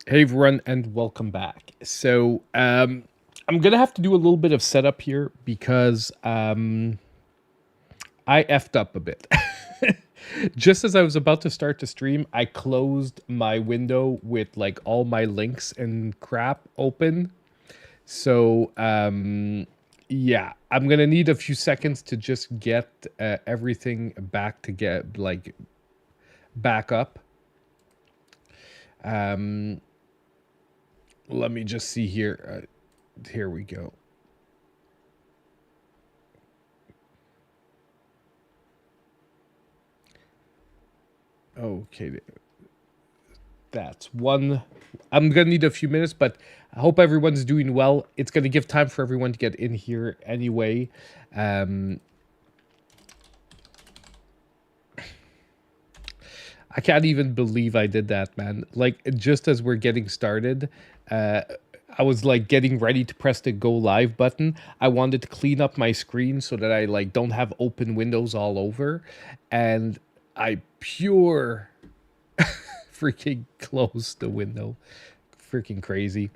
Hey everyone, and welcome back. I'm gonna have to do a little bit of setup here because I effed up a bit. Just as I was about to start the stream, I closed my window with like all my links and crap open. So yeah, I'm gonna need a few seconds to just get everything back to get like back up. Um, Let me just see here. Here we go. Okay, that's one. I'm gonna need a few minutes, but I hope everyone's doing well. It's gonna give time for everyone to get in here anyway. Um, I can't even believe I did that, man. Like, just as we're getting started, uh, I was like getting ready to press the go live button. I wanted to clean up my screen so that I like don't have open windows all over, and I pure freaking closed the window. Freaking crazy.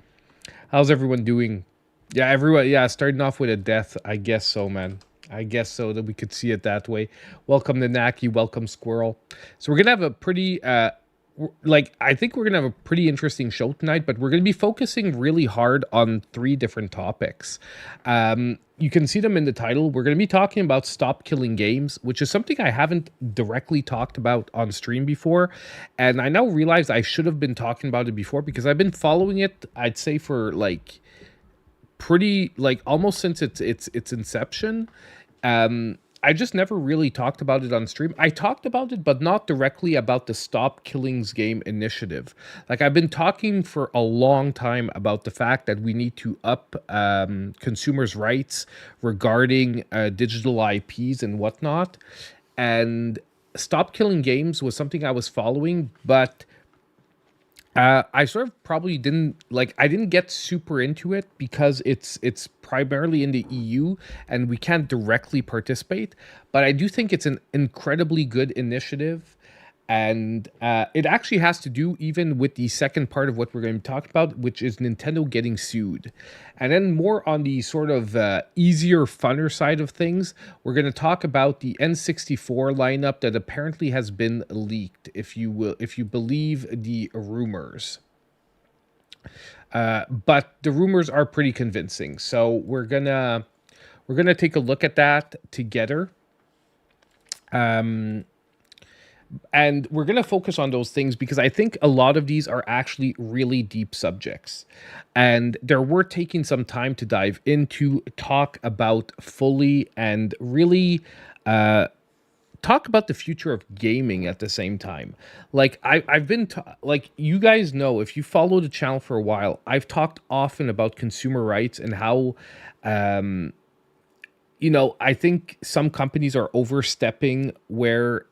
How's everyone doing? Yeah, everyone. Yeah, starting off with a death. I guess so, man. I guess so that we could see it that way. Welcome to Naki. Welcome Squirrel. So we're gonna have a pretty like I think we're gonna have a pretty interesting show tonight, but we're gonna be focusing really hard on three different topics. You can see them in the title. We're gonna be talking about stop killing games, which is something I haven't directly talked about on stream before, and I now realize I should have been talking about it before because I've been following it. I'd say for like pretty like almost since its inception. I just never really talked about it on stream. I talked about it, but not directly about the Stop Killings Game initiative. Like I've been talking for a long time about the fact that we need to up consumers' rights regarding digital IPs and whatnot. And Stop Killing Games was something I was following, but I sort of probably didn't like. I didn't get super into it because it's primarily in the EU and we can't directly participate. But I do think it's an incredibly good initiative, and it actually has to do even with the second part of what we're going to talk about, which is Nintendo getting sued. And then more on the sort of easier, funner side of things, we're going to talk about the N64 lineup that apparently has been leaked, if you believe the rumors. But the rumors are pretty convincing, so we're gonna take a look at that together. And we're going to focus on those things because I think a lot of these are actually really deep subjects. And they're worth taking some time to dive into, talk about fully, and really talk about the future of gaming at the same time. Like, I've been, like, you guys know, if you follow the channel for a while, I've talked often about consumer rights and how. I think some companies are overstepping where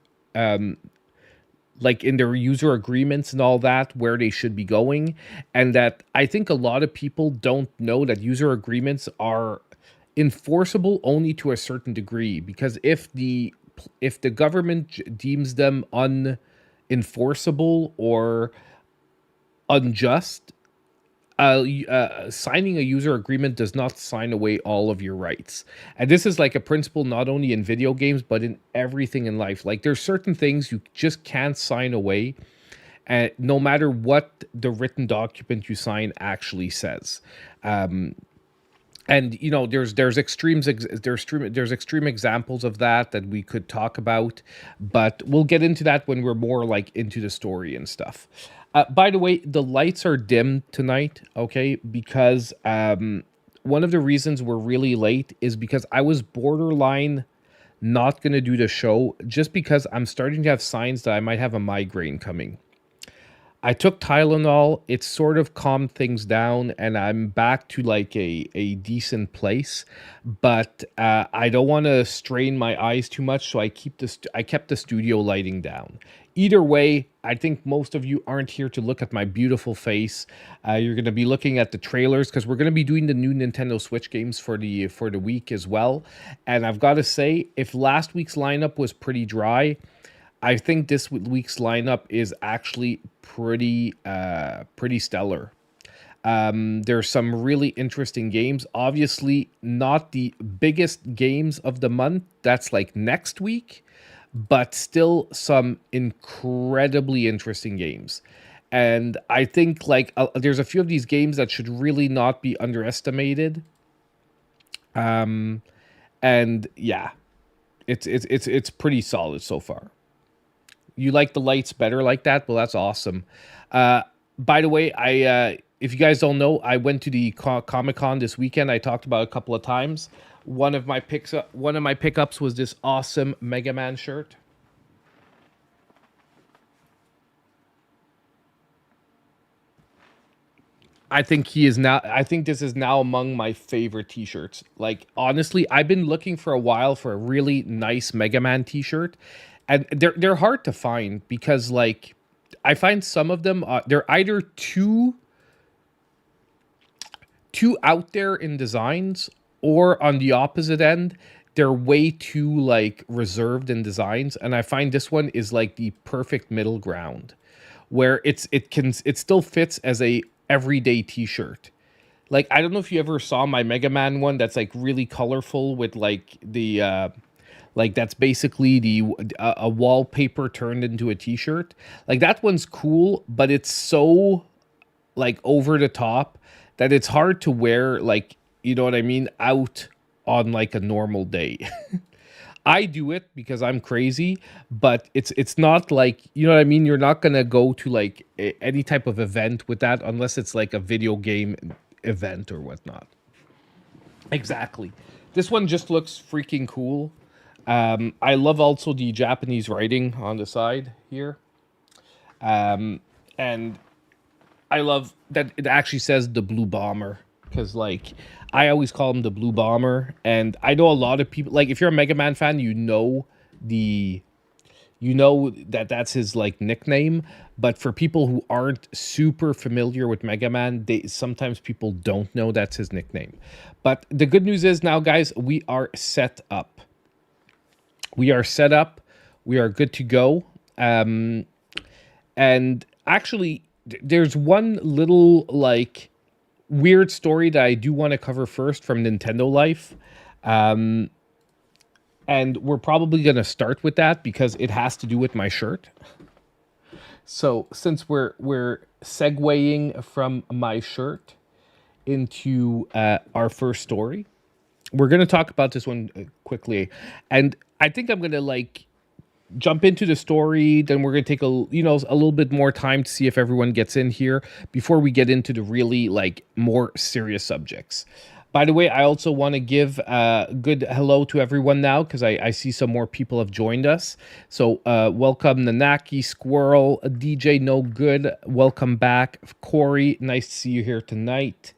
like in their user agreements and all that where they should be going, and that I think a lot of people don't know that user agreements are enforceable only to a certain degree, because if the government deems them unenforceable or unjust, signing a user agreement does not sign away all of your rights. And this is like a principle not only in video games, but in everything in life. Like there's certain things you just can't sign away, no matter what the written document you sign actually says. And there's extreme examples of that we could talk about, but we'll get into that when we're more like into the story and stuff. By the way, the lights are dim tonight, okay? Because one of the reasons we're really late is because I was borderline not going to do the show just because I'm starting to have signs that I might have a migraine coming. I took Tylenol. It sort of calmed things down, and I'm back to like a decent place. But I don't want to strain my eyes too much, so I kept the studio lighting down. Either way, I think most of you aren't here to look at my beautiful face. You're going to be looking at the trailers because we're going to be doing the new Nintendo Switch games for the week as well. And I've got to say, if last week's lineup was pretty dry, I think this week's lineup is actually pretty stellar. There's some really interesting games. Obviously, not the biggest games of the month. That's like next week, but still some incredibly interesting games. And I think like there's a few of these games that should really not be underestimated. And yeah, it's pretty solid so far. You like the lights better like that? Well, that's awesome. Uh, by the way, I if you guys don't know, I went to the Comic Con this weekend. I talked about it a couple of times. One of my pickups was this awesome Mega Man shirt. I think this is now among my favorite t-shirts. Like honestly, I've been looking for a while for a really nice Mega Man t-shirt, and they're hard to find because like I find some of them they're either too out there in designs, or on the opposite end, they're way too like reserved in designs, and I find this one is like the perfect middle ground where it still fits as a everyday t-shirt. Like I don't know if you ever saw my Mega Man one that's like really colorful with like the like that's basically the a wallpaper turned into a t-shirt. Like that one's cool, but it's so like over the top that it's hard to wear, like, you know what I mean, out on like a normal day. I do it because I'm crazy, but it's not like, you know what I mean, you're not going to go to like any type of event with that unless it's like a video game event or whatnot. Exactly. This one just looks freaking cool. I love also the Japanese writing on the side here. And I love that it actually says the Blue Bomber, because like I always call him the Blue Bomber, and I know a lot of people, like if you're a Mega Man fan, the you know that that's his like nickname. But for people who aren't super familiar with Mega Man, they sometimes people don't know that's his nickname. But the good news is now, guys, we are set up. We are set up. We are good to go. And actually, there's one little like weird story that I do want to cover first from Nintendo Life. And we're probably going to start with that because it has to do with my shirt. So since we're segueing from my shirt into our first story, we're going to talk about this one quickly. And I think I'm going to like jump into the story, then we're going to take a little bit more time to see if everyone gets in here before we get into the really like more serious subjects. By the way, I also want to give a good hello to everyone now because I see some more people have joined us. So welcome Nanaki, Squirrel, DJ No Good, welcome back. Corey, nice to see you here tonight.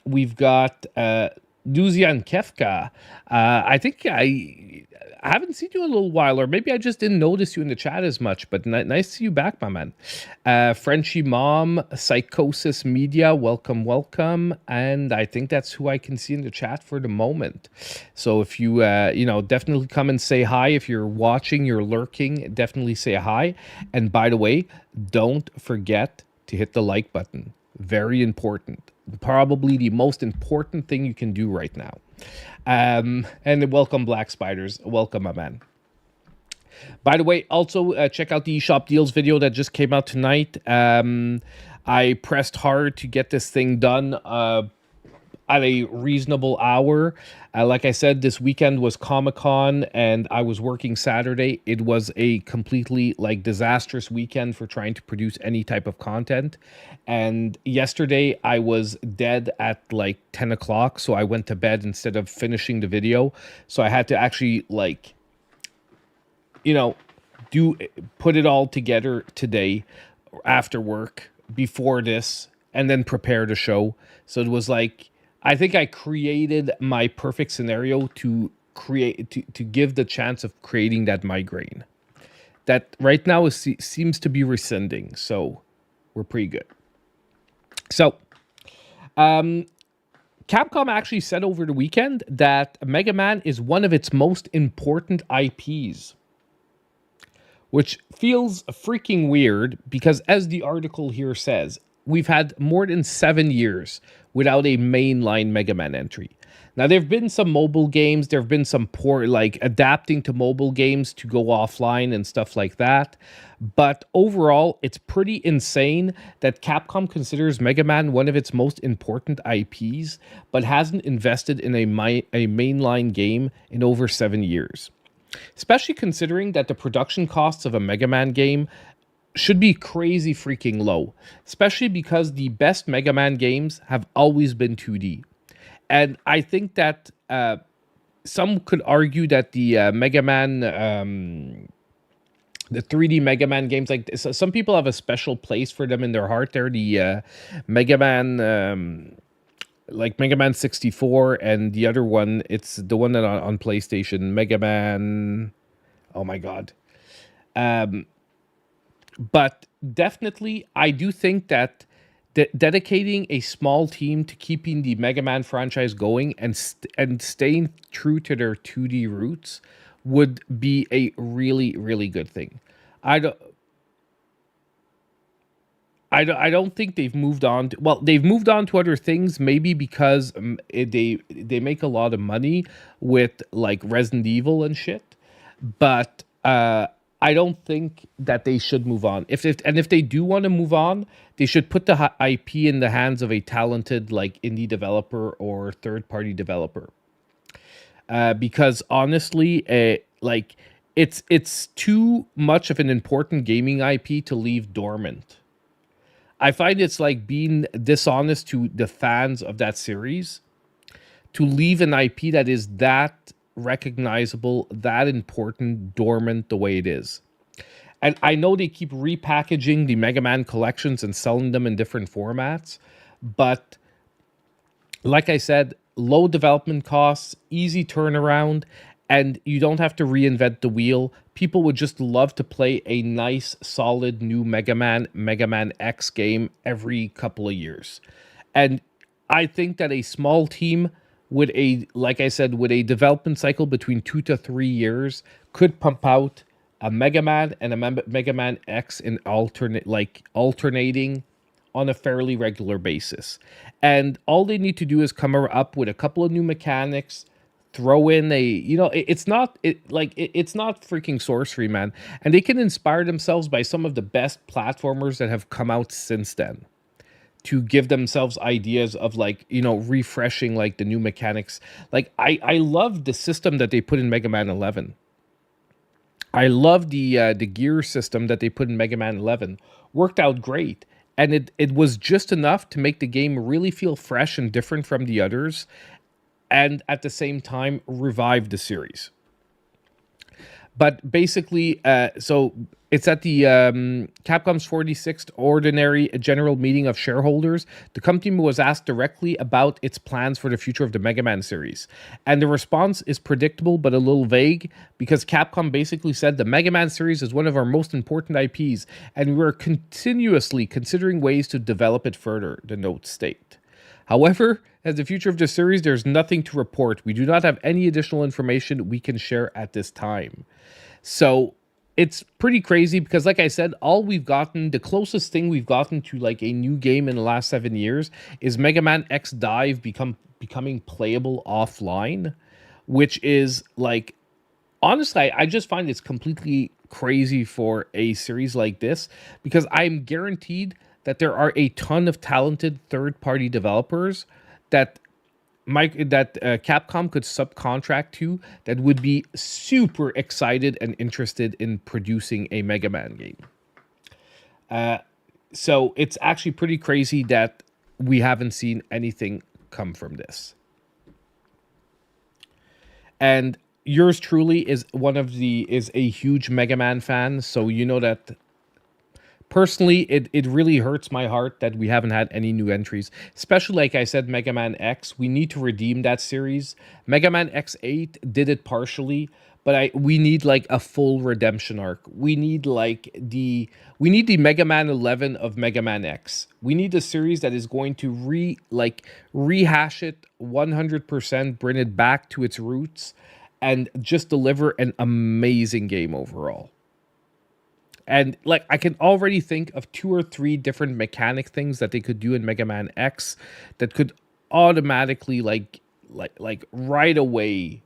We've got Duzia and Kefka. I think I haven't seen you in a little while, or maybe I just didn't notice you in the chat as much, but nice to see you back, my man. Frenchie Mom, Psychosis Media, welcome, welcome. And I think that's who I can see in the chat for the moment. So if you, definitely come and say hi. If you're watching, you're lurking, definitely say hi. And by the way, don't forget to hit the like button. Very important. Probably the most important thing you can do right now. And welcome Black Spiders. Welcome, my man. By the way, also check out the eShop Deals video that just came out tonight. I pressed hard to get this thing done at a reasonable hour. Like I said, this weekend was Comic-Con and I was working Saturday. It was a completely like disastrous weekend for trying to produce any type of content. And yesterday I was dead at like 10 o'clock. So I went to bed instead of finishing the video. So I had to actually like, put it all together today after work before this and then prepare the show. So it was like, I think I created my perfect scenario to give the chance of creating that migraine that right now seems to be rescinding. So we're pretty good. So Capcom actually said over the weekend that Mega Man is one of its most important IPs. which feels freaking weird because, as the article here says, we've had more than 7 years without a mainline Mega Man entry. Now, there have been some mobile games, there have been some poor, like adapting to mobile games to go offline and stuff like that. But overall, it's pretty insane that Capcom considers Mega Man one of its most important IPs, but hasn't invested in a mainline game in over 7 years. Especially considering that the production costs of a Mega Man game should be crazy freaking low, especially because the best Mega Man games have always been 2D. And I think that some could argue that the 3D Mega Man games, like some people have a special place for them in their heart. They're the Mega Man, like Mega Man 64, and the other one, it's the one that on PlayStation, Mega Man. Oh my God. But definitely, I do think that dedicating a small team to keeping the Mega Man franchise going and staying true to their 2D roots would be a really, really good thing. I don't. I don't think they've moved on to, well, they've moved on to other things, maybe because they make a lot of money with like Resident Evil and shit. But I don't think that they should move on. If they do want to move on, they should put the IP in the hands of a talented like indie developer or third party developer. Because honestly, like it's too much of an important gaming IP to leave dormant. I find it's like being dishonest to the fans of that series to leave an IP that is that recognizable, that important, dormant the way it is. And I know they keep repackaging the Mega Man collections and selling them in different formats, but like I said, low development costs, easy turnaround, and you don't have to reinvent the wheel. People would just love to play a nice, solid new Mega Man X game every couple of years. And I think that a small team with like I said, with a development cycle between 2 to 3 years could pump out a Mega Man and a Mega Man X in alternating on a fairly regular basis. And all they need to do is come up with a couple of new mechanics, throw in it's not freaking sorcery, man. And they can inspire themselves by some of the best platformers that have come out since then to give themselves ideas of refreshing like the new mechanics. Like I love the system that they put in Mega Man 11. I love the gear system that they put in Mega Man 11. Worked out great. And it was just enough to make the game really feel fresh and different from the others, and at the same time revive the series. But basically, so it's at the Capcom's 46th Ordinary General Meeting of Shareholders. The company was asked directly about its plans for the future of the Mega Man series. And the response is predictable but a little vague, because Capcom basically said the Mega Man series is one of our most important IPs, and we're continuously considering ways to develop it further, the notes state. However, as the future of the series, there's nothing to report. We do not have any additional information we can share at this time. So it's pretty crazy because, like I said, the closest thing we've gotten to like a new game in the last 7 years is Mega Man X Dive becoming playable offline, which is like, honestly, I just find it's completely crazy for a series like this, because I'm guaranteed that there are a ton of talented third-party developers that Capcom could subcontract to, that would be super excited and interested in producing a Mega Man game. So it's actually pretty crazy that we haven't seen anything come from this. And yours truly is a huge Mega Man fan, so you know that personally, it really hurts my heart that we haven't had any new entries. Especially, like I said, Mega Man X. We need to redeem that series. Mega Man X8 did it partially, but we need like a full redemption arc. We need the Mega Man 11 of Mega Man X. We need a series that is going to rehash it 100%, bring it back to its roots, and just deliver an amazing game overall. And like I can already think of 2 or 3 different mechanic things that they could do in Mega Man X that could automatically like right away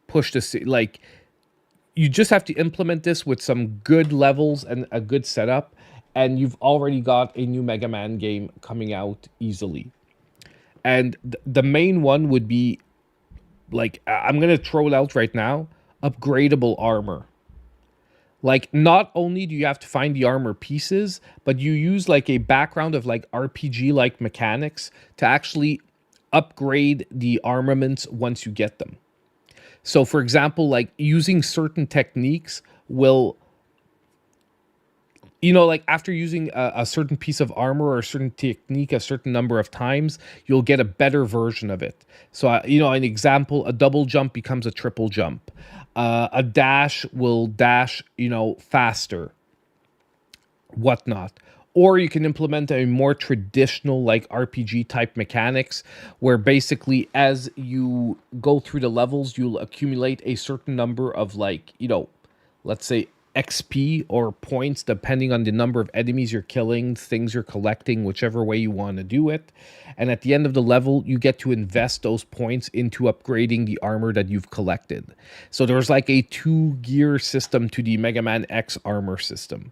push like you just have to implement this with some good levels and a good setup, and you've already got a new Mega Man game coming out easily. And the main one would be like I'm gonna throw it out right now: upgradable armor. Like, not only do you have to find the armor pieces, but you use like a background of like RPG like mechanics to actually upgrade the armaments once you get them. So, for example, like using certain techniques will, like after using a certain piece of armor or a certain technique a certain number of times, you'll get a better version of it. So, an example: a double jump becomes a triple jump. A dash will dash, faster, whatnot. Or you can implement a more traditional like RPG type mechanics where basically as you go through the levels, you'll accumulate a certain number of like, let's say XP or points depending on the number of enemies you're killing, things you're collecting, whichever way you want to do it. And at the end of the level, you get to invest those points into upgrading the armor that you've collected. So there's like a 2 gear system to the Mega Man X armor system.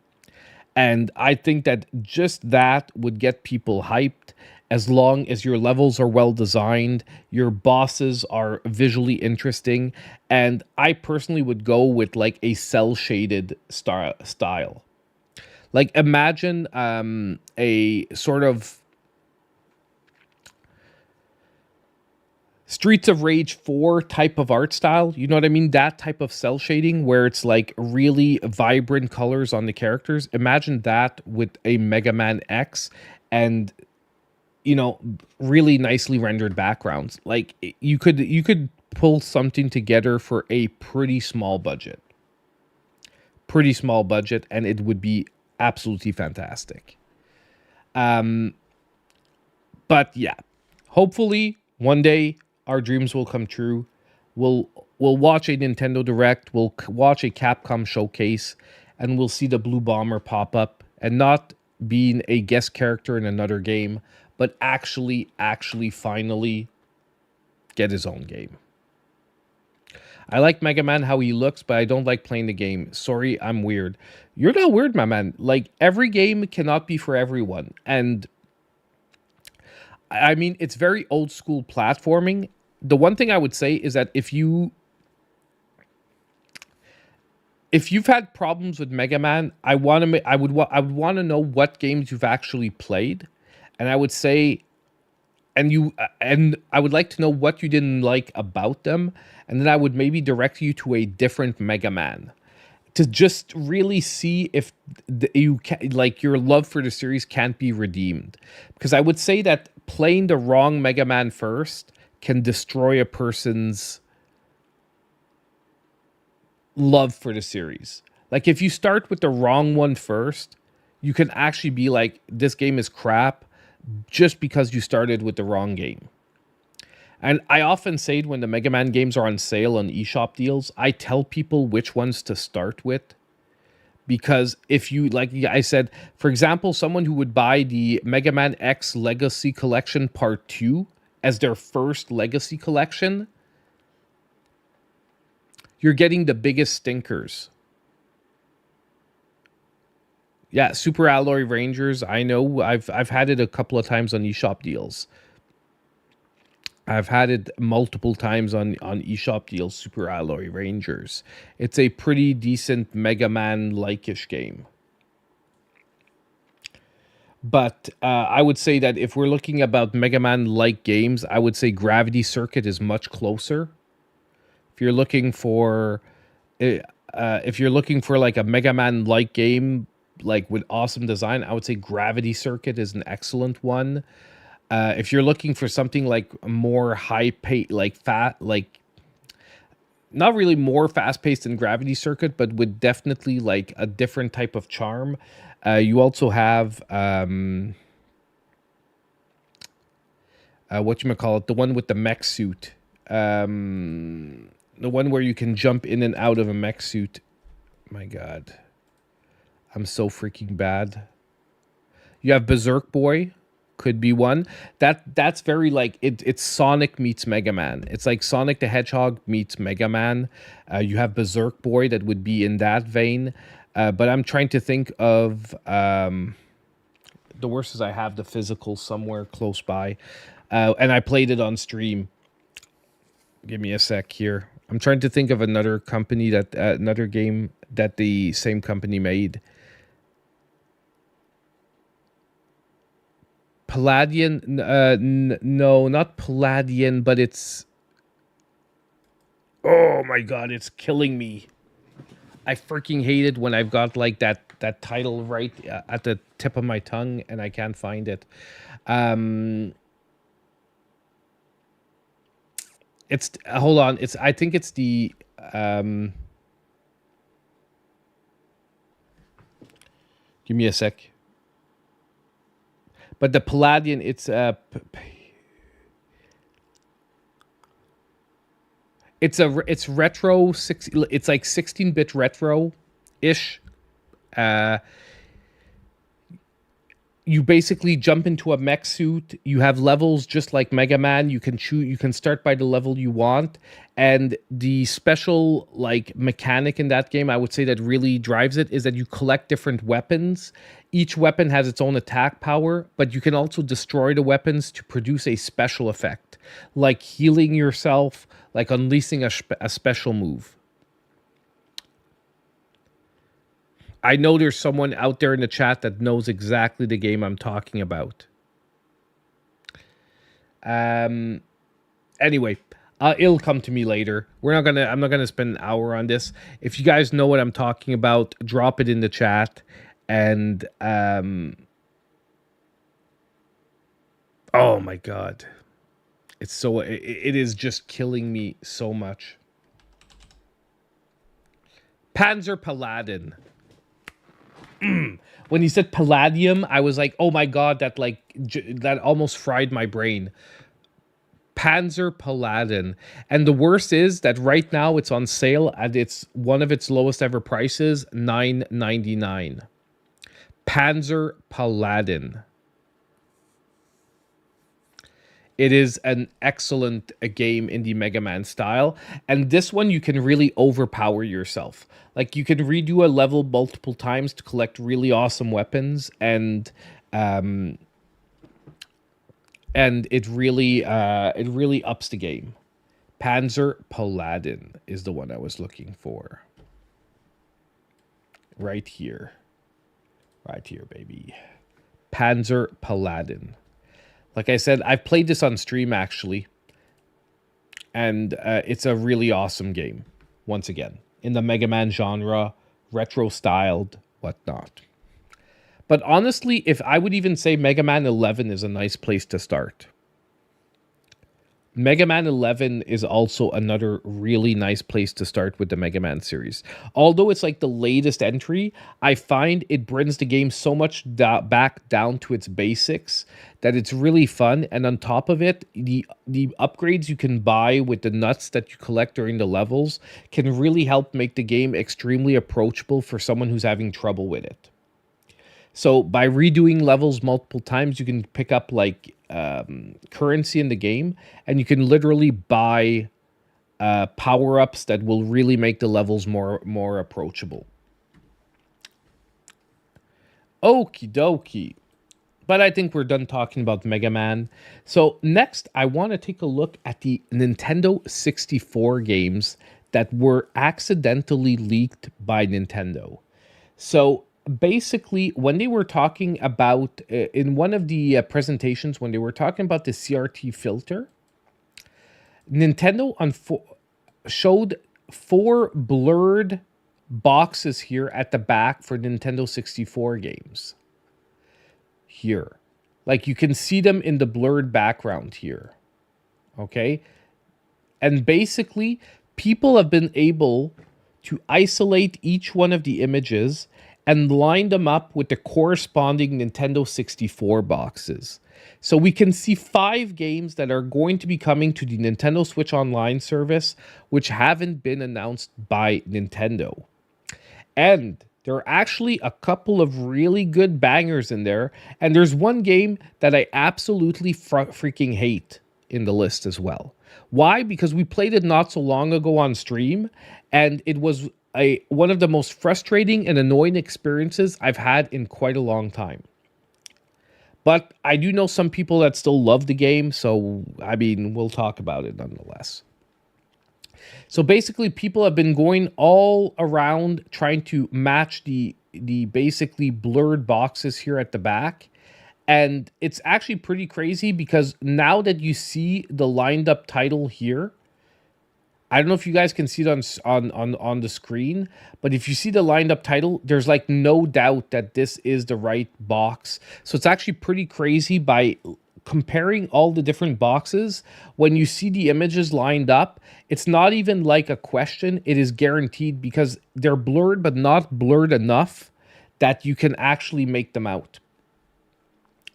And I think that just that would get people hyped as long as your levels are well designed, your bosses are visually interesting, and I personally would go with like a cell shaded style. Like imagine a sort of Streets of Rage 4 type of art style. You know what I mean? That type of cell shading where it's like really vibrant colors on the characters. Imagine that with a Mega Man X and really nicely rendered backgrounds. Like you could pull something together for a pretty small budget. Pretty small budget, and it would be absolutely fantastic. But yeah, hopefully one day our dreams will come true. We'll we'll watch a Nintendo Direct, we'll watch a Capcom showcase, and we'll see the Blue Bomber pop up and not being a guest character in another game, but actually finally get his own game. I like Mega Man how he looks, but I don't like playing the game. Sorry, I'm weird. You're not weird, my man. Like every game cannot be for everyone. And I mean, it's very old school platforming. The one thing I would say is that if you've had problems with Mega Man, I would want to know what games you've actually played, and I would say, and I would like to know what you didn't like about them, and then I would maybe direct you to a different Mega Man to just really see if you can, like your love for the series can't be redeemed. Because I would say that playing the wrong Mega Man first can destroy a person's love for the series. Like if you start with the wrong one first, you can actually be like, this game is crap just because you started with the wrong game. And I often say when the Mega Man games are on sale on eShop deals, I tell people which ones to start with. Because if you, like I said, for example, someone who would buy the Mega Man X Legacy Collection Part 2 as their first Legacy Collection, you're getting the biggest stinkers. Yeah, Super Alloy Rangers, I know. I've had it a couple of times on eShop deals. I've had it multiple times on eShop deals, Super Alloy Rangers. It's a pretty decent Mega Man-like-ish game. But I would say that if we're looking about Mega Man-like games, I would say Gravity Circuit is much closer. If you're looking for, like a Mega Man-like game, like with awesome design, I would say Gravity Circuit is an excellent one. If you're looking for something like more high pace, like not really more fast paced than Gravity Circuit, but with definitely like a different type of charm. You also have whatchamacallit, the one with the mech suit. The one where you can jump in and out of a mech suit. My God. I'm so freaking bad. You have Berserk Boy, could be one. That's very like it's Sonic meets Mega Man. It's like Sonic the Hedgehog meets Mega Man. You have Berserk Boy that would be in that vein. But I'm trying to think of the worst is I have the physical somewhere close by, and I played it on stream. Give me a sec here. I'm trying to think of another company that another game that the same company made. Palladian, no, not Palladian, but it's. Oh my god, it's killing me. I freaking hate it when I've got like that title right at the tip of my tongue and I can't find it. Um, it's hold on. It's I think it's the. Um, Give me a sec. But the Palladian, it's retro six. It's like 16-bit retro ish. Uh, you basically jump into a mech suit. You have levels just like Mega Man. You can choose. You can start by the level you want, and the special like mechanic in that game, I would say that really drives it, is that you collect different weapons. Each weapon has its own attack power, but you can also destroy the weapons to produce a special effect, like healing yourself, like unleashing a special move. I know there's someone out there in the chat that knows exactly the game I'm talking about. Um. Anyway, it'll come to me later. I'm not gonna spend an hour on this. If you guys know what I'm talking about, drop it in the chat. And oh my god, it is just killing me so much. Panzer Paladin. When he said Palladium, I was like, oh my god, that almost fried my brain. Panzer Paladin. And the worst is that right now it's on sale and it's one of its lowest ever prices, $9.99. Panzer Paladin. It is an excellent game in the Mega Man style. And this one, you can really overpower yourself. Like, you can redo a level multiple times to collect really awesome weapons. And it really ups the game. Panzer Paladin is the one I was looking for. Right here. Right here, baby. Panzer Paladin. Like I said, I've played this on stream, actually. And it's a really awesome game. Once again. In the Mega Man genre. Retro-styled. Whatnot. But honestly, if I would even say Mega Man 11 is a nice place to start. Mega Man 11 is also another really nice place to start with the Mega Man series. Although it's like the latest entry, I find it brings the game so much back down to its basics that it's really fun. And on top of it, the upgrades you can buy with the nuts that you collect during the levels can really help make the game extremely approachable for someone who's having trouble with it. So by redoing levels multiple times, you can pick up like currency in the game, and you can literally buy power-ups that will really make the levels more approachable. Okie dokie. But I think we're done talking about Mega Man. So next, I want to take a look at the Nintendo 64 games that were accidentally leaked by Nintendo. So basically, when they were talking about, in one of the presentations, when they were talking about the CRT filter, Nintendo showed 4 blurred boxes here at the back for Nintendo 64 games. Here. Like, you can see them in the blurred background here. Okay? And basically, people have been able to isolate each one of the images and line them up with the corresponding Nintendo 64 boxes. So we can see 5 games that are going to be coming to the Nintendo Switch Online service, which haven't been announced by Nintendo. And There are actually a couple of really good bangers in there, and there's one game that I absolutely freaking hate in the list as well. Why? Because we played it not so long ago on stream, and it was a one of the most frustrating and annoying experiences I've had in quite a long time. But I do know some people that still love the game, so I mean, we'll talk about it nonetheless. So basically, people have been going all around trying to match the basically blurred boxes here at the back. And it's actually pretty crazy because now that you see the lined up title here, I don't know if you guys can see it on the screen, but if you see the lined up title, there's like no doubt that this is the right box. So it's actually pretty crazy by comparing all the different boxes. When you see the images lined up, it's not even like a question. It is guaranteed because they're blurred, but not blurred enough that you can actually make them out.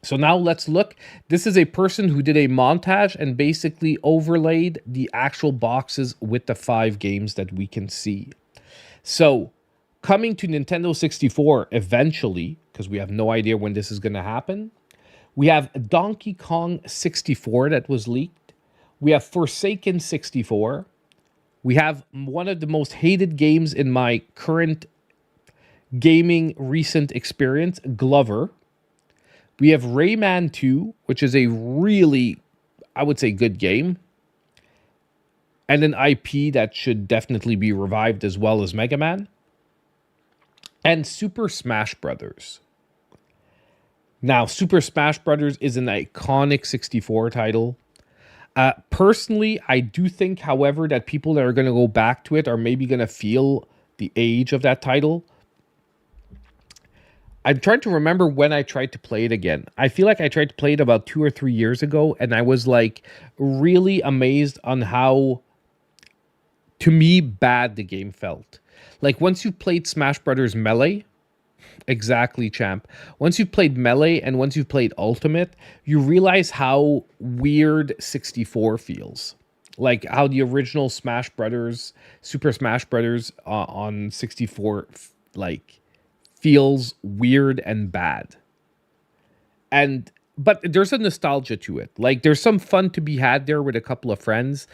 So now let's look. This is a person who did a montage and basically overlaid the actual boxes with the 5 games that we can see. So coming to Nintendo 64 eventually, because we have no idea when this is going to happen, we have Donkey Kong 64 that was leaked. We have Forsaken 64. We have one of the most hated games in my current gaming recent experience, Glover. We have Rayman 2, which is a really, I would say, good game. And an IP that should definitely be revived as well as Mega Man. And Super Smash Brothers. Now, Super Smash Brothers is an iconic 64 title. Personally, I do think, however, that people that are going to go back to it are maybe going to feel the age of that title. I'm trying to remember when I tried to play it again. I feel like I tried to play it about 2 or 3 years ago, and I was like really amazed on how, to me, bad the game felt. Like once you've played Smash Brothers Melee, exactly, champ. Once you've played Melee and once you've played Ultimate, you realize how weird 64 feels. Like how the original Smash Brothers, Super Smash Brothers on 64, like feels weird and bad. But there's a nostalgia to it. Like there's some fun to be had there with a couple of friends.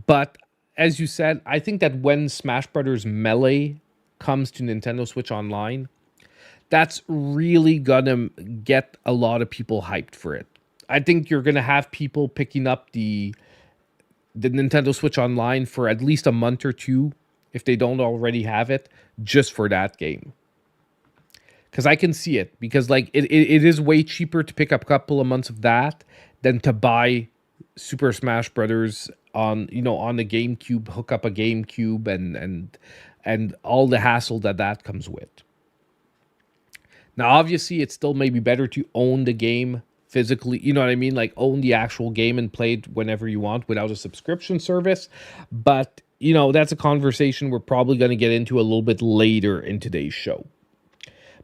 But as you said, I think that when Smash Brothers Melee comes to Nintendo Switch Online, that's really gonna get a lot of people hyped for it. I think you're gonna have people picking up the Nintendo Switch Online for at least a month or two, if they don't already have it, just for that game. Because I can see it. Because like it is way cheaper to pick up a couple of months of that than to buy Super Smash Brothers on the GameCube, hook up a GameCube and all the hassle that comes with. Now, obviously, it's still maybe better to own the game physically. You know what I mean? Like own the actual game and play it whenever you want without a subscription service. But that's a conversation we're probably going to get into a little bit later in today's show.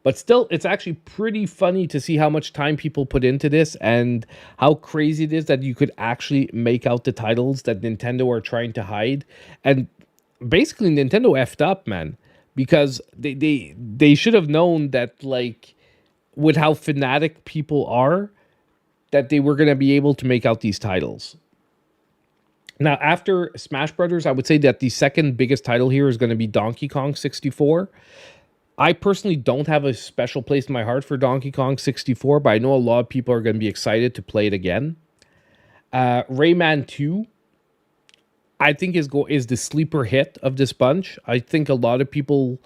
But still, it's actually pretty funny to see how much time people put into this and how crazy it is that you could actually make out the titles that Nintendo are trying to hide. And basically, Nintendo effed up, man, because they should have known that, like, with how fanatic people are, that they were going to be able to make out these titles. Now, after Smash Brothers, I would say that the second biggest title here is going to be Donkey Kong 64. I personally don't have a special place in my heart for Donkey Kong 64, but I know a lot of people are going to be excited to play it again. Rayman 2, I think is the sleeper hit of this bunch. I think a lot of people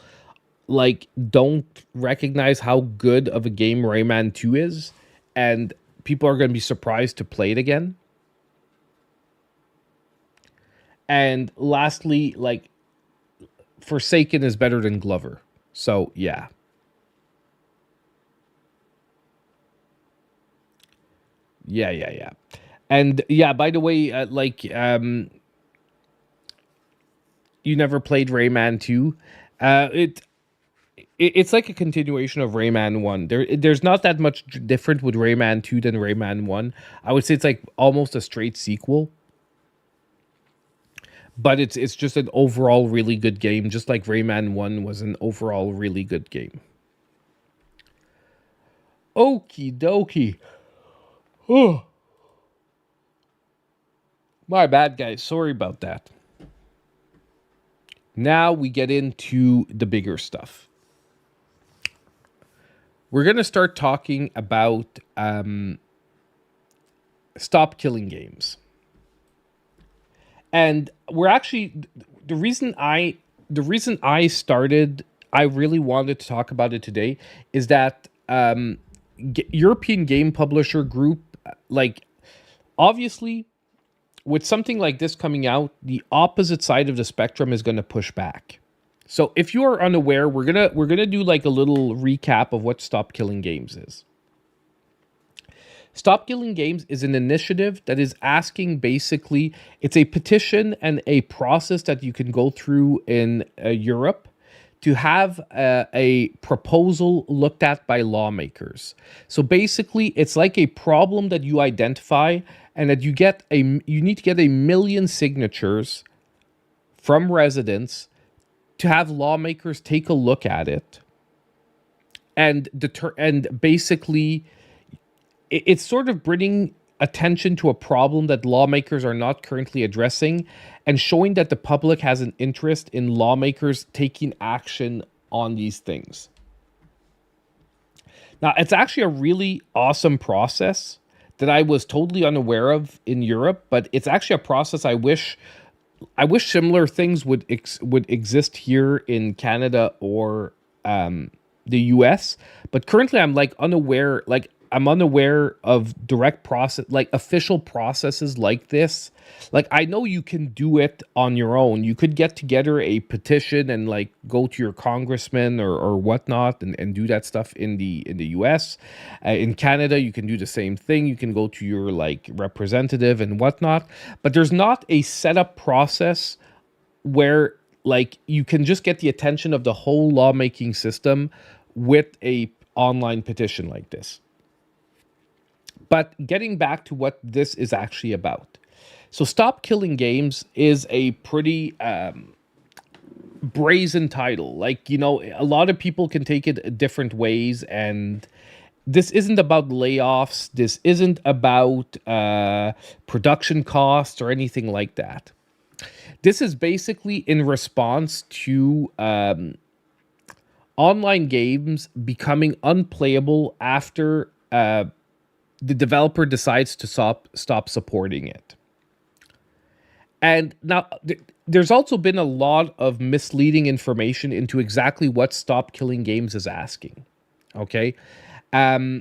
don't recognize how good of a game Rayman 2 is, and people are going to be surprised to play it again. And lastly, Forsaken is better than Glover. So, yeah. Yeah. And, yeah, by the way, you never played Rayman 2. It's like a continuation of Rayman 1. There's not that much different with Rayman 2 than Rayman 1. I would say it's like almost a straight sequel. but it's just an overall really good game, just like Rayman 1 was an overall really good game. Okie dokie. Oh, my bad, guys. Sorry about that. Now we get into the bigger stuff. We're going to start talking about stop killing games. And we're actually the reason I started, I really wanted to talk about it today, is that European game publisher group, like, obviously with something like this coming out, the opposite side of the spectrum is going to push back. So if you are unaware, we're gonna do like a little recap of what Stop Killing Games is. Stop Killing Games is an initiative that is asking, basically, it's a petition and a process that you can go through in Europe to have a proposal looked at by lawmakers. So basically, it's like a problem that you identify, and that you need to get 1 million signatures from residents to have lawmakers take a look at it and basically it's sort of bringing attention to a problem that lawmakers are not currently addressing, and showing that the public has an interest in lawmakers taking action on these things. Now, it's actually a really awesome process that I was totally unaware of in Europe, but it's actually a process I wish similar things would exist here in Canada or the US. But currently I'm like unaware, I'm unaware of direct process, like official processes like this. Like, I know you can do it on your own. You could get together a petition and like go to your congressman or whatnot, and do that stuff in the US. In Canada, you can do the same thing. You can go to your like representative and whatnot. But there's not a setup process where like you can just get the attention of the whole lawmaking system with a online petition like this. But getting back to what this is actually about. So Stop Killing Games is a pretty brazen title. Like, a lot of people can take it different ways, and this isn't about layoffs. This isn't about production costs or anything like that. This is basically in response to online games becoming unplayable after the developer decides to stop supporting it. And now there's also been a lot of misleading information into exactly what Stop Killing Games is asking. Okay. Now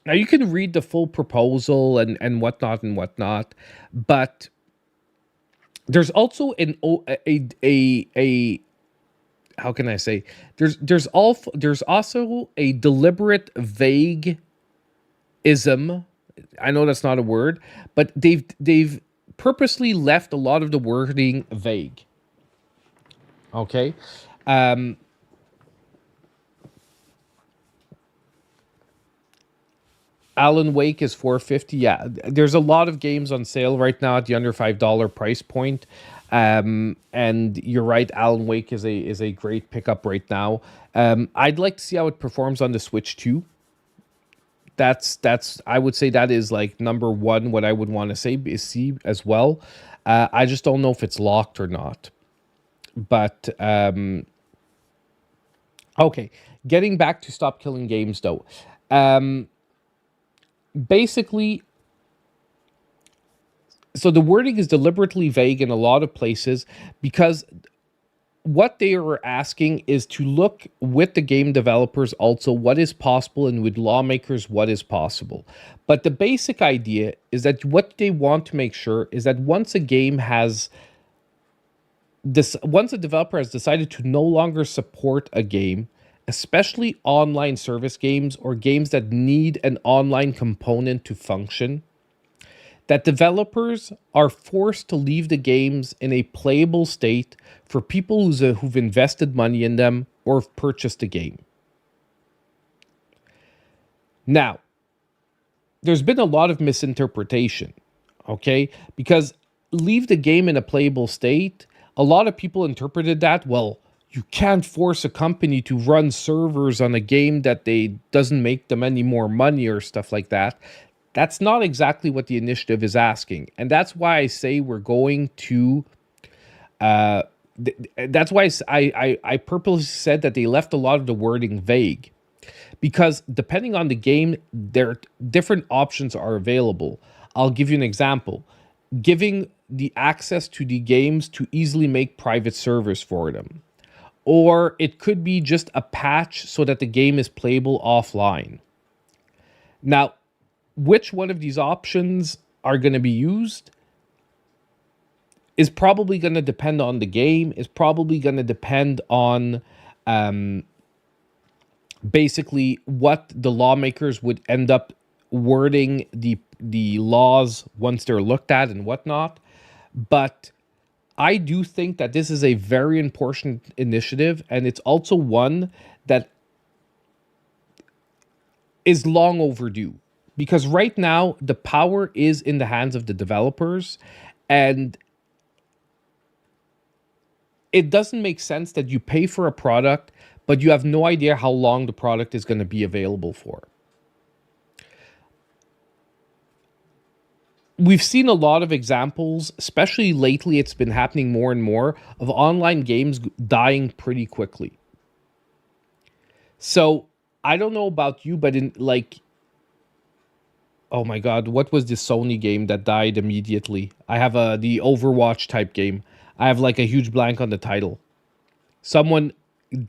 you can read the full proposal and whatnot, but there's also a how can I say, there's also a deliberate vague ism. I know that's not a word, but they've purposely left a lot of the wording vague. Okay. Alan Wake is $4.50. Yeah, there's a lot of games on sale right now at the under $5 price point. And you're right, Alan Wake is a great pickup right now. I'd like to see how it performs on the Switch too. That's I would say that is like number one. What I would want to say is see as well. I just don't know if it's locked or not. But okay, getting back to Stop Killing Games though. Basically, so the wording is deliberately vague in a lot of places because what they are asking is to look with the game developers also what is possible, and with lawmakers what is possible. But the basic idea is that what they want to make sure is that once a developer has decided to no longer support a game, especially online service games or games that need an online component to function, that developers are forced to leave the games in a playable state for people who've invested money in them or have purchased the game. Now, there's been a lot of misinterpretation, okay? Because leave the game in a playable state, a lot of people interpreted that, well, you can't force a company to run servers on a game that they doesn't make them any more money or stuff like that. That's not exactly what the initiative is asking. And that's why I say we're going to that's why I purposely said that they left a lot of the wording vague, because depending on the game, there different options are available. I'll give you an example. Giving the access to the games to easily make private servers for them. Or it could be just a patch so that the game is playable offline. Now, which one of these options are going to be used is probably going to depend on the game, is probably going to depend on basically what the lawmakers would end up wording the laws once they're looked at and whatnot. But I do think that this is a very important initiative, and it's also one that is long overdue, because right now the power is in the hands of the developers, and it doesn't make sense that you pay for a product but you have no idea how long the product is going to be available for. We've seen a lot of examples, especially lately, it's been happening more and more, of online games dying pretty quickly. So I don't know about you, but in like, oh my God, what was the Sony game that died immediately? I have the Overwatch type game. I have like a huge blank on the title. Someone,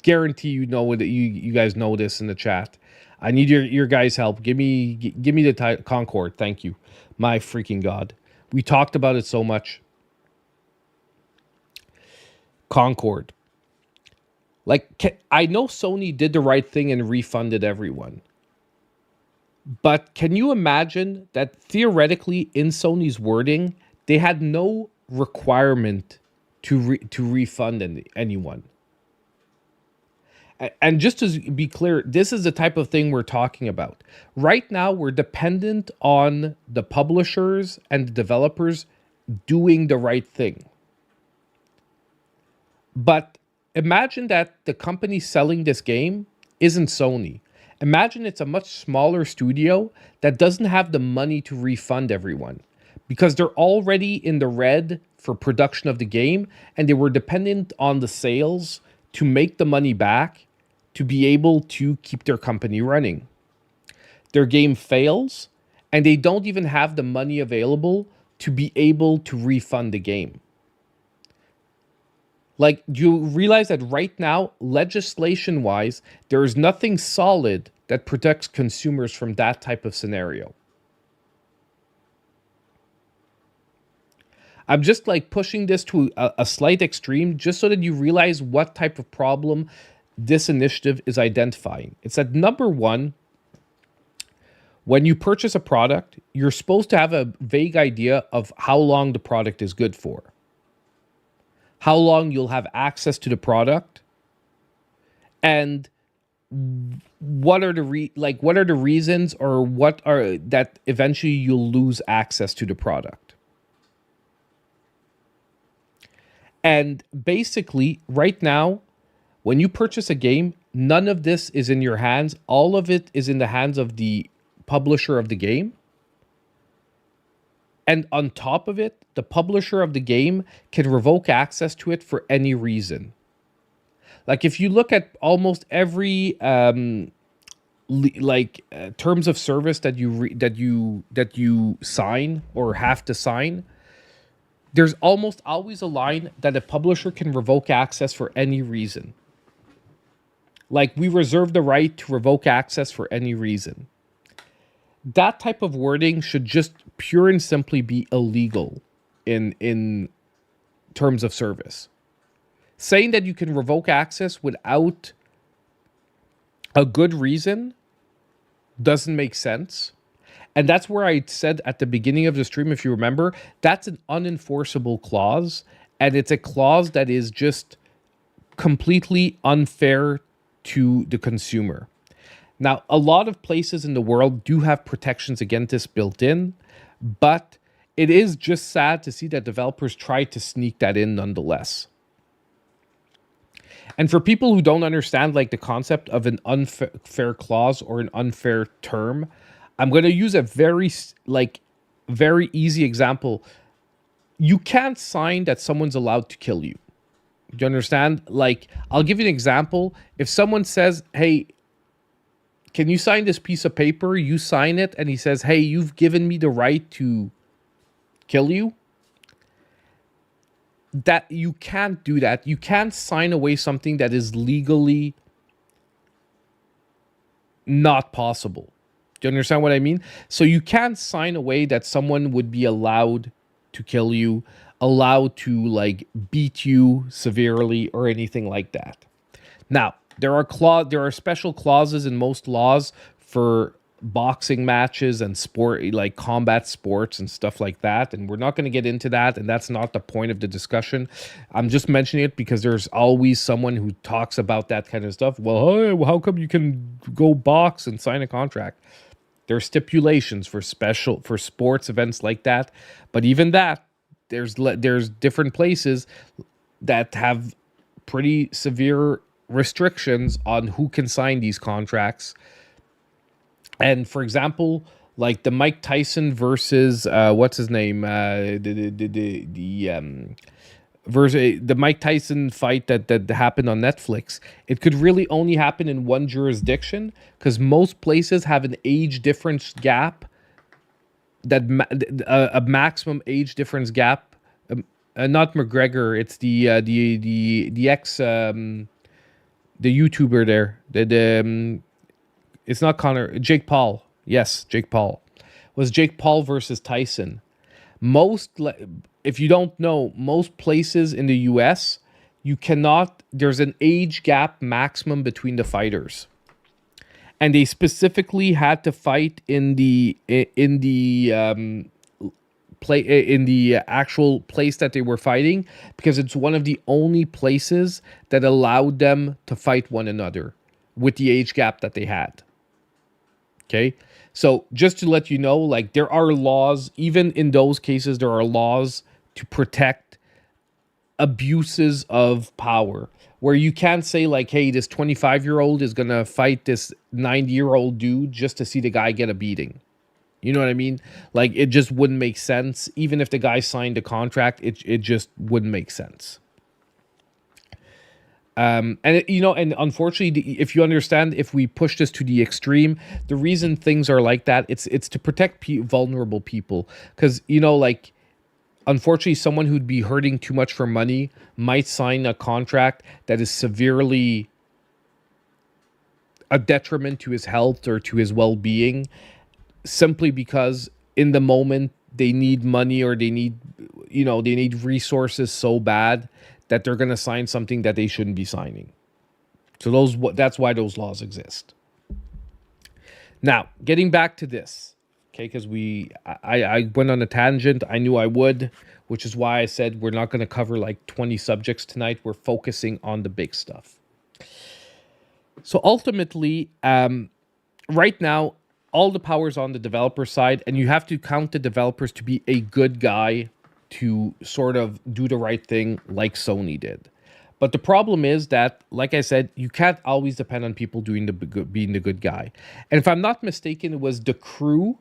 guarantee you know that you guys know this in the chat. I need your guys' help. Give me the Concord. Thank you. My freaking God. We talked about it so much. Concord. Like, I know Sony did the right thing and refunded everyone. But can you imagine that theoretically in Sony's wording, they had no requirement to refund anyone? And just to be clear, this is the type of thing we're talking about. Right now, we're dependent on the publishers and the developers doing the right thing. But imagine that the company selling this game isn't Sony. Imagine it's a much smaller studio that doesn't have the money to refund everyone because they're already in the red for production of the game, and they were dependent on the sales to make the money back to be able to keep their company running. Their game fails, and they don't even have the money available to be able to refund the game. Like, do you realize that right now, legislation-wise, there is nothing solid that protects consumers from that type of scenario? I'm just like pushing this to a slight extreme just so that you realize what type of problem this initiative is identifying. It's that number one, when you purchase a product, you're supposed to have a vague idea of how long the product is good for, how long you'll have access to the product, and what are the reasons or what are that eventually you'll lose access to the product. And basically, right now, when you purchase a game, none of this is in your hands. All of it is in the hands of the publisher of the game. And on top of it, the publisher of the game can revoke access to it for any reason. Like if you look at almost every terms of service that you sign or have to sign, there's almost always a line that a publisher can revoke access for any reason. Like, we reserve the right to revoke access for any reason. That type of wording should just pure and simply be illegal in terms of service. Saying that you can revoke access without a good reason doesn't make sense. And that's where I said at the beginning of the stream, if you remember, that's an unenforceable clause. And it's a clause that is just completely unfair to the consumer. Now, a lot of places in the world do have protections against this built in, but it is just sad to see that developers try to sneak that in nonetheless. And for people who don't understand like the concept of an unfair clause or an unfair term, I'm going to use a very easy example. You can't sign that someone's allowed to kill you. Do you understand? Like, I'll give you an example. If someone says, "Hey, can you sign this piece of paper?" You sign it, and he says, "Hey, you've given me the right to kill you." That you can't do that. You can't sign away something that is legally not possible. Do you understand what I mean? So you can't sign away that someone would be allowed to kill you, allowed to like beat you severely or anything like that. Now, there are special clauses in most laws for boxing matches and sport like combat sports and stuff like that, and we're not going to get into that, and that's not the point of the discussion. I'm just mentioning it because there's always someone who talks about that kind of stuff. Well, hey, well, how come you can go box and sign a contract? There are stipulations for sports events like that, but even that, there's different places that have pretty severe restrictions on who can sign these contracts. And for example, like the Mike Tyson versus what's his name, versus the Mike Tyson fight that happened on Netflix, it could really only happen in one jurisdiction because most places have an age difference gap, a maximum age difference gap. Not McGregor, it's the ex the YouTuber there. It's not Connor. Jake Paul. Yes, Jake Paul. Was Jake Paul versus Tyson. If you don't know, most places in the US, you cannot, there's an age gap maximum between the fighters. And they specifically had to fight in the actual place that they were fighting because it's one of the only places that allowed them to fight one another with the age gap that they had. Okay, so just to let you know, like there are laws, even in those cases, there are laws to protect abuses of power where you can't say like, hey, this 25-year-old is going to fight this 90-year-old dude just to see the guy get a beating. You know what I mean? Like it just wouldn't make sense. Even if the guy signed a contract, it just wouldn't make sense. And and unfortunately, if you understand, if we push this to the extreme, the reason things are like that, it's to protect vulnerable people, because like unfortunately, someone who'd be hurting too much for money might sign a contract that is severely a detriment to his health or to his well-being, simply because in the moment they need money or they need resources so bad that they're going to sign something that they shouldn't be signing. So that's why those laws exist. Now, getting back to this, okay, because I went on a tangent. I knew I would, which is why I said we're not going to cover like 20 subjects tonight. We're focusing on the big stuff. So ultimately, right now, all the power's on the developer side, and you have to count the developers to be a good guy to sort of do the right thing like Sony did. But the problem is that, like I said, you can't always depend on people being the good guy. And if I'm not mistaken, it was The Crew,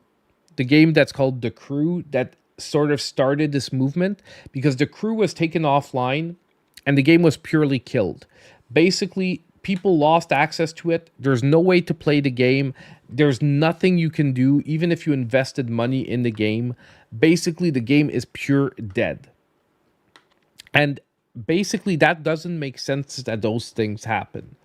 the game that's called The Crew, that sort of started this movement, because The Crew was taken offline and the game was purely killed. Basically, people lost access to it. There's no way to play the game. There's nothing you can do, even if you invested money in the game. Basically, the game is pure dead. And basically, that doesn't make sense that those things happen.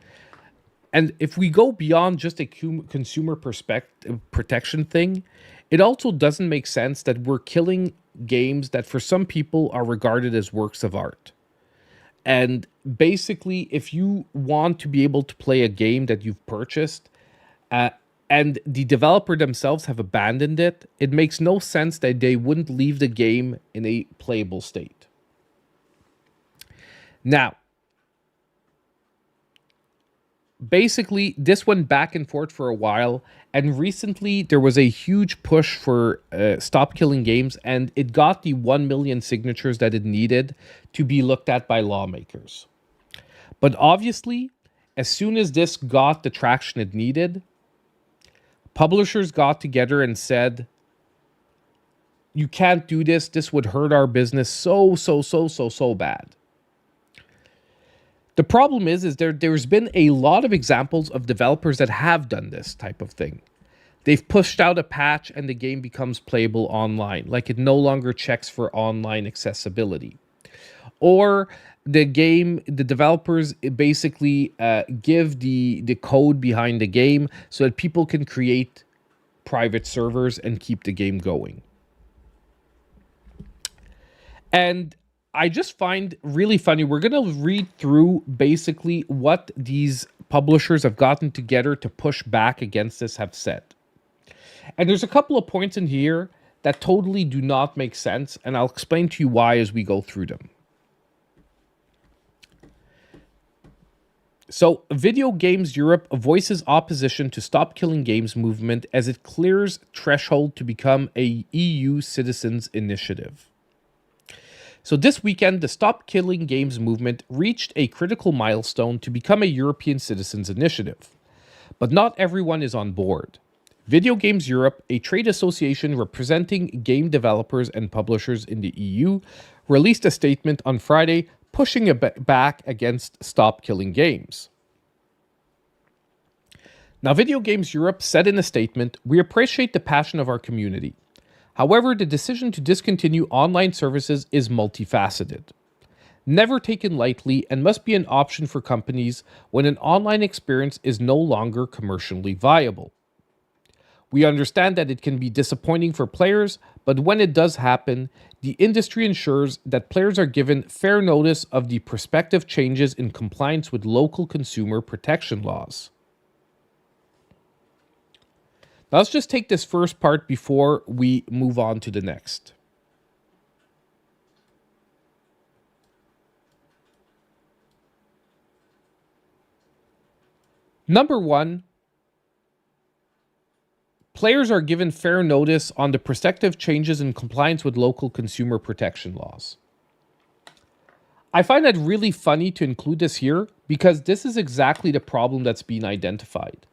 And if we go beyond just a consumer protection thing, it also doesn't make sense that we're killing games that for some people are regarded as works of art. And basically, if you want to be able to play a game that you've purchased, and the developer themselves have abandoned it, it makes no sense that they wouldn't leave the game in a playable state. Now, basically, this went back and forth for a while, and recently there was a huge push for stop killing games, and it got the 1 million signatures that it needed to be looked at by lawmakers. But obviously, as soon as this got the traction it needed, publishers got together and said, you can't do this. This would hurt our business so bad. The problem is there's been a lot of examples of developers that have done this type of thing. They've pushed out a patch and the game becomes playable online, like it no longer checks for online accessibility. Or the developers basically give the code behind the game so that people can create private servers and keep the game going. And I just find really funny. We're going to read through basically what these publishers have gotten together to push back against this have said. And there's a couple of points in here that totally do not make sense, and I'll explain to you why as we go through them. So, Video Games Europe voices opposition to Stop Killing Games movement as it clears threshold to become a EU citizens initiative. So this weekend, the Stop Killing Games movement reached a critical milestone to become a European citizens initiative. But not everyone is on board. Video Games Europe, a trade association representing game developers and publishers in the EU, released a statement on Friday pushing back against Stop Killing Games. Now, Video Games Europe said in a statement, "We appreciate the passion of our community. However, the decision to discontinue online services is multifaceted. Never taken lightly and must be an option for companies when an online experience is no longer commercially viable. We understand that it can be disappointing for players, but when it does happen, the industry ensures that players are given fair notice of the prospective changes in compliance with local consumer protection laws." Now let's just take this first part before we move on to the next. Number one, players are given fair notice on the prospective changes in compliance with local consumer protection laws. I find that really funny to include this here because this is exactly the problem that's being identified.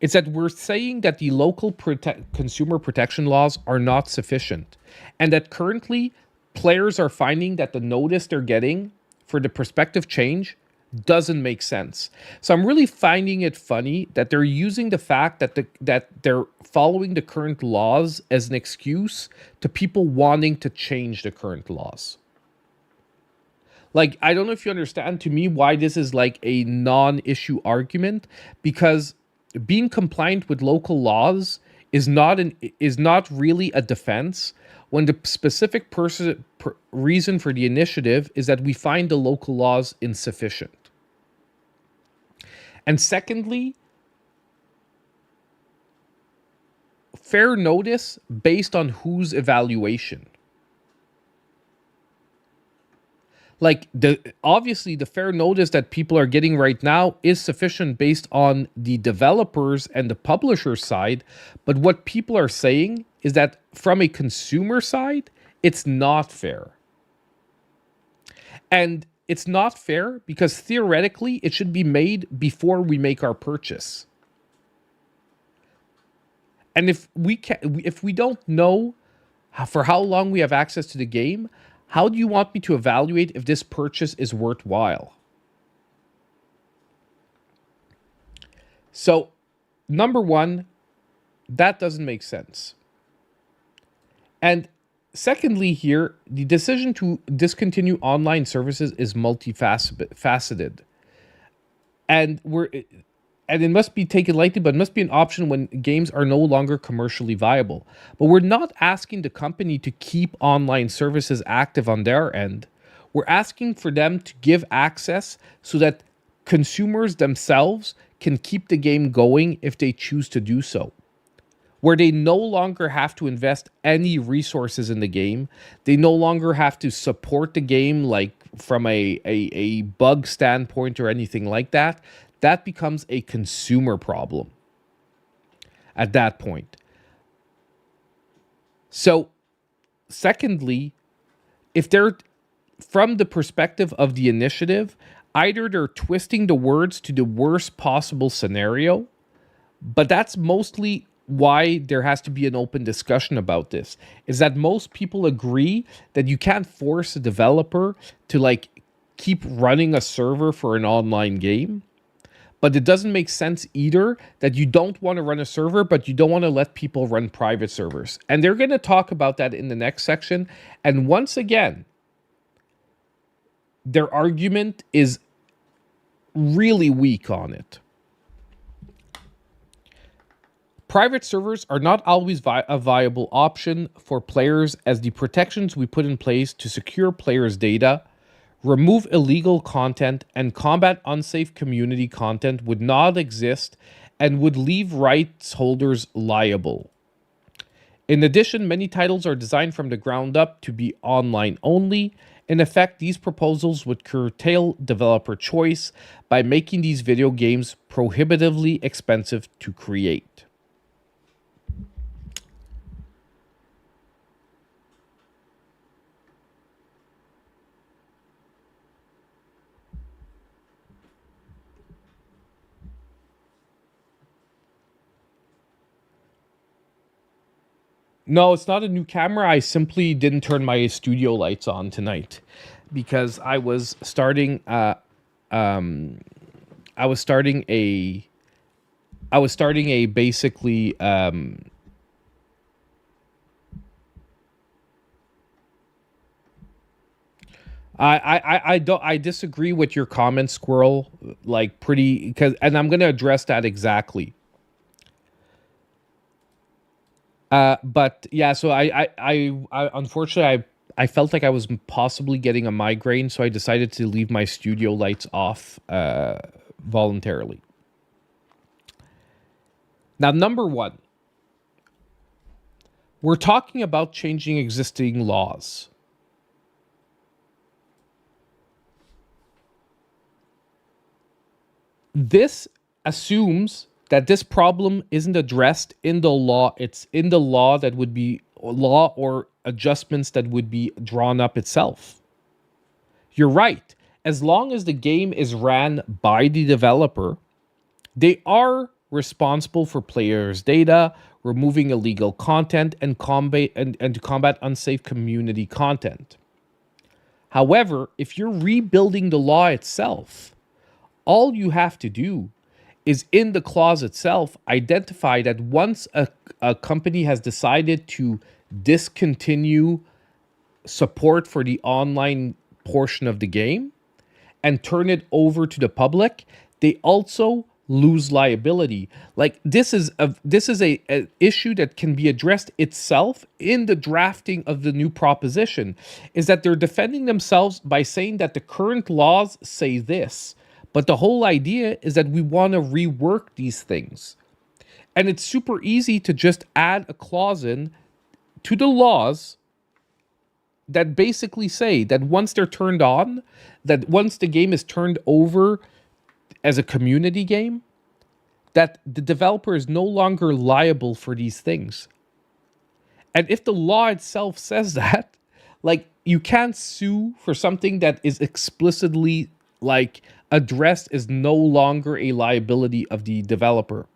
It's that we're saying that the local consumer protection laws are not sufficient, and that currently players are finding that the notice they're getting for the prospective change doesn't make sense. So I'm really finding it funny that they're using the fact that that they're following the current laws as an excuse to people wanting to change the current laws. Like, I don't know if you understand to me why this is like a non-issue argument, because being compliant with local laws is not really a defense when the specific reason for the initiative is that we find the local laws insufficient. And secondly, fair notice based on whose evaluation? Like, obviously the fair notice that people are getting right now is sufficient based on the developers and the publisher side. But what people are saying is that from a consumer side, it's not fair. And it's not fair because theoretically it should be made before we make our purchase. And if we don't know for how long we have access to the game, how do you want me to evaluate if this purchase is worthwhile? So, number one, that doesn't make sense. And secondly here, the decision to discontinue online services is multifaceted. And it must be taken lightly, but it must be an option when games are no longer commercially viable. But we're not asking the company to keep online services active on their end. We're asking for them to give access so that consumers themselves can keep the game going if they choose to do so. Where they no longer have to invest any resources in the game. They no longer have to support the game like from a bug standpoint or anything like that. that becomes a consumer problem at that point. So, secondly, if they're from the perspective of the initiative, either they're twisting the words to the worst possible scenario, but that's mostly why there has to be an open discussion about this, is that most people agree that you can't force a developer to like keep running a server for an online game. But it doesn't make sense either that you don't want to run a server, but you don't want to let people run private servers. And they're going to talk about that in the next section. And once again, their argument is really weak on it. Private servers are not always a viable option for players, as the protections we put in place to secure players' data, remove illegal content, and combat unsafe community content would not exist and would leave rights holders liable. In addition, many titles are designed from the ground up to be online only. In effect, these proposals would curtail developer choice by making these video games prohibitively expensive to create. No, it's not a new camera. I simply didn't turn my studio lights on tonight because I was starting I was starting a basically I disagree with your comment, Squirrel, like pretty, because, and I'm gonna address that exactly. But yeah, so I unfortunately I felt like I was possibly getting a migraine, so I decided to leave my studio lights off voluntarily. Now, number one, we're talking about changing existing laws. This assumes that this problem isn't addressed in the law. It's in the law that would be law or adjustments that would be drawn up itself. You're right. As long as the game is ran by the developer, they are responsible for players' data, removing illegal content, and to combat unsafe community content. However, if you're rebuilding the law itself, all you have to do is in the clause itself identify that once a company has decided to discontinue support for the online portion of the game and turn it over to the public, they also lose liability. Like this is a issue that can be addressed itself in the drafting of the new proposition, is that they're defending themselves by saying that the current laws say this. But the whole idea is that we want to rework these things. And it's super easy to just add a clause in to the laws that basically say that once they're turned on, that once the game is turned over as a community game, that the developer is no longer liable for these things. And if the law itself says that, like, you can't sue for something that is explicitly like addressed as no longer a liability of the developer.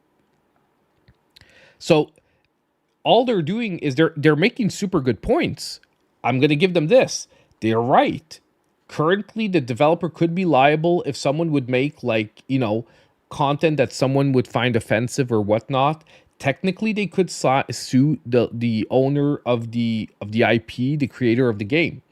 So all they're doing is they're making super good points. I'm going to give them this. They're right. Currently, the developer could be liable if someone would make, like, you know, content that someone would find offensive or whatnot. Technically, they could sue the owner of the IP, the creator of the game,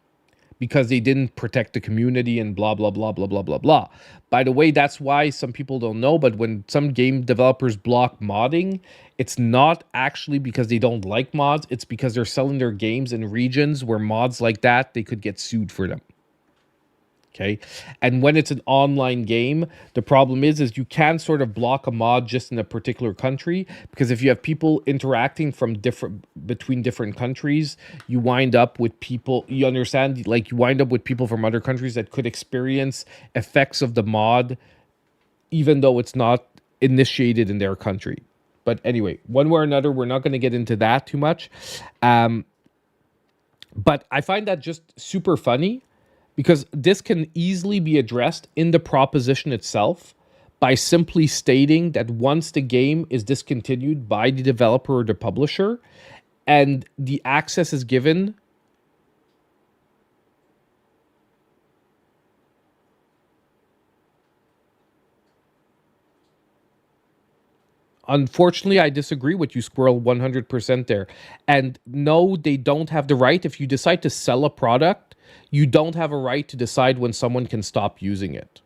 because they didn't protect the community and blah, blah, blah, blah, blah, blah, blah. By the way, that's why some people don't know, but when some game developers block modding, it's not actually because they don't like mods. It's because they're selling their games in regions where mods like that, they could get sued for them. Okay. And when it's an online game, the problem is you can sort of block a mod just in a particular country, because if you have people interacting from between different countries, you wind up with people, you understand, like you wind up with people from other countries that could experience effects of the mod, even though it's not initiated in their country. But anyway, one way or another, we're not going to get into that too much. Um, but I find that just super funny because this can easily be addressed in the proposition itself by simply stating that once the game is discontinued by the developer or the publisher and the access is given. Unfortunately, I disagree with you, Squirrel, 100% there. And no, they don't have the right. If you decide to sell a product, you don't have a right to decide when someone can stop using it.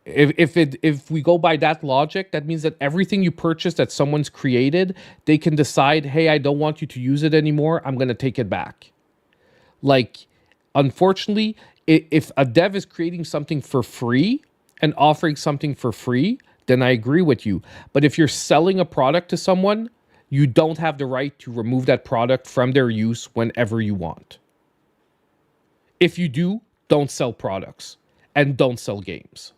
If we go by that logic, that means that everything you purchase that someone's created, they can decide, hey, I don't want you to use it anymore. I'm going to take it back. Like, unfortunately, if a dev is creating something for free and offering something for free, then I agree with you. But if you're selling a product to someone, you don't have the right to remove that product from their use whenever you want. If you do, don't sell products and don't sell games.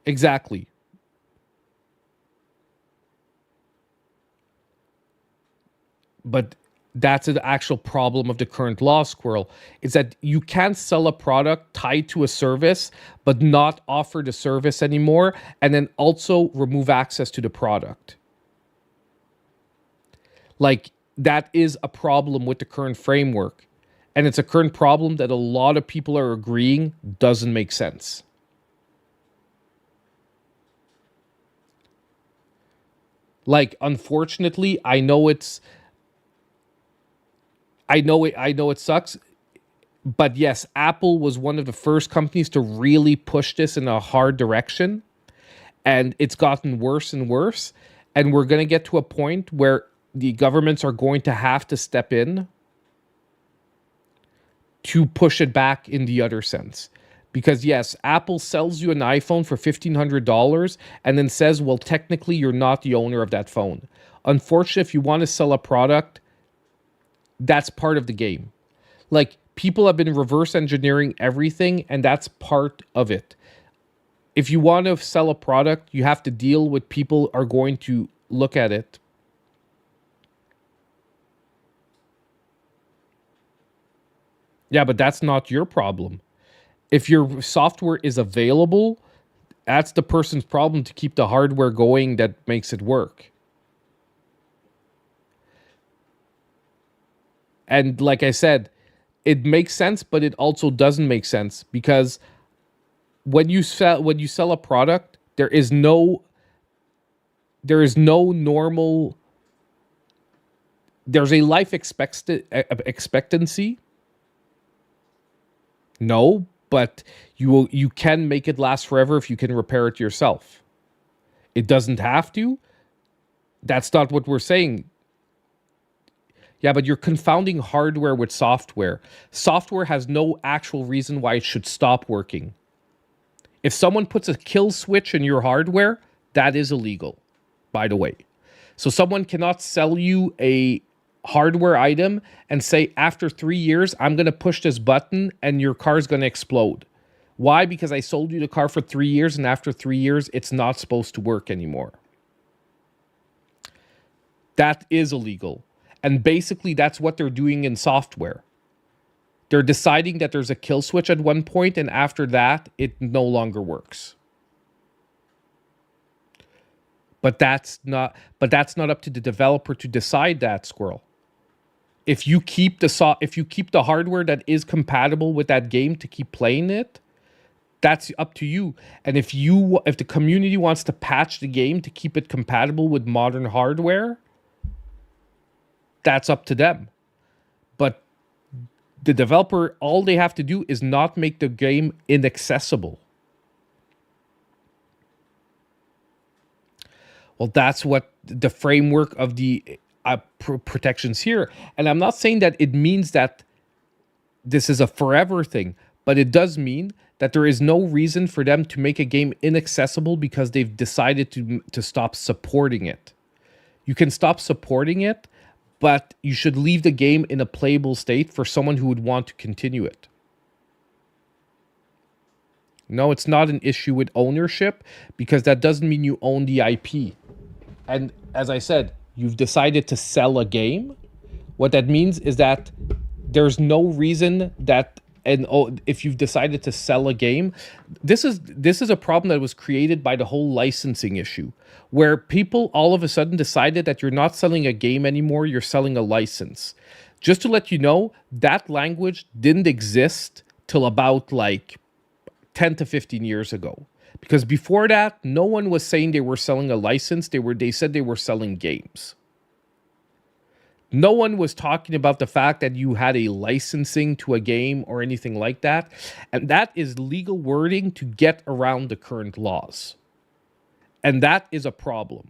Exactly. But that's an actual problem of the current law, Squirrel, is that you can't sell a product tied to a service but not offer the service anymore and then also remove access to the product. Like, that is a problem with the current framework, and it's a current problem that a lot of people are agreeing doesn't make sense. Like, unfortunately, I know it sucks. But yes, Apple was one of the first companies to really push this in a hard direction. And it's gotten worse and worse. And we're going to get to a point where the governments are going to have to step in to push it back in the other sense. Because yes, Apple sells you an iPhone for $1,500 and then says, well, technically, you're not the owner of that phone. Unfortunately, if you want to sell a product, that's part of the game. Like, people have been reverse engineering everything, and that's part of it. If you want to sell a product, you have to deal with people are going to look at it. Yeah, but that's not your problem. If your software is available, that's the person's problem to keep the hardware going that makes it work. And like I said, it makes sense, but it also doesn't make sense because when you sell a product, there is no normal. There's a life expectancy. No, but you can make it last forever if you can repair it yourself. It doesn't have to. That's not what we're saying. Yeah, but you're confounding hardware with software. Software has no actual reason why it should stop working. If someone puts a kill switch in your hardware, that is illegal, by the way. So someone cannot sell you a hardware item and say, after 3 years, I'm going to push this button and your car is going to explode. Why? Because I sold you the car for 3 years and after 3 years, it's not supposed to work anymore. That is illegal. And basically, that's what they're doing in software. They're deciding that there's a kill switch at one point, and after that, it no longer works. But that's not up to the developer to decide that, Squirrel. If you keep the hardware that is compatible with that game to keep playing it, that's up to you. And if the community wants to patch the game to keep it compatible with modern hardware, that's up to them. But the developer, all they have to do is not make the game inaccessible. Well, that's what the framework of the protections here. And I'm not saying that it means that this is a forever thing, but it does mean that there is no reason for them to make a game inaccessible because they've decided to stop supporting it. You can stop supporting it, but you should leave the game in a playable state for someone who would want to continue it. No, it's not an issue with ownership, because that doesn't mean you own the IP. And as I said, you've decided to sell a game. What that means is that there's no reason that, and if you've decided to sell a game, this is a problem that was created by the whole licensing issue, where people all of a sudden decided that you're not selling a game anymore, you're selling a license. Just to let you know, that language didn't exist till about like 10 to 15 years ago. Because before that, no one was saying they were selling a license. They said they were selling games. No one was talking about the fact that you had a licensing to a game or anything like that. And that is legal wording to get around the current laws. And that is a problem,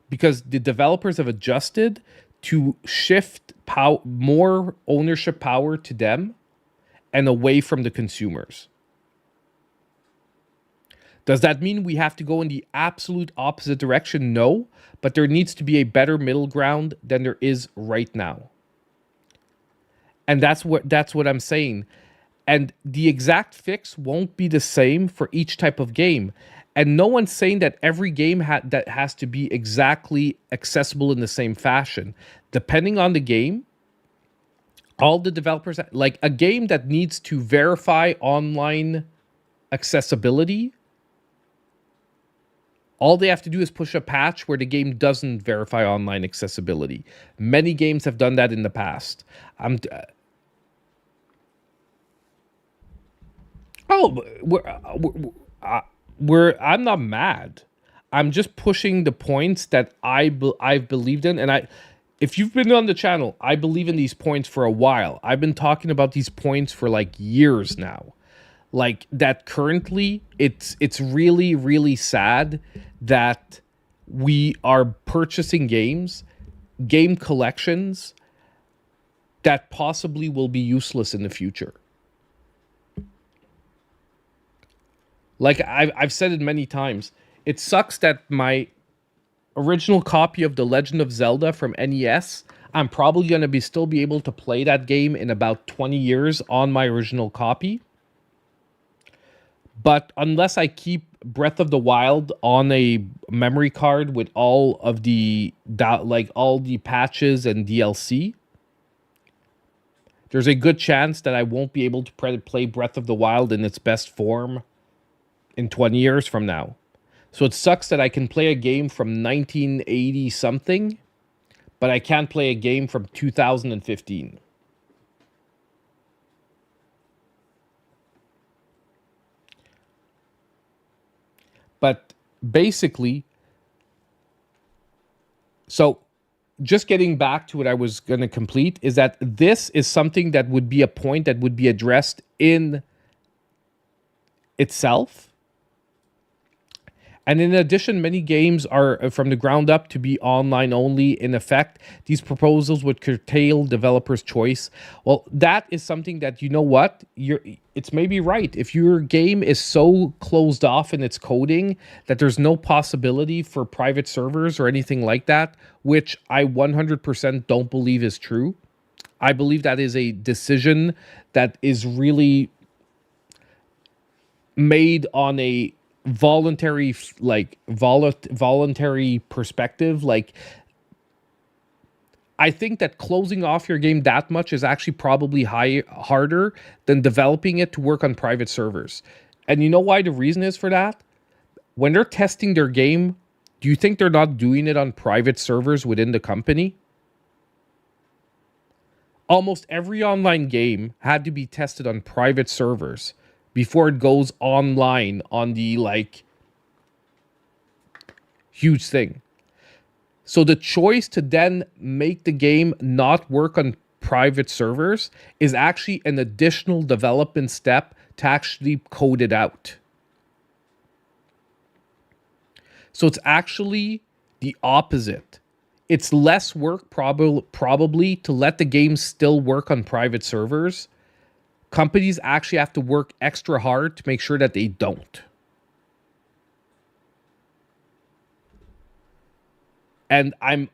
because the developers have adjusted to shift more ownership power to them and away from the consumers. Does that mean we have to go in the absolute opposite direction? No, but there needs to be a better middle ground than there is right now. And that's what I'm saying. And the exact fix won't be the same for each type of game. And no one's saying that every game that has to be exactly accessible in the same fashion. Depending on the game, all the developers, like a game that needs to verify online accessibility, all they have to do is push a patch where the game doesn't verify online accessibility. Many games have done that in the past. I'm not mad. I'm just pushing the points that I've believed in, and if you've been on the channel, I believe in these points for a while. I've been talking about these points for like years now. Like that currently, it's really, really sad that we are purchasing game collections that possibly will be useless in the future. Like I've said it many times, it sucks that my original copy of The Legend of Zelda from NES, I'm probably going to still be able to play that game in about 20 years on my original copy. But unless I keep Breath of the Wild on a memory card with all of all the patches and DLC, there's a good chance that I won't be able to play Breath of the Wild in its best form in 20 years from now. So it sucks that I can play a game from 1980 something, but I can't play a game from 2015. But basically, so just getting back to what I was going to complete is that this is something that would be a point that would be addressed in itself. And in addition, many games are from the ground up to be online only. In effect, these proposals would curtail developers' choice. Well, that is something that, you know what, it's maybe right. If your game is so closed off in its coding that there's no possibility for private servers or anything like that, which I 100% don't believe is true. I believe that is a decision that is really made on a voluntary perspective. Like, I think that closing off your game that much is actually probably harder than developing it to work on private servers. And you know why the reason is for that? When they're testing their game, do you think they're not doing it on private servers within the company? Almost every online game had to be tested on private servers before it goes online on the huge thing. So the choice to then make the game not work on private servers is actually an additional development step to actually code it out. So it's actually the opposite. It's less work probably to let the game still work on private servers. Companies actually have to work extra hard to make sure that they don't. And I'm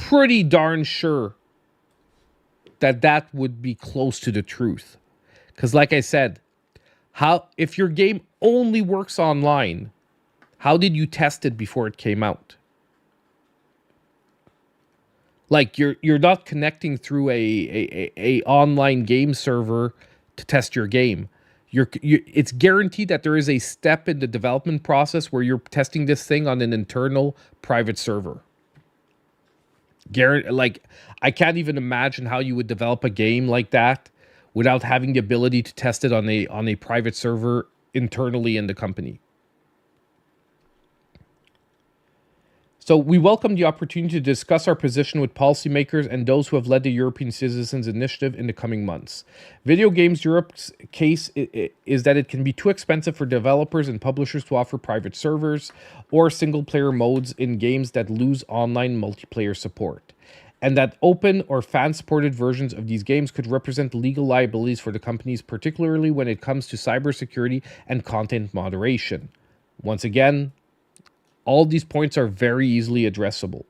pretty darn sure that that would be close to the truth. Because, like I said, how if your game only works online, how did you test it before it came out? Like you're not connecting through a online game server to test your game. It's guaranteed that there is a step in the development process where you're testing this thing on an internal private server. Like I can't even imagine how you would develop a game like that without having the ability to test it on a private server internally in the company. So we welcome the opportunity to discuss our position with policymakers and those who have led the European Citizens Initiative in the coming months. Video Games Europe's case is that it can be too expensive for developers and publishers to offer private servers or single-player modes in games that lose online multiplayer support, and that open or fan-supported versions of these games could represent legal liabilities for the companies, particularly when it comes to cybersecurity and content moderation. Once again, all these points are very easily addressable.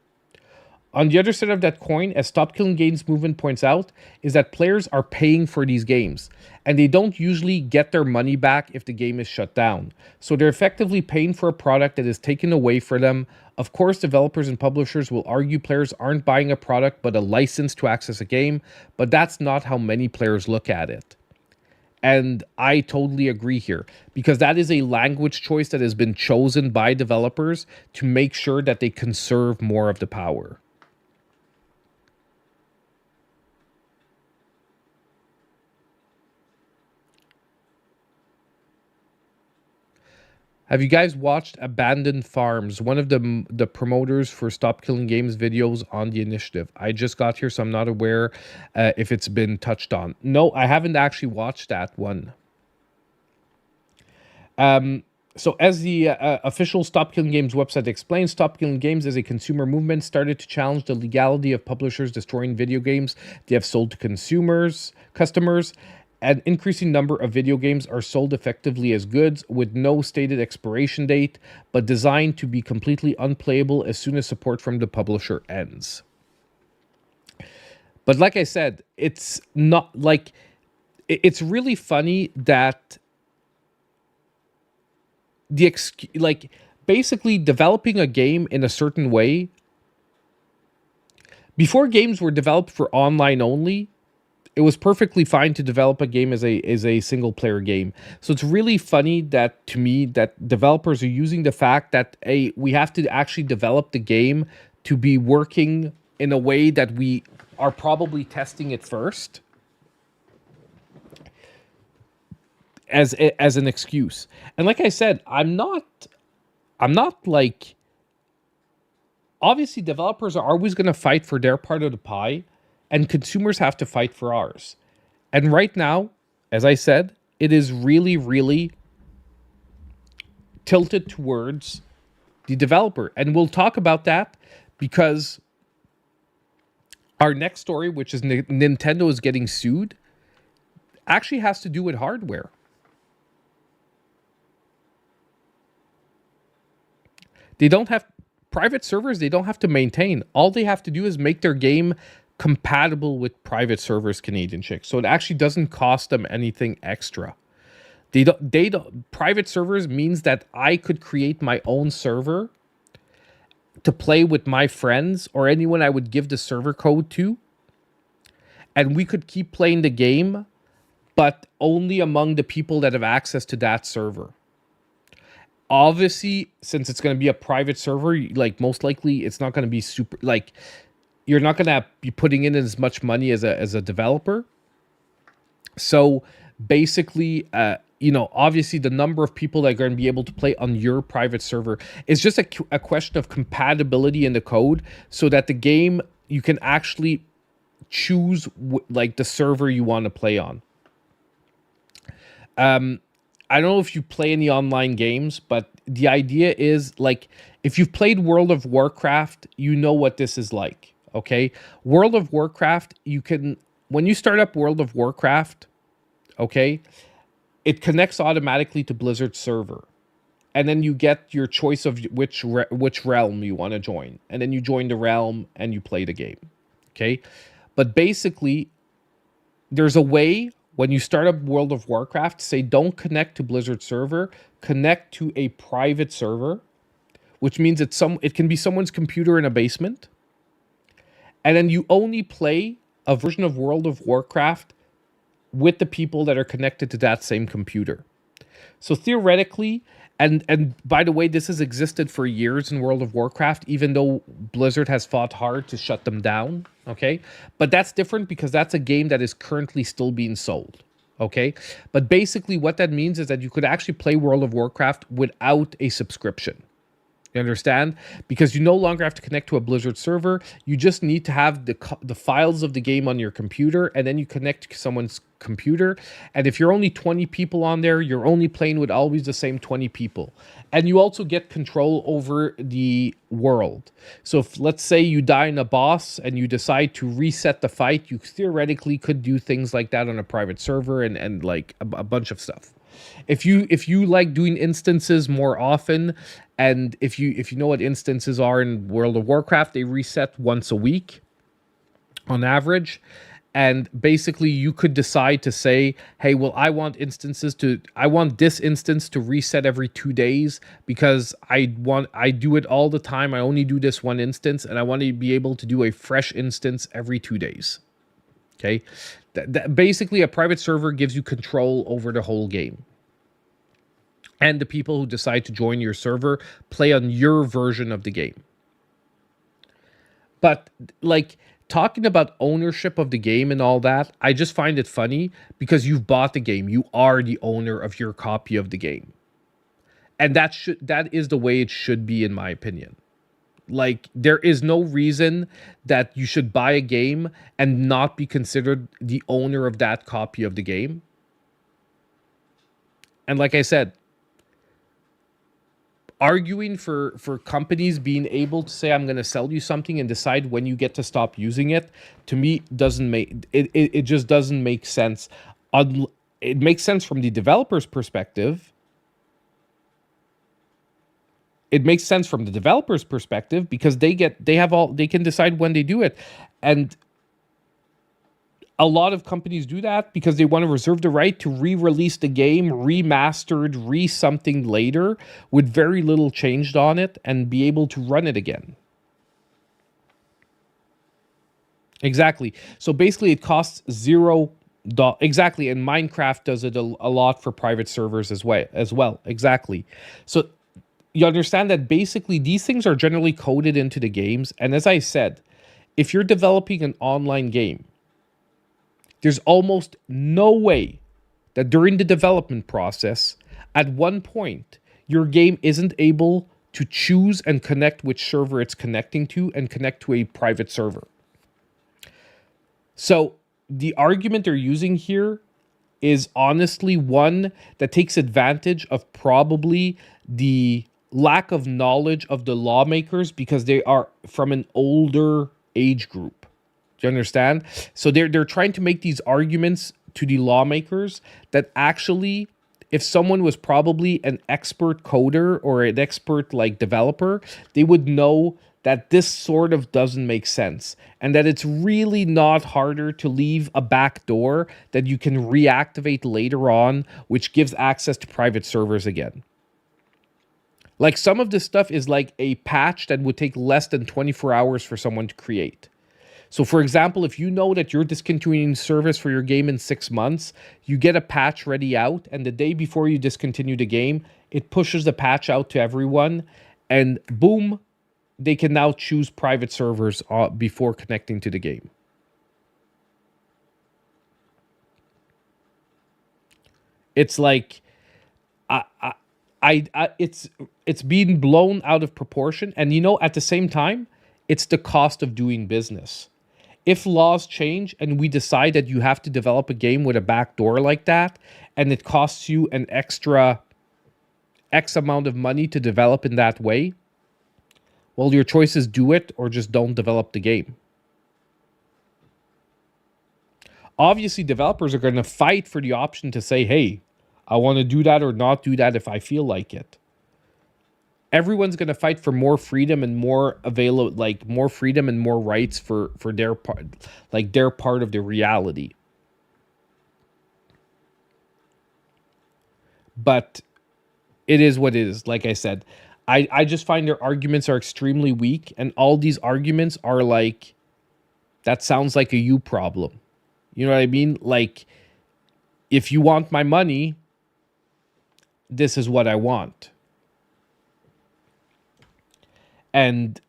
On the other side of that coin, as Stop Killing Games movement points out, is that players are paying for these games, and they don't usually get their money back if the game is shut down. So they're effectively paying for a product that is taken away from them. Of course, developers and publishers will argue players aren't buying a product but a license to access a game, but that's not how many players look at it. And I totally agree here, because that is a language choice that has been chosen by developers to make sure that they conserve more of the power. Have you guys watched Abandoned Farms, one of the promoters for Stop Killing Games videos on the initiative? I just got here, so I'm not aware if it's been touched on. No, I haven't actually watched that one. So as the official Stop Killing Games website explains, Stop Killing Games is a consumer movement started to challenge the legality of publishers destroying video games they have sold to customers. An increasing number of video games are sold effectively as goods with no stated expiration date, but designed to be completely unplayable as soon as support from the publisher ends. But like I said, it's not like it's really funny that basically developing a game in a certain way. Before games were developed for online only, it was perfectly fine to develop a game as a single player game. So it's really funny that to me that developers are using the fact that we have to actually develop the game to be working in a way that we are probably testing it first as an excuse. And like I said, I'm not like, obviously developers are always going to fight for their part of the pie, and consumers have to fight for ours. And right now, as I said, it is really, really tilted towards the developer. And we'll talk about that because our next story, which is Nintendo is getting sued, actually has to do with hardware. They don't have private servers, they don't have to maintain. All they have to do is make their game compatible with private servers, Canadian chicks. So it actually doesn't cost them anything extra. Private servers means that I could create my own server to play with my friends or anyone I would give the server code to. And we could keep playing the game, but only among the people that have access to that server. Obviously, since it's going to be a private server, like most likely it's not going to be super, like you're not going to be putting in as much money as a developer. So basically, obviously the number of people that are going to be able to play on your private server is just a question of compatibility in the code, so that the game, you can actually choose like the server you want to play on. I don't know if you play any online games, but the idea is, like, if you've played World of Warcraft, you know what this is like, okay? World of Warcraft, when you start up World of Warcraft, okay, it connects automatically to Blizzard's server. and then you get your choice of which realm you want to join, and then you join the realm and you play the game. Okay, but basically, there's a way when you start up World of Warcraft to say don't connect to Blizzard server, connect to a private server, which means it can be someone's computer in a basement, and then you only play a version of World of Warcraft with the people that are connected to that same computer. So theoretically, and by the way, this has existed for years in World of Warcraft, even though Blizzard has fought hard to shut them down. Okay, but that's different because that's a game that is currently still being sold. Okay, but basically, what that means is that you could actually play World of Warcraft without a subscription. You understand? Because you no longer have to connect to a Blizzard server. You just need to have the files of the game on your computer, and then you connect to someone's computer. And if you're only 20 people on there, you're only playing with always the same 20 people. And you also get control over the world. So if, let's say, you die in a boss and you decide to reset the fight, you theoretically could do things like that on a private server and like a bunch of stuff. If you like doing instances more often, and if you know what instances are in World of Warcraft, they reset once a week on average. And basically you could decide to say, hey, well, I want this instance to reset every 2 days because I do it all the time. I only do this one instance, and I want to be able to do a fresh instance every 2 days. Okay. Basically, a private server gives you control over the whole game. And the people who decide to join your server play on your version of the game. But, like, talking about ownership of the game and all that, I just find it funny because you've bought the game. You are the owner of your copy of the game. And that is the way it should be, in my opinion. Like, there is no reason that you should buy a game and not be considered the owner of that copy of the game. And like I said, arguing for companies being able to say, I'm going to sell you something and decide when you get to stop using it, to me, doesn't make it just doesn't make sense. It makes sense from the developer's perspective. It makes sense from the developer's perspective because they can decide when they do it. And a lot of companies do that because they want to reserve the right to re-release the game, remastered, something later with very little changed on it and be able to run it again. Exactly. So basically it costs $0. Exactly. And Minecraft does it a lot for private servers as well. Exactly. So you understand that basically these things are generally coded into the games. And as I said, if you're developing an online game, there's almost no way that during the development process, at one point, your game isn't able to choose and connect which server it's connecting to and connect to a private server. So the argument they're using here is honestly one that takes advantage of probably the lack of knowledge of the lawmakers because they are from an older age group. Do you understand? So they're trying to make these arguments to the lawmakers that actually, if someone was probably an expert coder or an expert like developer, they would know that this sort of doesn't make sense and that it's really not harder to leave a back door that you can reactivate later on, which gives access to private servers again. Like, some of this stuff is like a patch that would take less than 24 hours for someone to create. So for example, if you know that you're discontinuing service for your game in 6 months, you get a patch ready out, and the day before you discontinue the game, it pushes the patch out to everyone, and boom, they can now choose private servers before connecting to the game. It's like, it's being blown out of proportion, and at the same time, it's the cost of doing business. If laws change and we decide that you have to develop a game with a back door like that, and it costs you an extra X amount of money to develop in that way, well, your choice is do it or just don't develop the game. Obviously, developers are going to fight for the option to say, hey, I want to do that or not do that if I feel like it. Everyone's going to fight for more freedom and more available, like more freedom and more rights for their part, like their part of the reality. But it is what it is. Like I said, I just find their arguments are extremely weak, and all these arguments are like, that sounds like a you problem. You know what I mean? Like, if you want my money, this is what I want. And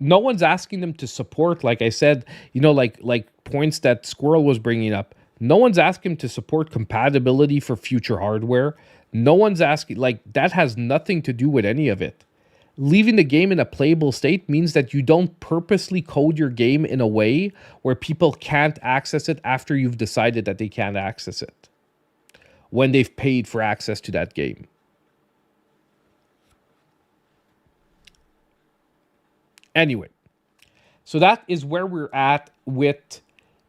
no one's asking them to support, like I said, like points that Squirrel was bringing up. No one's asking to support compatibility for future hardware. No one's asking, like, that has nothing to do with any of it. Leaving the game in a playable state means that you don't purposely code your game in a way where people can't access it after you've decided that they can't access it, when they've paid for access to that game. Anyway, so that is where we're at with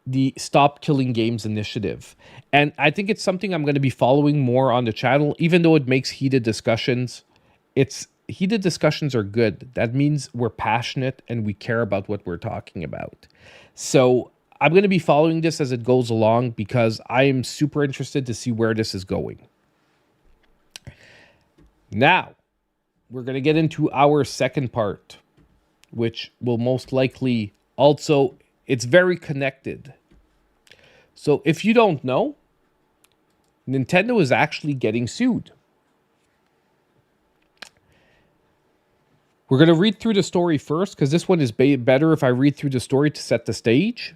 the Stop Killing Games initiative. And I think it's something I'm going to be following more on the channel, even though it makes heated discussions. Heated discussions are good. That means we're passionate and we care about what we're talking about. So I'm going to be following this as it goes along because I am super interested to see where this is going. Now, we're going to get into our second part, which will most likely also, it's very connected. So if you don't know, Nintendo is actually getting sued. We're going to read through the story first, because this one is better if I read through the story to set the stage.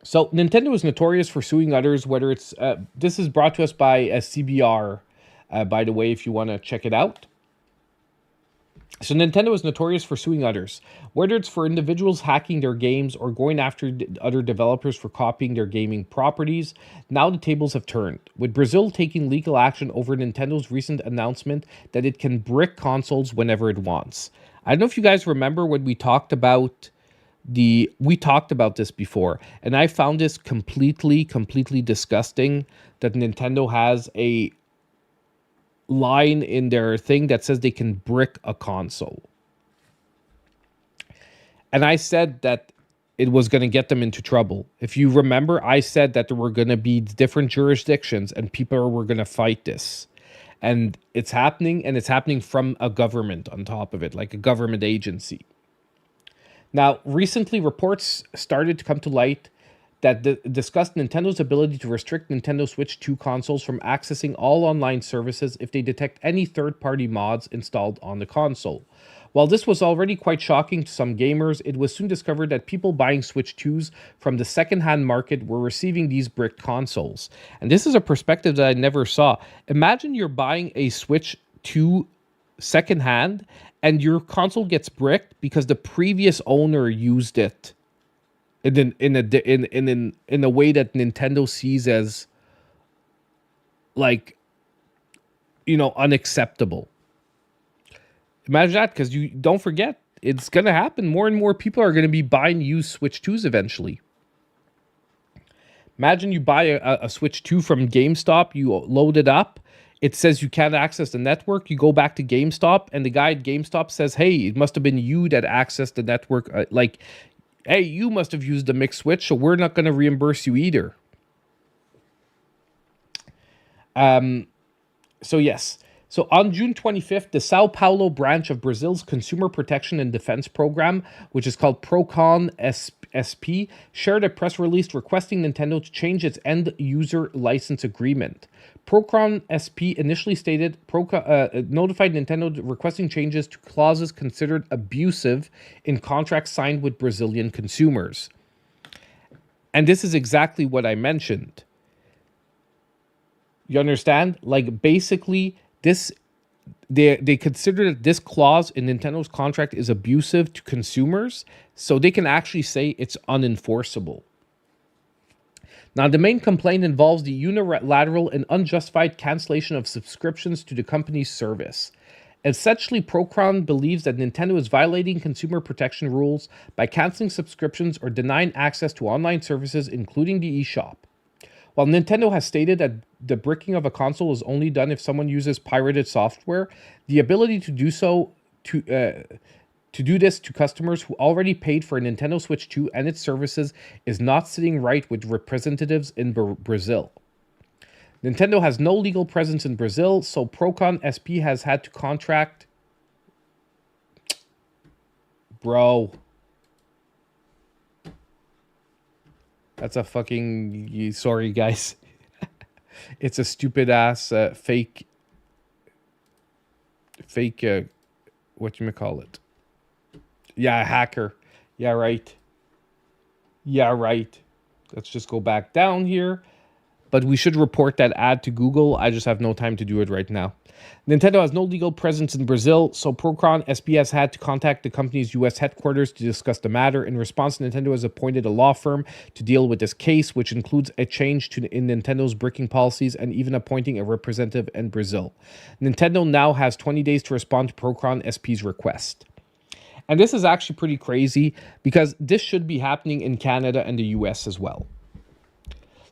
So Nintendo is notorious for suing others, whether it's... this is brought to us by CBR, by the way, if you want to check it out. So Nintendo is notorious for suing others, whether it's for individuals hacking their games or going after other developers for copying their gaming properties. Now the tables have turned, with Brazil taking legal action over Nintendo's recent announcement that it can brick consoles whenever it wants. I don't know if you guys remember when we talked about this before, and I found this completely disgusting that Nintendo has a line in their thing that says they can brick a console. And I said that it was going to get them into trouble. If you remember, I said that there were going to be different jurisdictions and people were going to fight this. And it's happening, and it's happening from a government on top of it, like a government agency. Now, recently reports started to come to light that discussed Nintendo's ability to restrict Nintendo Switch 2 consoles from accessing all online services if they detect any third-party mods installed on the console. While this was already quite shocking to some gamers, it was soon discovered that people buying Switch 2s from the second-hand market were receiving these bricked consoles. And this is a perspective that I never saw. Imagine you're buying a Switch 2 second-hand, and your console gets bricked because the previous owner used it in a way that Nintendo sees as, like, you know, unacceptable. Imagine that, because you don't forget, it's going to happen. More and more people are going to be buying used Switch 2s eventually. Imagine you buy a Switch 2 from GameStop, you load it up, it says you can't access the network, you go back to GameStop, and the guy at GameStop says, hey, it must have been you that accessed the network, hey, you must have used the mixed switch, so we're not going to reimburse you either. So yes. So on June 25th, the Sao Paulo branch of Brazil's Consumer Protection and Defense Program, which is called Procon SP, shared a press release requesting Nintendo to change its end-user license agreement. Procon SP initially stated notified Nintendo requesting changes to clauses considered abusive in contracts signed with Brazilian consumers. And this is exactly what I mentioned. You understand? Like, basically, they consider that this clause in Nintendo's contract is abusive to consumers, so they can actually say it's unenforceable. Now, the main complaint involves the unilateral and unjustified cancellation of subscriptions to the company's service. Essentially, Procon believes that Nintendo is violating consumer protection rules by canceling subscriptions or denying access to online services, including the eShop. While Nintendo has stated that the bricking of a console is only done if someone uses pirated software, the ability to do so to to do this to customers who already paid for a Nintendo Switch 2 and its services is not sitting right with representatives in Brazil. Nintendo has no legal presence in Brazil, so Procon SP has had to contract. Bro. That's a fucking. Sorry, guys. It's a stupid ass fake. Fake. Whatchamacallit. Yeah, hacker. Yeah, right. Yeah, right. Let's just go back down here. But we should report that ad to Google. I just have no time to do it right now. Nintendo has no legal presence in Brazil, so Procon SBS had to contact the company's US headquarters to discuss the matter. In response, Nintendo has appointed a law firm to deal with this case, which includes a change in Nintendo's bricking policies and even appointing a representative in Brazil. Nintendo now has 20 days to respond to Procon SP's request. And this is actually pretty crazy because this should be happening in Canada and the US as well.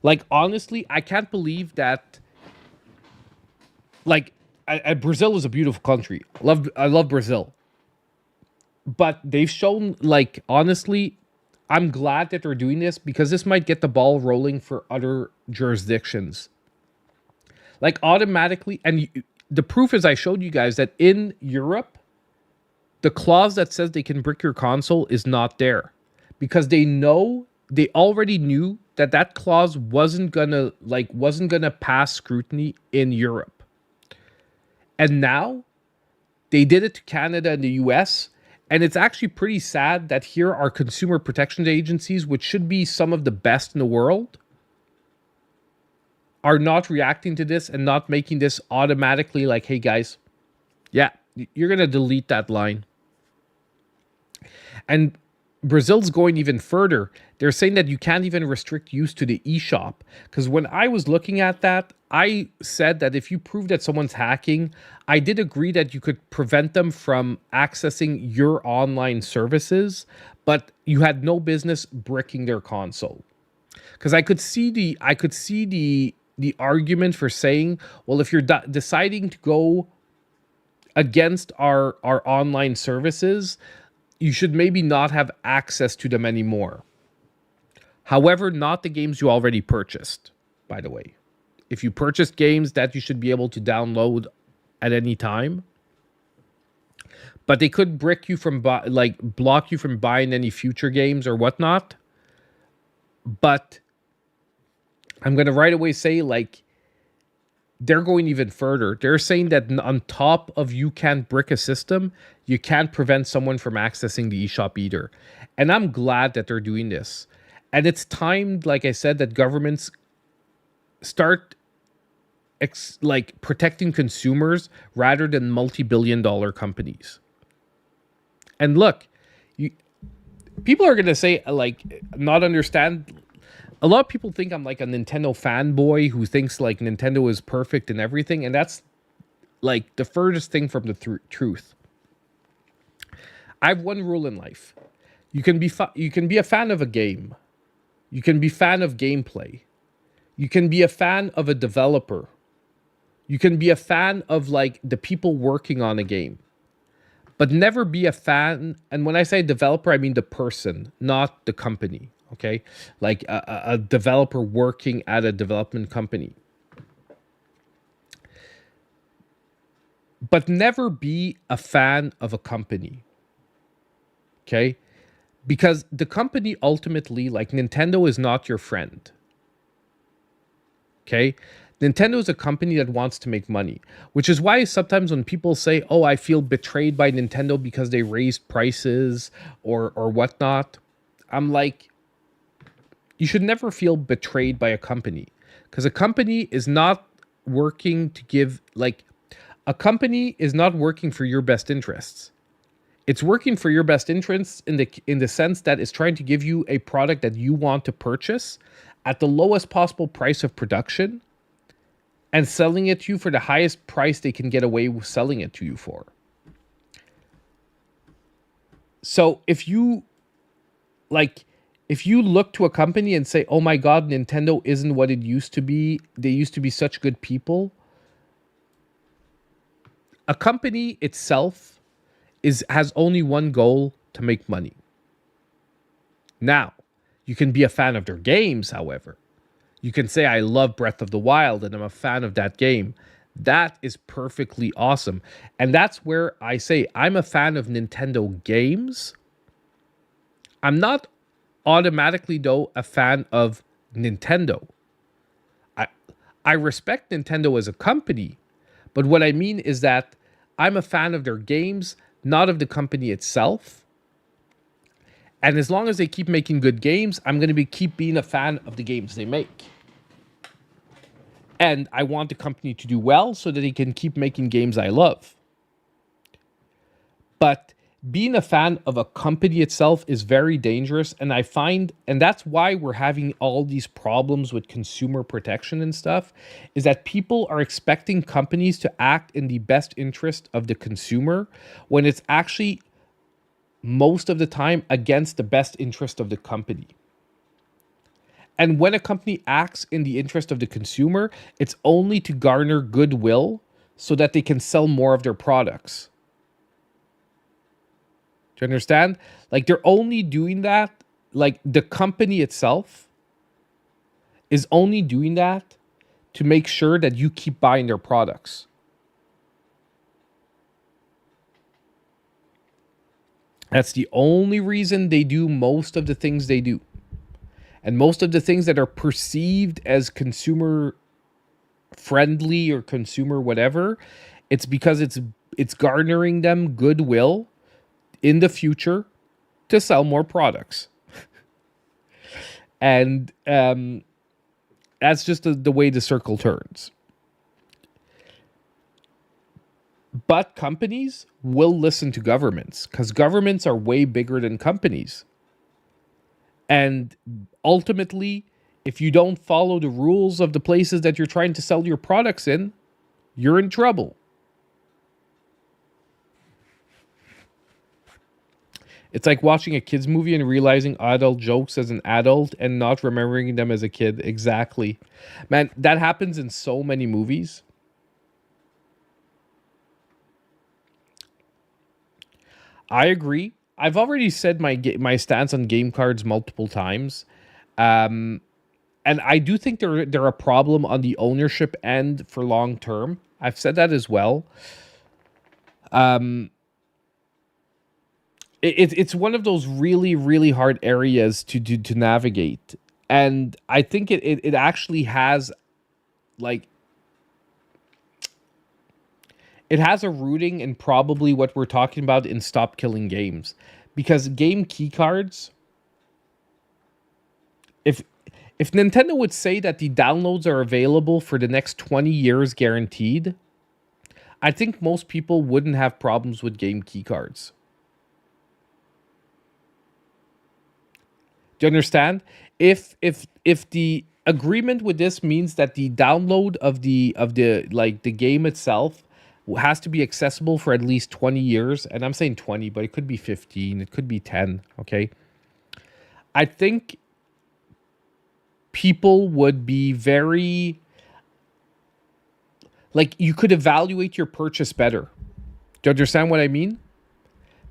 Like, honestly, I can't believe that. Like, Brazil is a beautiful country. I love Brazil. But they've shown, like, honestly, I'm glad that they're doing this because this might get the ball rolling for other jurisdictions. Like, automatically, and the proof is I showed you guys that in Europe, the clause that says they can brick your console is not there because they already knew that clause wasn't gonna pass scrutiny in Europe. And now they did it to Canada and the US. And it's actually pretty sad that here our consumer protection agencies, which should be some of the best in the world, are not reacting to this and not making this automatically like, hey guys, yeah, you're gonna delete that line. And Brazil's going even further. They're saying that you can't even restrict use to the eShop. Because when I was looking at that, I said that if you prove that someone's hacking, I did agree that you could prevent them from accessing your online services, but you had no business bricking their console. Because I could see the argument for saying, well, if you're deciding to go against our online services, you should maybe not have access to them anymore. However, not the games you already purchased, by the way. If you purchased games that you should be able to download at any time. But they could brick you from, block you from buying any future games or whatnot. But I'm going to right away say, they're going even further. They're saying that on top of you can't brick a system, you can't prevent someone from accessing the eShop either. And I'm glad that they're doing this. And it's time, like I said, that governments start protecting consumers rather than multi-billion-dollar companies. And look, people are going to say, not understand. A lot of people think I'm like a Nintendo fanboy who thinks like Nintendo is perfect and everything. And that's like the furthest thing from the truth. I have one rule in life. You can be a fan of a game. You can be a fan of gameplay. You can be a fan of a developer. You can be a fan of the people working on a game. But never be a fan. And when I say developer, I mean the person, not the company. Okay, like a developer working at a development company. But never be a fan of a company. Okay, because the company ultimately, like Nintendo, is not your friend. Okay, Nintendo is a company that wants to make money, which is why sometimes when people say, "Oh, I feel betrayed by Nintendo because they raised prices or whatnot," I'm like, you should never feel betrayed by a company because a company is not working to give, a company is not working for your best interests. It's working for your best interests in the sense that it's trying to give you a product that you want to purchase at the lowest possible price of production and selling it to you for the highest price they can get away with selling it to you for. So if you If you look to a company and say, "Oh my God, Nintendo isn't what it used to be. They used to be such good people." A company itself is has only one goal: to make money. Now, you can be a fan of their games, however. You can say, I love Breath of the Wild and I'm a fan of that game. That is perfectly awesome. And that's where I say I'm a fan of Nintendo games. I'm not automatically, though, a fan of Nintendo. I, I respect Nintendo as a company, but what I mean is that I'm a fan of their games, not of the company itself. And as long as they keep making good games, I'm going to keep being a fan of the games they make. And I want the company to do well so that they can keep making games I love. But being a fan of a company itself is very dangerous. And I find, and that's why we're having all these problems with consumer protection and stuff, is that people are expecting companies to act in the best interest of the consumer when it's actually most of the time against the best interest of the company. And when a company acts in the interest of the consumer, it's only to garner goodwill so that they can sell more of their products. Do you understand? Like, they're only doing that, like the company itself is only doing that to make sure that you keep buying their products. That's the only reason they do most of the things they do. And most of the things that are perceived as consumer friendly or consumer whatever, it's because it's garnering them goodwill in the future to sell more products. And that's just the way the circle turns. But companies will listen to governments because governments are way bigger than companies. And ultimately, if you don't follow the rules of the places that you're trying to sell your products in, you're in trouble. It's like watching a kid's movie and realizing adult jokes as an adult and not remembering them as a kid. Exactly. Man, that happens in so many movies. I agree. I've already said my stance on game cards multiple times. And I do think they're a problem on the ownership end for long term. I've said that as well. It's one of those really, really hard areas to navigate. And I think it actually has, like, it has a rooting in probably what we're talking about in Stop Killing Games. Because game key cards, if Nintendo would say that the downloads are available for the next 20 years guaranteed, I think most people wouldn't have problems with game key cards. Do you understand? If the agreement with this means that the download of the game itself has to be accessible for at least 20 years, and I'm saying 20, but it could be 15, it could be 10, okay? I think people would be very, like, you could evaluate your purchase better. Do you understand what I mean?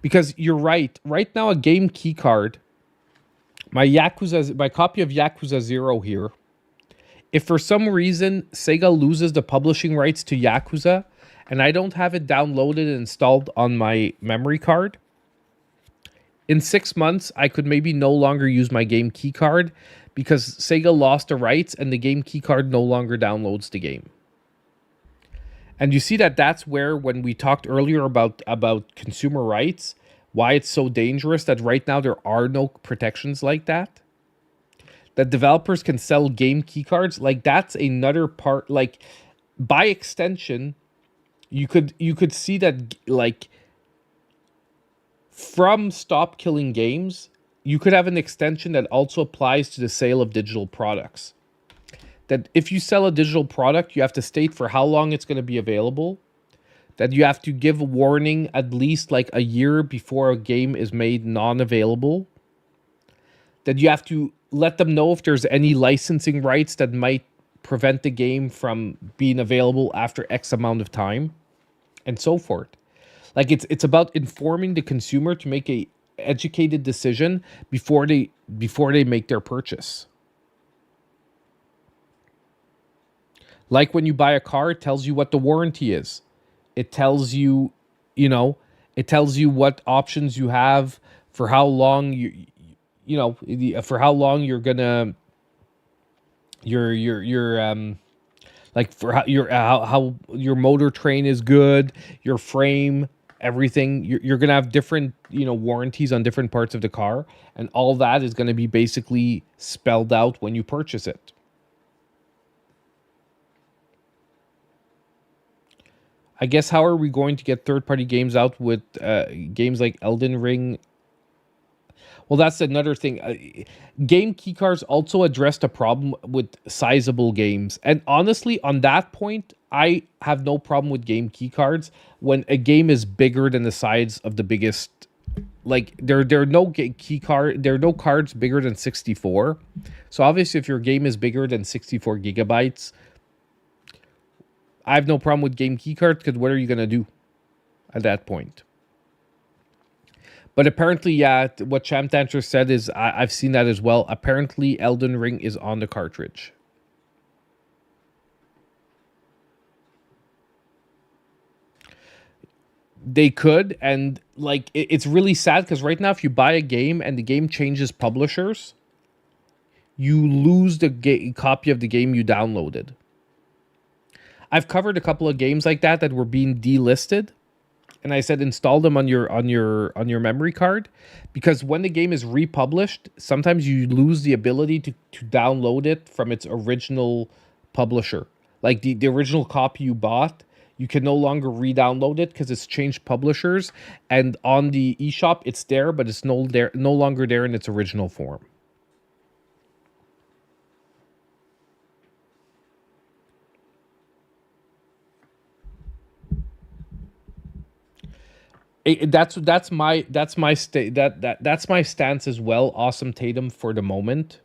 Because you're right. Right now, a game key card, my copy of Yakuza 0 here, if for some reason Sega loses the publishing rights to Yakuza and I don't have it downloaded and installed on my memory card, in 6 months, I could maybe no longer use my game key card because Sega lost the rights and the game key card no longer downloads the game. And you see that's where, when we talked earlier about consumer rights, why it's so dangerous that right now there are no protections like that. That developers can sell game key cards, like, that's another part. Like, by extension, you could see that, like, from Stop Killing Games, you could have an extension that also applies to the sale of digital products. That if you sell a digital product, you have to state for how long it's going to be available. That you have to give a warning at least like a year before a game is made non-available. that you have to let them know if there's any licensing rights that might prevent the game from being available after X amount of time, and so forth. Like it's about informing the consumer to make a educated decision before they make their purchase. Like when you buy a car, it tells you what the warranty is. It tells you, you know, it tells you what options you have for how long for how long you're gonna your like for how your motor train is good, your frame, everything. You're gonna have different warranties on different parts of the car, and all that is gonna be basically spelled out when you purchase it. I guess how are we going to get third party games out with games like Elden Ring? Well, that's another thing. Game keycards also addressed a problem with sizable games. And honestly, on that point, I have no problem with game keycards when a game is bigger than the size of the biggest. Like there are no there are no cards bigger than 64. So obviously, if your game is bigger than 64 gigabytes, I have no problem with game keycards because what are you gonna do at that point? But apparently, yeah, what Champ Dancer said is I've seen that as well. Apparently, Elden Ring is on the cartridge. They could, and like it's really sad because right now, if you buy a game and the game changes publishers, you lose the copy of the game you downloaded. I've covered a couple of games like that were being delisted, and I said install them on your memory card, because when the game is republished, sometimes you lose the ability to download it from its original publisher. Like the original copy you bought, you can no longer re-download it because it's changed publishers, and on the eShop it's there, but it's no longer there in its original form. That's my that's my stance as well. Awesome Tatum for the moment,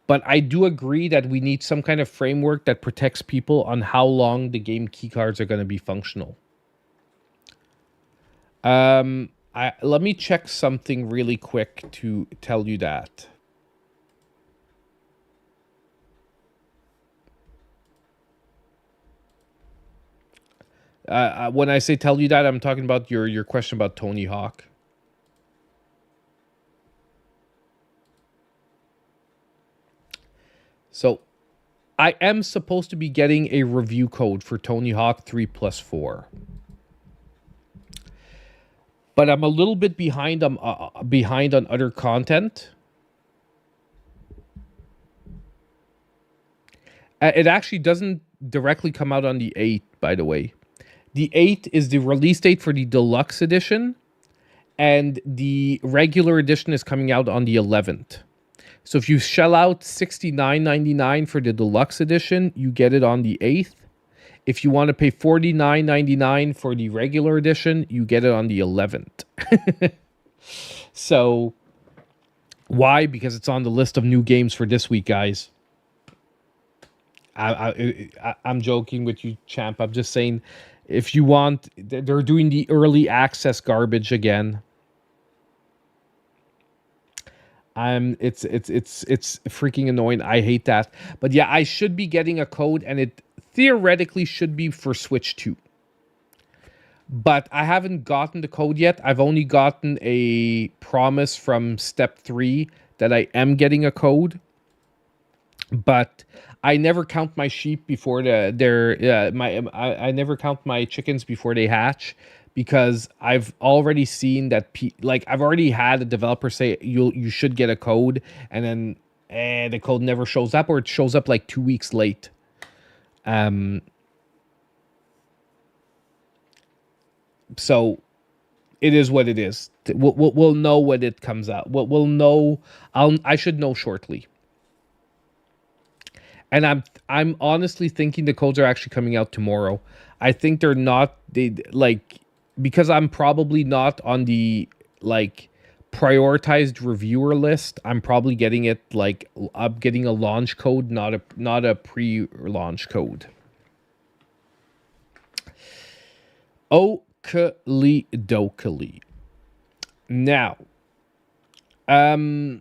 but I do agree that we need some kind of framework that protects people on how long the game keycards are going to be functional. Let me check something really quick to tell you that. When I say tell you that, I'm talking about your question about Tony Hawk. So, I am supposed to be getting a review code for Tony Hawk 3+4. But I'm a little bit behind on other content. It actually doesn't directly come out on the 8th, by the way. The 8th is the release date for the deluxe edition, and the regular edition is coming out on the 11th. So if you shell out $69.99 for the deluxe edition, you get it on the 8th. If you want to pay $49.99 for the regular edition, you get it on the 11th. So why? Because it's on the list of new games for this week, guys. I'm joking with you, Champ. I'm just saying, if you want, they're doing the early access garbage again. It's freaking annoying. I hate that. But yeah, I should be getting a code, and it theoretically should be for Switch 2. But I haven't gotten the code yet. I've only gotten a promise from Step 3 that I am getting a code. But I never count my sheep before I never count my chickens before they hatch, because I've already seen that I've already had a developer say you should get a code, and then the code never shows up, or it shows up like 2 weeks late. So it is what it is. We'll know when it comes out. We'll know. I should know shortly. And I'm honestly thinking the codes are actually coming out tomorrow. I think they're not, because I'm probably not on the prioritized reviewer list. I'm probably getting it like I'm getting a launch code, not a pre-launch code. Oakley dokely. Now, okie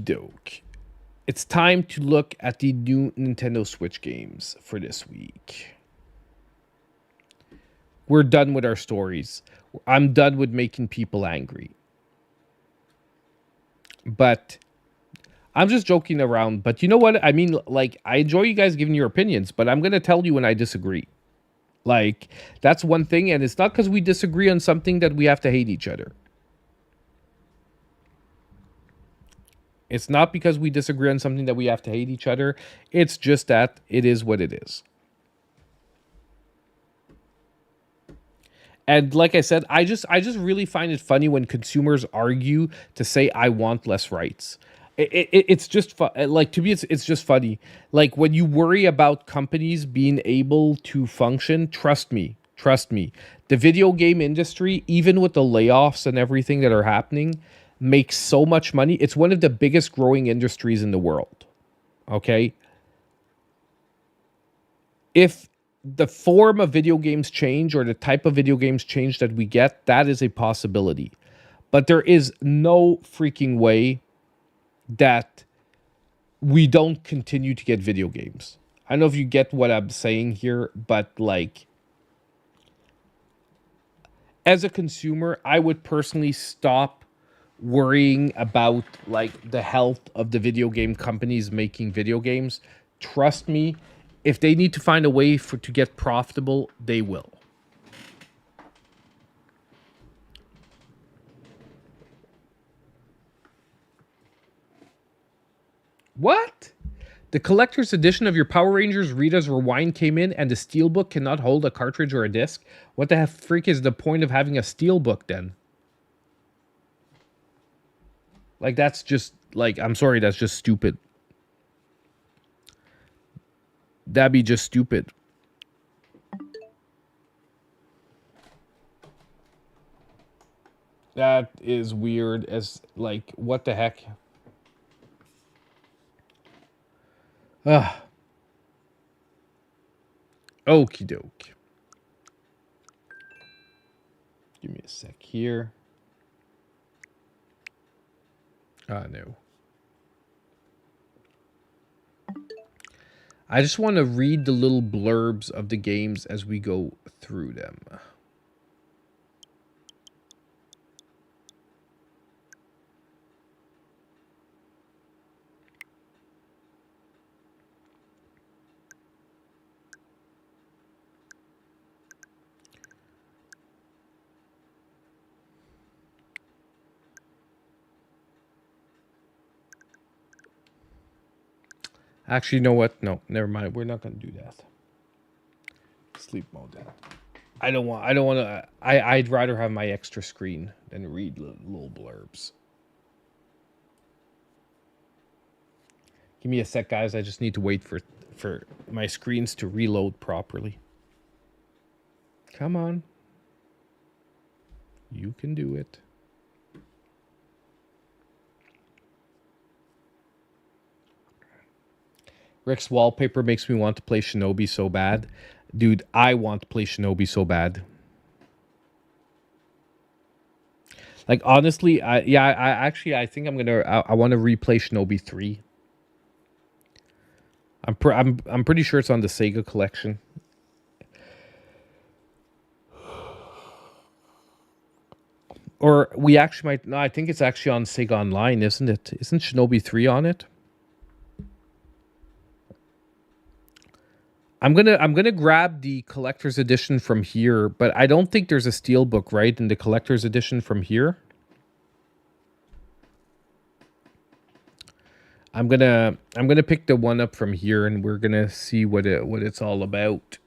doke. It's time to look at the new Nintendo Switch games for this week. We're done with our stories. I'm done with making people angry. But I'm just joking around. But you know what? I mean, like, I enjoy you guys giving your opinions, but I'm going to tell you when I disagree. Like, that's one thing. And it's not because we disagree on something that we have to hate each other. It's not because we disagree on something that we have to hate each other. It's just that it is what it is. And like I said, I just really find it funny when consumers argue to say I want less rights. It's just like, to me it's just funny. Like, when you worry about companies being able to function, trust me, the video game industry, even with the layoffs and everything that are happening, makes so much money. It's one of the biggest growing industries in the world. Okay? If the form of video games change or the type of video games change that we get, that is a possibility. But there is no freaking way that we don't continue to get video games. I don't know if you get what I'm saying here, but like, as a consumer, I would personally stop worrying about like the health of the video game companies making video games. Trust me, if they need to find a way to get profitable, they will. What? The collector's edition of your Power Rangers Rita's Rewind came in, and the steelbook cannot hold a cartridge or a disc? What the freak is the point of having a steelbook then? Like, that's just, like, I'm sorry, that's just stupid. That'd be just stupid. That is weird as, like, what the heck? Ah. Okie doke. Give me a sec here. No. I just want to read the little blurbs of the games as we go through them. Actually, you know what? No, never mind. We're not going to do that. Sleep mode then. I don't want to. I'd rather have my extra screen than read little blurbs. Give me a sec, guys. I just need to wait for my screens to reload properly. Come on. You can do it. Rick's wallpaper makes me want to play Shinobi so bad. Dude, I want to play Shinobi so bad. Like, honestly, I think I'm gonna. I want to replay Shinobi 3. I'm pretty sure it's on the Sega collection. Or we actually might. No, I think it's actually on Sega Online, isn't it? Isn't Shinobi 3 on it? I'm gonna grab the collector's edition from here, but I don't think there's a steelbook, right, in the collector's edition from here. I'm gonna pick the one up from here, and we're gonna see what it's all about.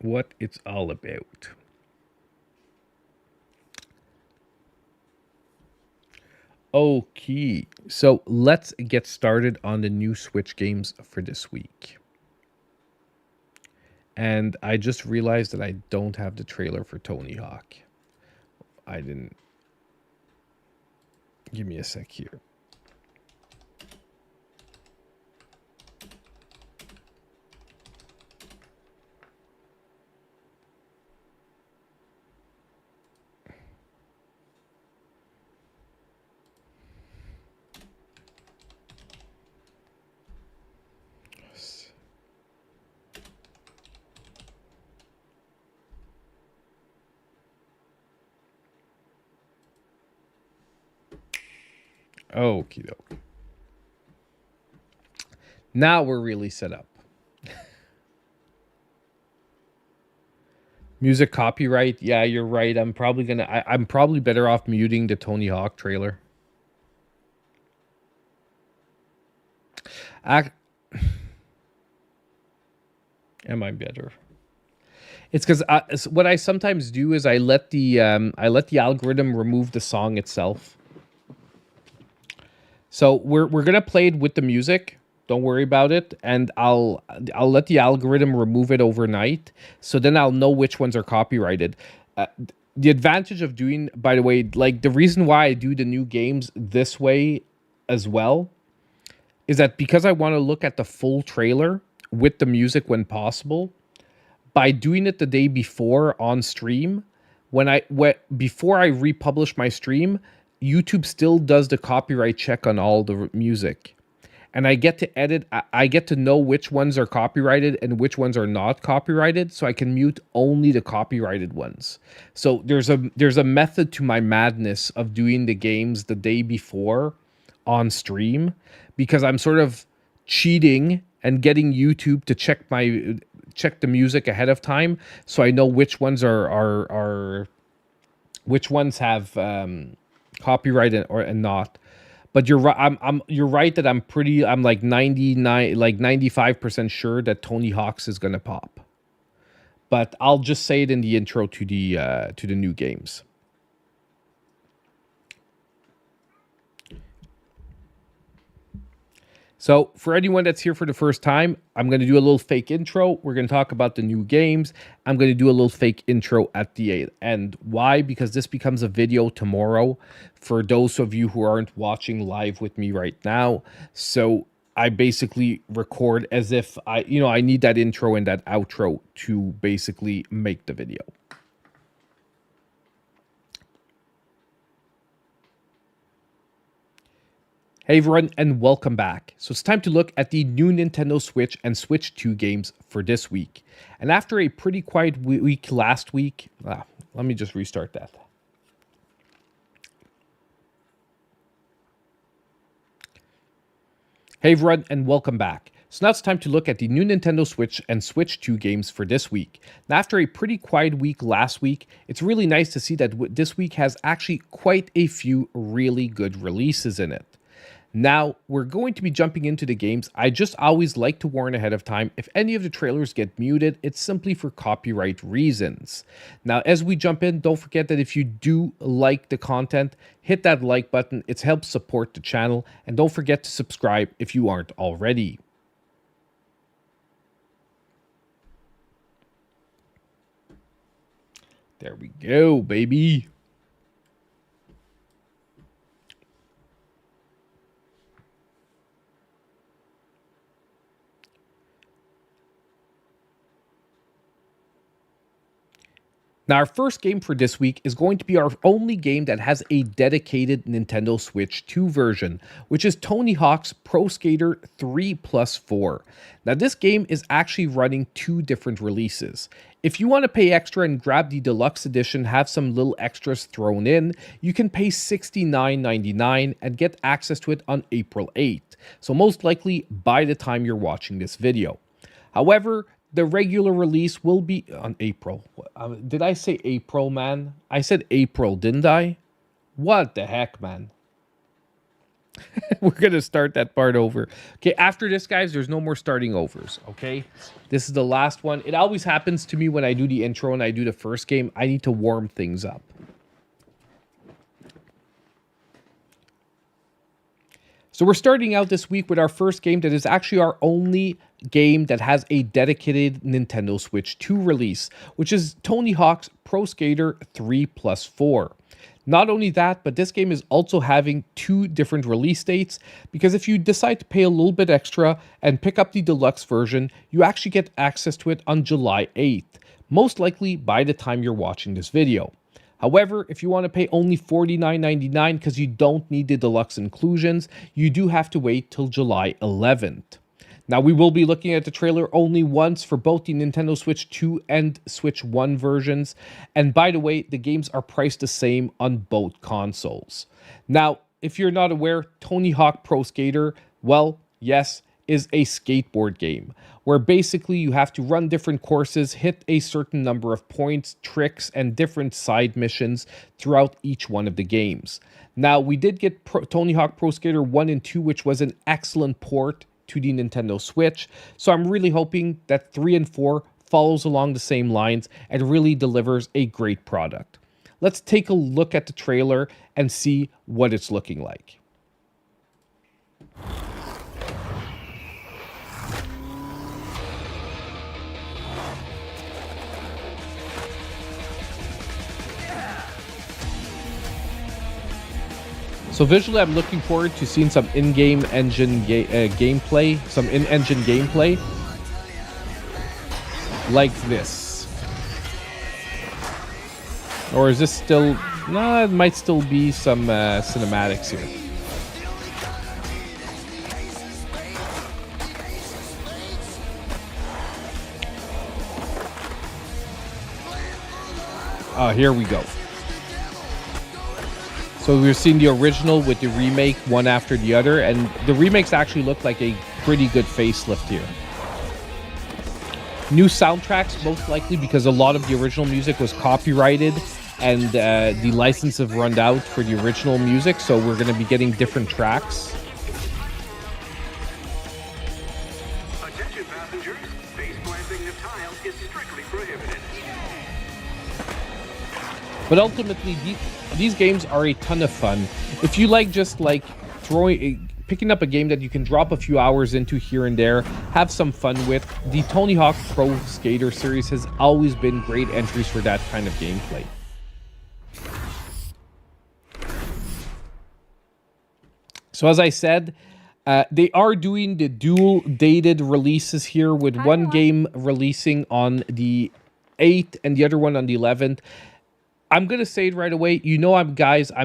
What it's all about. Okay, so let's get started on the new Switch games for this week. And I just realized that I don't have the trailer for Tony Hawk. I didn't. Give me a sec here. Okie doke. Now we're really set up. Music copyright. Yeah, you're right. I'm probably better off muting the Tony Hawk trailer. Am I better? It's because what I sometimes do is I let the algorithm remove the song itself. So we're gonna play it with the music. Don't worry about it, and I'll let the algorithm remove it overnight. So then I'll know which ones are copyrighted. The advantage of doing, by the way, like the reason why I do the new games this way as well, is that because I want to look at the full trailer with the music when possible. By doing it the day before on stream, before I republish my stream, YouTube still does the copyright check on all the music. And I get to edit, I get to know which ones are copyrighted and which ones are not copyrighted, so I can mute only the copyrighted ones. So there's a method to my madness of doing the games the day before on stream, because I'm sort of cheating and getting YouTube to check the music ahead of time, so I know which ones are which ones have copyright and not. But you're right. You're right that I'm like 95% sure that Tony Hawk's is gonna pop. But I'll just say it in the intro to the new games. So for anyone that's here for the first time, I'm going to do a little fake intro. We're going to talk about the new games. I'm going to do a little fake intro at the end. Why? Because this becomes a video tomorrow for those of you who aren't watching live with me right now. So I basically record as if I need that intro and that outro to basically make the video. Hey everyone, and welcome back. So it's time to look at the new Nintendo Switch and Switch 2 games for this week. And after a pretty quiet week last week, let me just restart that. Hey everyone, and welcome back. So now it's time to look at the new Nintendo Switch and Switch 2 games for this week. Now, after a pretty quiet week last week, it's really nice to see that this week has actually quite a few really good releases in it. Now, we're going to be jumping into the games. I just always like to warn ahead of time, if any of the trailers get muted, it's simply for copyright reasons. Now, as we jump in, don't forget that if you do like the content, hit that like button. It helps support the channel. And don't forget to subscribe if you aren't already. There we go, baby. Now, our first game for this week is going to be our only game that has a dedicated Nintendo Switch 2 version, which is Tony Hawk's Pro Skater 3+4. Now, this game is actually running two different releases. If you want to pay extra and grab the deluxe edition, have some little extras thrown in, you can pay $69.99 and get access to it on April 8th. So most likely by the time you're watching this video. However, the regular release will be on April. Did I say April, man? I said April, didn't I? What the heck, man? We're going to start that part over. Okay, after this, guys, there's no more starting overs, okay? This is the last one. It always happens to me when I do the intro and I do the first game. I need to warm things up. So we're starting out this week with our first game that is actually our only game that has a dedicated Nintendo Switch 2 release, which is Tony Hawk's Pro Skater 3 plus 4. Not only that, but this game is also having 2 different release dates, because if you decide to pay a little bit extra and pick up the deluxe version, you actually get access to it on July 8th, most likely by the time you're watching this video. However, if you want to pay only $49.99 because you don't need the deluxe inclusions, you do have to wait till July 11th. Now, we will be looking at the trailer only once for both the Nintendo Switch 2 and Switch 1 versions. And by the way, the games are priced the same on both consoles. Now, if you're not aware, Tony Hawk Pro Skater, well, yes, is a skateboard game where basically you have to run different courses, hit a certain number of points, tricks, and different side missions throughout each one of the games. Now, we did get Tony Hawk Pro Skater 1 and 2, which was an excellent port to the Nintendo Switch, so I'm really hoping that 3 and 4 follows along the same lines and really delivers a great product. Let's take a look at the trailer and see what it's looking like. So visually, I'm looking forward to seeing some in-game engine gameplay, some in-engine gameplay like this. Or is this still... No, it might still be some cinematics here. Oh, here we go. So we're seeing the original with the remake one after the other, and the remakes actually look like a pretty good facelift here. New soundtracks, most likely, because a lot of the original music was copyrighted and the license have run out for the original music, so we're going to be getting different tracks. Attention passengers, face planting the tile is strictly prohibited. But ultimately, these games are a ton of fun. If you like just like picking up a game that you can drop a few hours into here and there, have some fun with, the Tony Hawk Pro Skater series has always been great entries for that kind of gameplay. So as I said, they are doing the dual dated releases here, with one game releasing on the 8th and the other one on the 11th. I'm going to say it right away. You know, I'm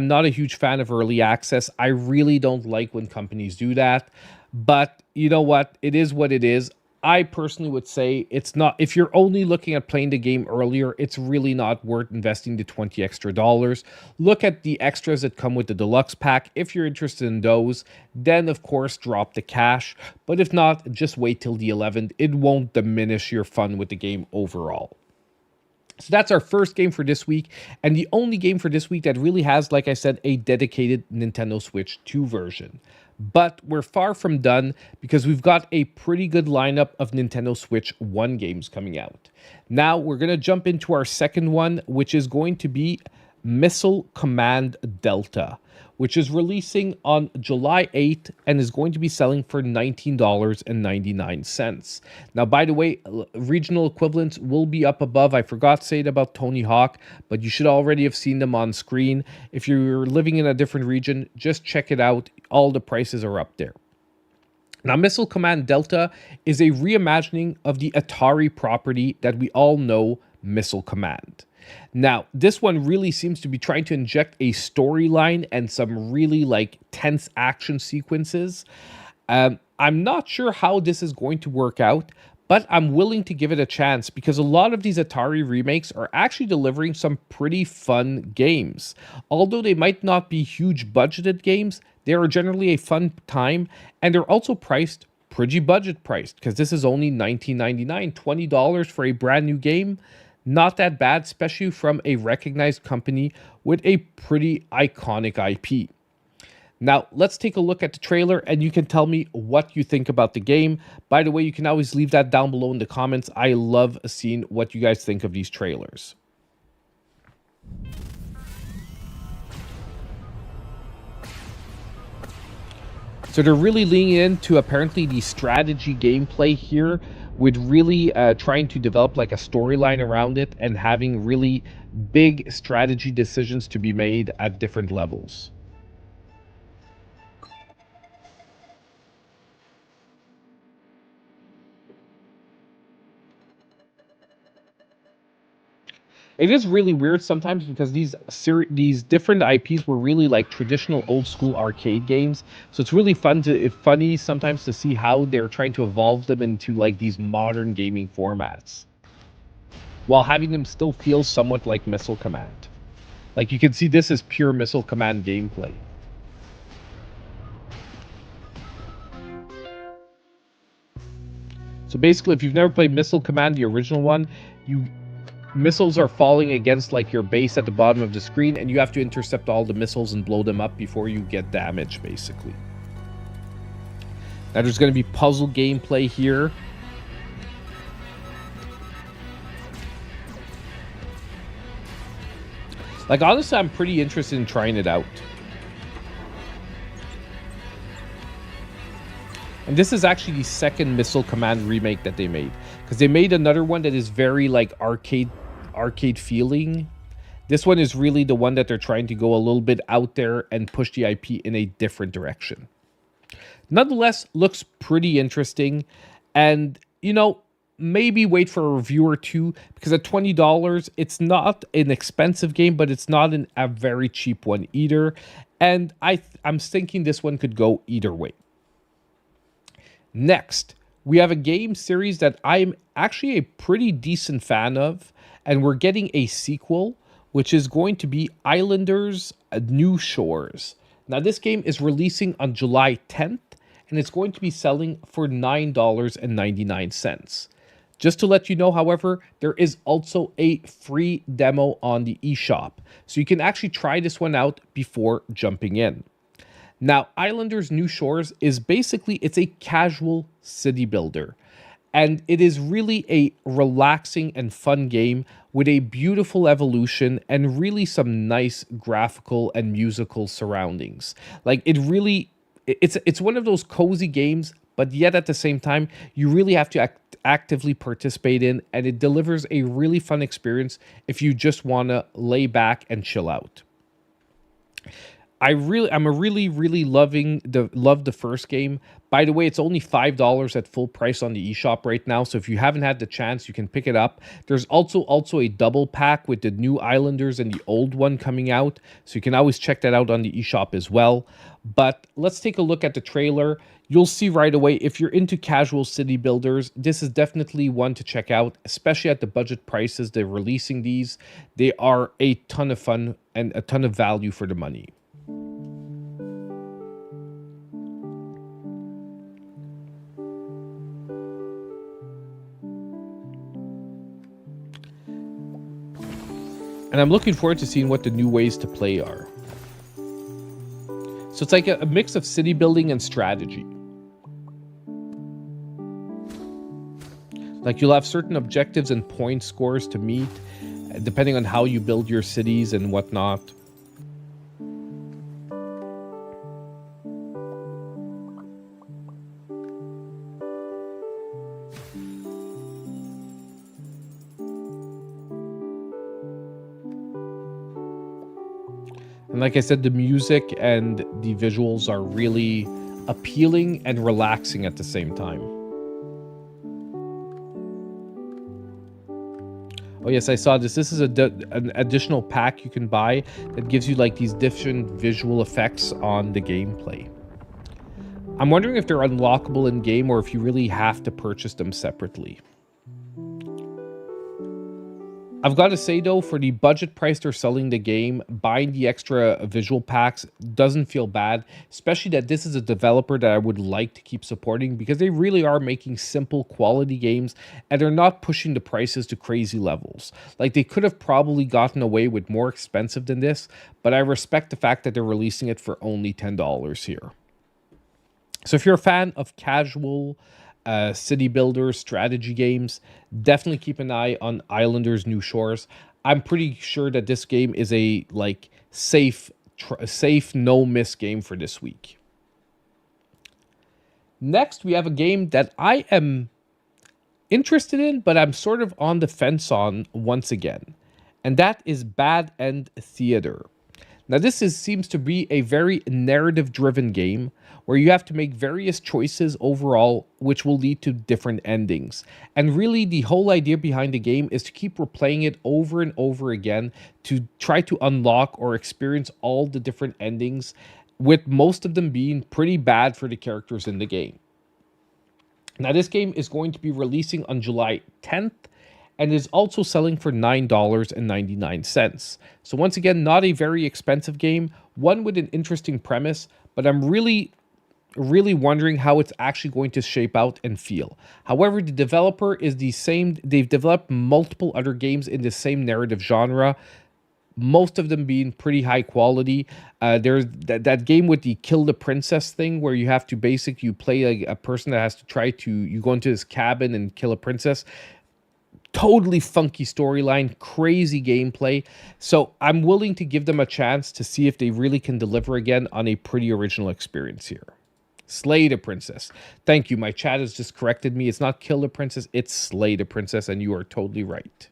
not a huge fan of early access. I really don't like when companies do that. But you know what? It is what it is. I personally would say it's not, if you're only looking at playing the game earlier, it's really not worth investing the $20 extra. Look at the extras that come with the deluxe pack. If you're interested in those, then of course drop the cash. But if not, just wait till the 11th. It won't diminish your fun with the game overall. So that's our first game for this week, and the only game for this week that really has, like I said, a dedicated Nintendo Switch 2 version. But we're far from done, because we've got a pretty good lineup of Nintendo Switch 1 games coming out. Now we're going to jump into our second one, which is going to be Missile Command Delta, which is releasing on July 8th and is going to be selling for $19.99. Now, by the way, regional equivalents will be up above. I forgot to say it about Tony Hawk, but you should already have seen them on screen. If you're living in a different region, just check it out. All the prices are up there. Now, Missile Command Delta is a reimagining of the Atari property that we all know, Missile Command. Now, this one really seems to be trying to inject a storyline and some really like tense action sequences. I'm not sure how this is going to work out, but I'm willing to give it a chance, because a lot of these Atari remakes are actually delivering some pretty fun games. Although they might not be huge budgeted games, they are generally a fun time, and they're also priced pretty budget priced, because this is only $19.99, $20 for a brand new game. Not that bad, especially from a recognized company with a pretty iconic IP. Now, let's take a look at the trailer, and you can tell me what you think about the game. By the way, you can always leave that down below in the comments. I love seeing what you guys think of these trailers. So they're really leaning into apparently the strategy gameplay here, with really trying to develop like a storyline around it and having really big strategy decisions to be made at different levels. It is really weird sometimes because these different IPs were really like traditional old school arcade games. So it's really funny sometimes to see how they're trying to evolve them into like these modern gaming formats while having them still feel somewhat like Missile Command. Like you can see this is pure Missile Command gameplay. So basically, if you've never played Missile Command, the original one, you missiles are falling against like your base at the bottom of the screen, and you have to intercept all the missiles and blow them up before you get damage, basically. Now there's going to be puzzle gameplay here. Like honestly, I'm pretty interested in trying it out. And this is actually the second Missile Command remake that they made, because they made another one that is very like arcade feeling. This one is really the one that they're trying to go a little bit out there and push the IP in a different direction. Nonetheless, looks pretty interesting, and you know, maybe wait for a review or two, because at $20, it's not an expensive game, but it's not a very cheap one either. And I'm thinking this one could go either way. Next, we have a game series that I'm actually a pretty decent fan of, and we're getting a sequel, which is going to be Islanders New Shores. Now, this game is releasing on July 10th, and it's going to be selling for $9.99. Just to let you know, however, there is also a free demo on the eShop, so you can actually try this one out before jumping in. Now, Islanders New Shores is basically, it's a casual city builder. And it is really a relaxing and fun game with a beautiful evolution and really some nice graphical and musical surroundings. Like it really, it's one of those cozy games, but yet at the same time, you really have to actively participate in, and it delivers a really fun experience if you just want to lay back and chill out. I'm really love the first game. By the way, it's only $5 at full price on the eShop right now. So if you haven't had the chance, you can pick it up. There's also a double pack with the new Islanders and the old one coming out. So you can always check that out on the eShop as well. But let's take a look at the trailer. You'll see right away, if you're into casual city builders, this is definitely one to check out, especially at the budget prices they're releasing these. They are a ton of fun and a ton of value for the money. And I'm looking forward to seeing what the new ways to play are. So it's like a mix of city building and strategy. Like you'll have certain objectives and point scores to meet, depending on how you build your cities and whatnot. And like I said, the music and the visuals are really appealing and relaxing at the same time. Oh yes, I saw this. This is an additional pack you can buy that gives you like these different visual effects on the gameplay. I'm wondering if they're unlockable in game or if you really have to purchase them separately. I've got to say though, for the budget price they're selling the game, buying the extra visual packs doesn't feel bad, especially that this is a developer that I would like to keep supporting because they really are making simple quality games and they're not pushing the prices to crazy levels. Like they could have probably gotten away with more expensive than this, but I respect the fact that they're releasing it for only $10 here. So if you're a fan of casual city builder strategy games, definitely keep an eye on Islanders New Shores. I'm pretty sure that this game is a like safe no miss game for this week. Next, we have a game that I am interested in, but I'm sort of on the fence on once again. and that is Bad End Theater. Now, seems to be a very narrative driven game where you have to make various choices overall, which will lead to different endings. And really, the whole idea behind the game is to keep replaying it over and over again to try to unlock or experience all the different endings, with most of them being pretty bad for the characters in the game. Now, this game is going to be releasing on July 10th and is also selling for $9.99. So once again, not a very expensive game, one with an interesting premise, but I'm really wondering how it's actually going to shape out and feel. However, the developer is the same. They've developed multiple other games in the same narrative genre, most of them being pretty high quality. There's that game with the kill the princess thing where you have to you play a person that has to you go into this cabin and kill a princess. Totally funky storyline, crazy gameplay. So I'm willing to give them a chance to see if they really can deliver again on a pretty original experience here. Slay the princess. Thank you. My chat has just corrected me. It's not kill the princess, it's slay the princess, and you are totally right.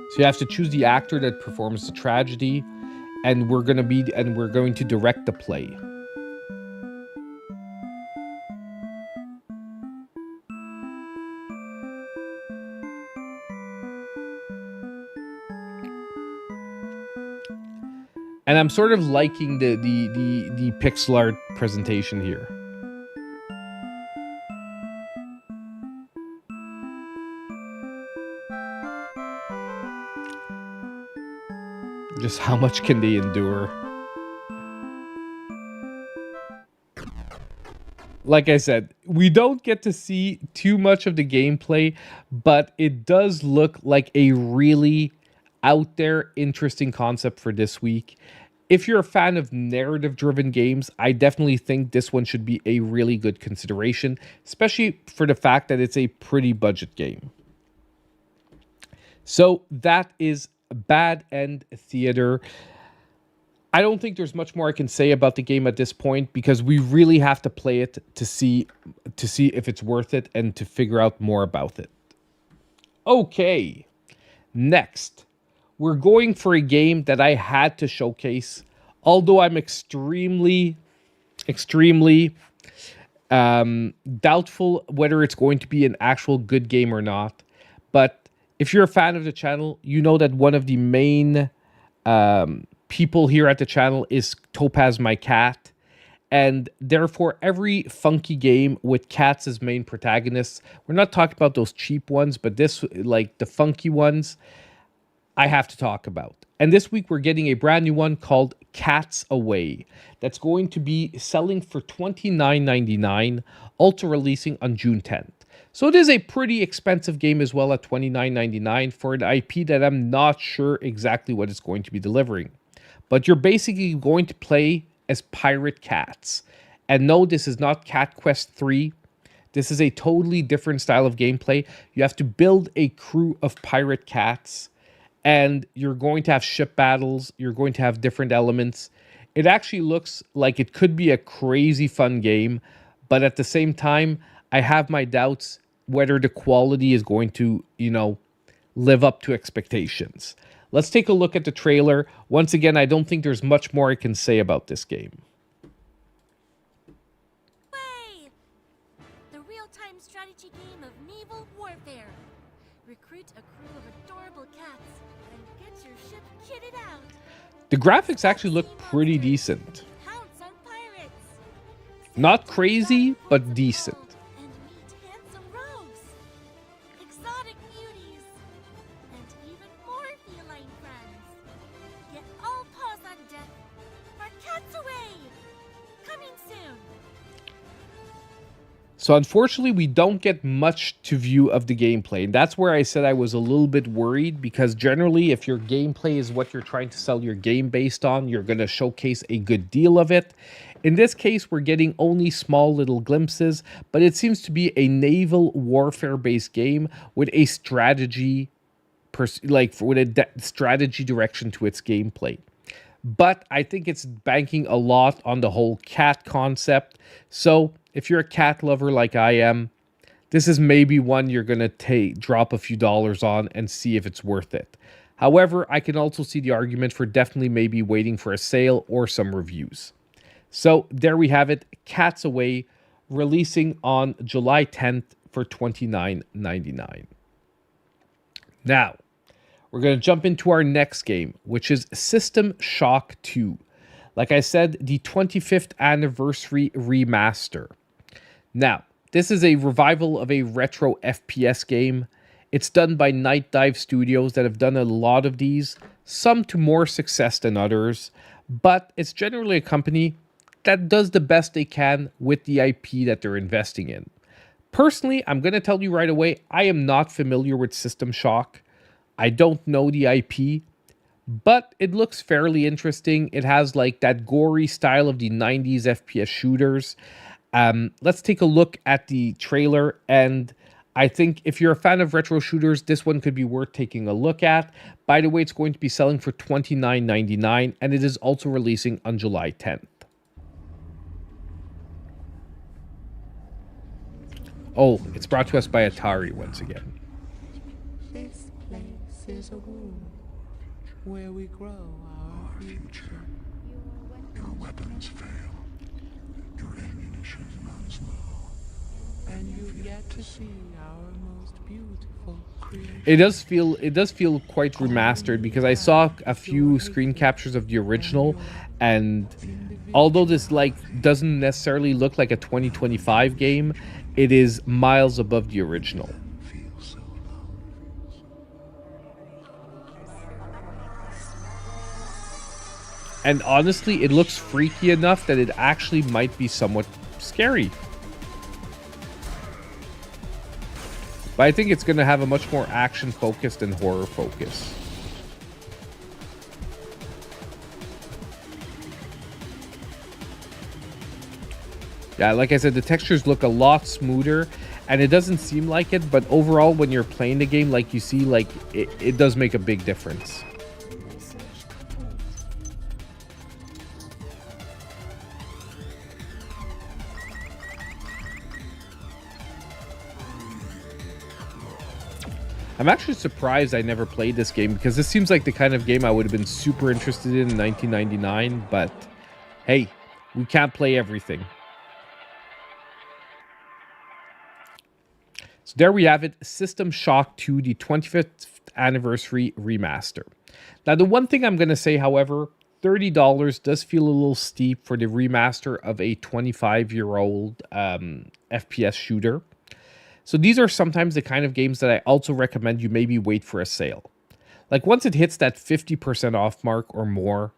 So you have to choose the actor that performs the tragedy, and we're going to direct the play. And I'm sort of liking the pixel art presentation here. Just how much can they endure? Like I said, we don't get to see too much of the gameplay, but it does look like a really out there, interesting concept for this week. If you're a fan of narrative-driven games, I definitely think this one should be a really good consideration, especially for the fact that it's a pretty budget game. So that is Bad End Theater. I don't think there's much more I can say about the game at this point because we really have to play it to see if it's worth it and to figure out more about it. Okay, next, we're going for a game that I had to showcase, although I'm extremely doubtful whether it's going to be an actual good game or not. But if you're a fan of the channel, you know that one of the main people here at the channel is Topaz my cat, and therefore every funky game with cats as main protagonists, we're not talking about those cheap ones, but this, like the funky ones, I have to talk about. And this week we're getting a brand new one called Cats Away that's going to be selling for $29.99, also releasing on June 10th. So it is a pretty expensive game as well at $29.99 for an IP that I'm not sure exactly what it's going to be delivering. But you're basically going to play as pirate cats. And no, this is not Cat Quest 3. This is a totally different style of gameplay. You have to build a crew of pirate cats, and you're going to have ship battles. You're going to have different elements. It actually looks like it could be a crazy fun game, but at the same time, I have my doubts whether the quality is going to, live up to expectations. Let's take a look at the trailer. Once again, I don't think there's much more I can say about this game. Way! The real-time strategy game of naval warfare. Recruit a crew of adorable cats and get your ship kitted out. The graphics actually look pretty decent. Pounce on pirates. Not crazy, but decent. And meet handsome rogues, exotic beauties, and even more feline friends. Get all paws on deck for Cats Away! Coming soon! So unfortunately, we don't get much to view of the gameplay. And that's where I said I was a little bit worried, because generally, if your gameplay is what you're trying to sell your game based on, you're going to showcase a good deal of it. In this case, we're getting only small little glimpses, but it seems to be a naval warfare-based game with a strategy, strategy direction to its gameplay. but I think it's banking a lot on the whole cat concept. So if you're a cat lover like I am, this is maybe one you're going to drop a few dollars on and see if it's worth it. However, I can also see the argument for definitely maybe waiting for a sale or some reviews. So there we have it, Cats Away, releasing on July 10th for $29.99. Now, we're going to jump into our next game, which is System Shock 2. Like I said, the 25th anniversary remaster. Now, this is a revival of a retro FPS game. It's done by Night Dive Studios that have done a lot of these, some to more success than others, but it's generally a company that does the best they can with the IP that they're investing in. Personally, I'm going to tell you right away, I am not familiar with System Shock. I don't know the IP, but it looks fairly interesting. It has like that gory style of the 90s FPS shooters. Let's take a look at the trailer, and I think if you're a fan of retro shooters, this one could be worth taking a look at. By the way, it's going to be selling for $29.99, and it is also releasing on July 10th. Oh, it's brought to us by Atari once again. This place is a womb where we grow our future. Your weapons fail. Your ammunition runs low. And you've yet to see our most beautiful creation. It does feel quite remastered, because I saw a few screen captures of the original, and although this like doesn't necessarily look like a 2025 game, it is miles above the original. And honestly, it looks freaky enough that it actually might be somewhat scary. But I think it's going to have a much more action focused and horror focus. Yeah, like I said, the textures look a lot smoother, and it doesn't seem like it, but overall, when you're playing the game, like you see, like it does make a big difference. I'm actually surprised I never played this game, because this seems like the kind of game I would have been super interested in 1999, but hey, we can't play everything. So there we have it, System Shock 2, the 25th anniversary remaster. Now, the one thing I'm going to say, however, $30 does feel a little steep for the remaster of a 25-year-old FPS shooter. So these are sometimes the kind of games that I also recommend you maybe wait for a sale. Like once it hits that 50% off mark or more,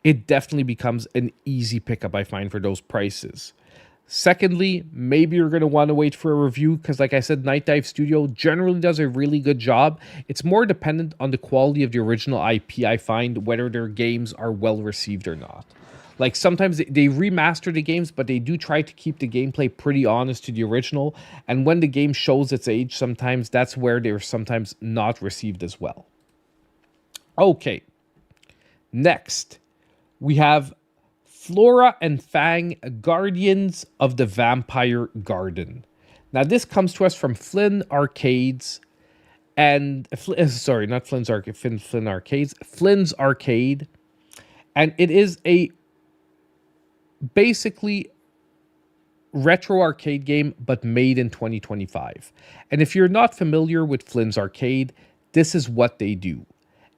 it definitely becomes an easy pickup, I find, for those prices. Secondly, maybe you're going to want to wait for a review, because like I said, Night Dive Studio generally does a really good job. It's more dependent on the quality of the original IP, I find, whether their games are well received or not. Like sometimes they remaster the games, but they do try to keep the gameplay pretty honest to the original. And when the game shows its age, sometimes that's where they're sometimes not received as well. Okay. Next, we have Flora and Fang, Guardians of the Vampire Garden. Now, this comes to us from Flynn Arcades, and sorry, not Flynn's Arcade, Flynn Arcades, Flynn's Arcade, and it is a basically retro arcade game, but made in 2025. And if you're not familiar with Flynn's Arcade, this is what they do.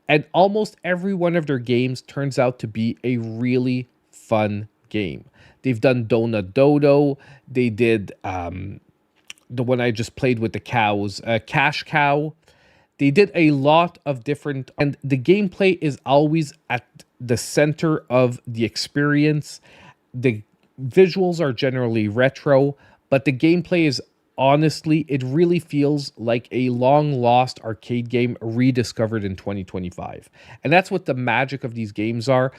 And almost every one of their games turns out to be a really fun game. They've done Donut Dodo. They did the one I just played with the cows, Cash Cow. They did a lot of different, and the gameplay is always at the center of the experience. The visuals are generally retro, but the gameplay is honestly, it really feels like a long-lost arcade game rediscovered in 2025. And that's what the magic of these games are.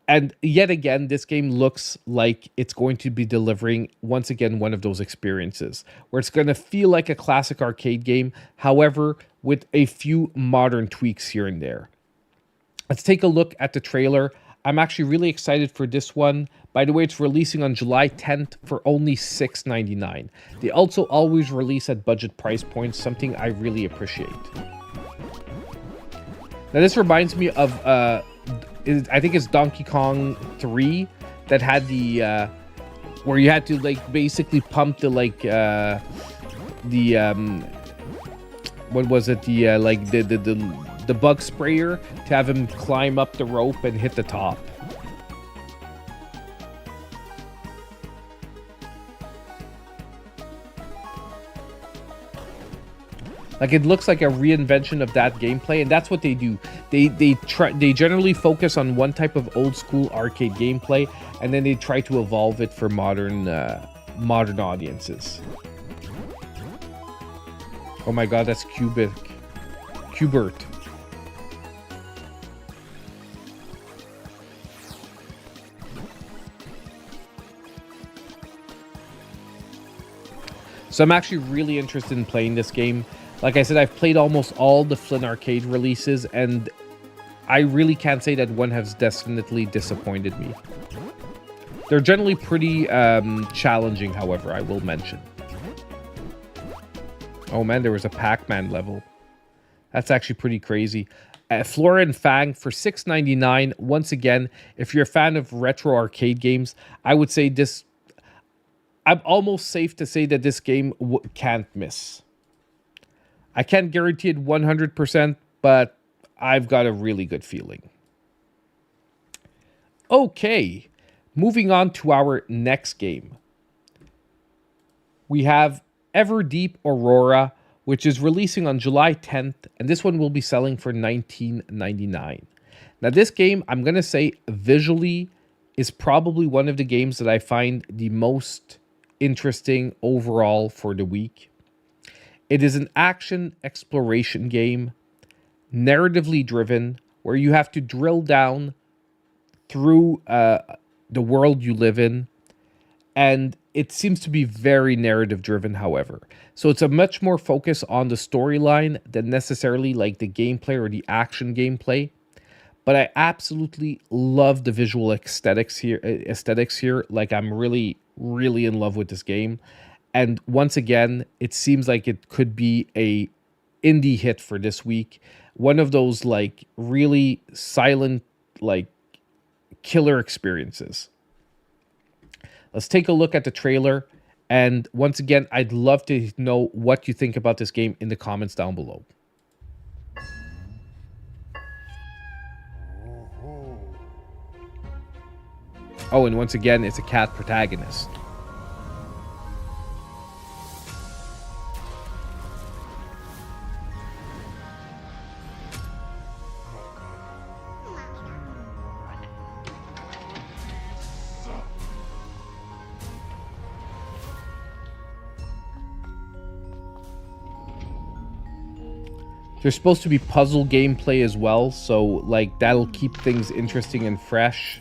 And yet again, this game looks like it's going to be delivering, once again, one of those experiences where it's going to feel like a classic arcade game, however, with a few modern tweaks here and there. Let's take a look at the trailer. I'm actually really excited for this one. By the way, it's releasing on July 10th for only $6.99. They also always release at budget price points, something I really appreciate. Now, this reminds me of, I think it's Donkey Kong 3 that had the, where you had to, like, basically pump the, like, what was it? The, like, the bug sprayer to have him climb up the rope and hit the top. Like, it looks like a reinvention of that gameplay, and that's what they do. They generally focus on one type of old school arcade gameplay, and then they try to evolve it for modern audiences. Oh my god, that's Qbert. So I'm actually really interested in playing this game. Like I said, I've played almost all the Flynn Arcade releases, and I really can't say that one has definitely disappointed me. They're generally pretty challenging, however, I will mention. Oh man, there was a Pac-Man level. That's actually pretty crazy. Flora and Fang for $6.99. Once again, if you're a fan of retro arcade games, I would say this... I'm almost safe to say that this game can't miss. I can't guarantee it 100%, but I've got a really good feeling. Okay, moving on to our next game. We have Everdeep Aurora, which is releasing on July 10th, and this one will be selling for $19.99. Now, this game, I'm going to say visually, is probably one of the games that I find the most interesting overall for the week. It is an action exploration game, narratively driven, where you have to drill down through the world you live in, and it seems to be very narrative driven, however. So it's a much more focus on the storyline than necessarily like the gameplay or the action gameplay. But I absolutely love the visual aesthetics here. Like, I'm really, really in love with this game. And once again, it seems like it could be a indie hit for this week. One of those, like, really silent, like, killer experiences. Let's take a look at the trailer. And once again, I'd love to know what you think about this game in the comments down below. Oh, and once again, it's a cat protagonist. There's supposed to be puzzle gameplay as well, so like that'll keep things interesting and fresh.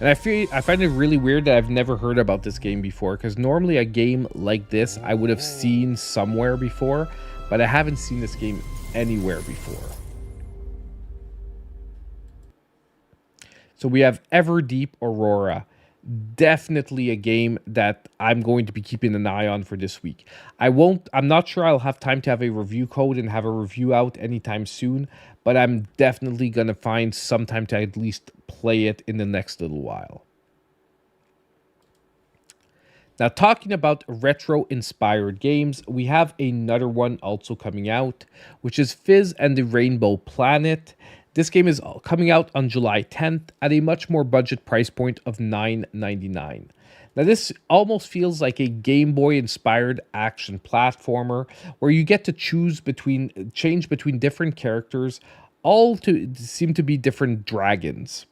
And I find it really weird that I've never heard about this game before, because normally a game like this I would have seen somewhere before, but I haven't seen this game anywhere before. So we have Everdeep Aurora. Definitely a game that I'm going to be keeping an eye on for this week. I'm not sure I'll have time to have a review code and have a review out anytime soon, but I'm definitely going to find some time to at least play it in the next little while. Now, talking about retro-inspired games, we have another one also coming out, which is Fizz and the Rainbow Planet. This game is coming out on July 10th at a much more budget price point of $9.99. Now, this almost feels like a Game Boy-inspired action platformer where you get to change between different characters, all to seem to be different dragons.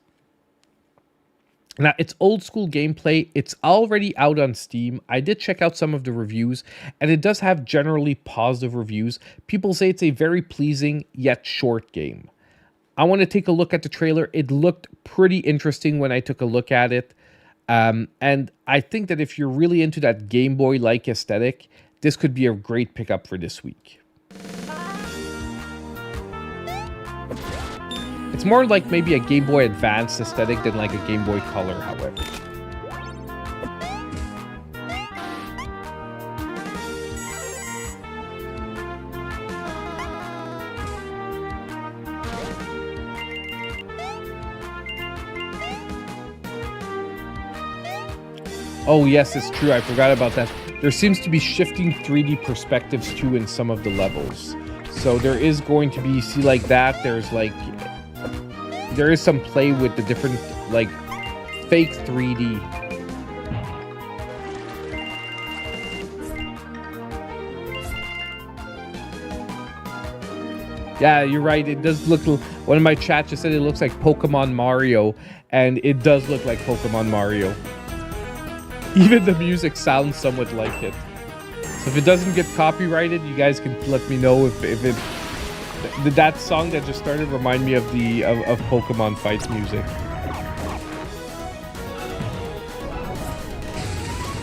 Now, it's old school gameplay. It's already out on Steam. I did check out some of the reviews, and it does have generally positive reviews. People say it's a very pleasing yet short game. I want to take a look at the trailer. It looked pretty interesting when I took a look at it. And I think that if you're really into that Game Boy-like aesthetic, this could be a great pickup for this week. It's more like maybe a Game Boy Advance aesthetic than like a Game Boy Color, however. Oh yes, it's true. I forgot about that. There seems to be shifting 3D perspectives too in some of the levels. So there is going to be, see like that, there's like, there is some play with the different like fake 3D. Yeah, you're right. It does look, one of my chat just said it looks like Pokemon Mario, and it does look like Pokemon Mario. Even the music sounds somewhat like it. So if it doesn't get copyrighted, you guys can let me know if it, that song that just started remind me of the of Pokemon fights music.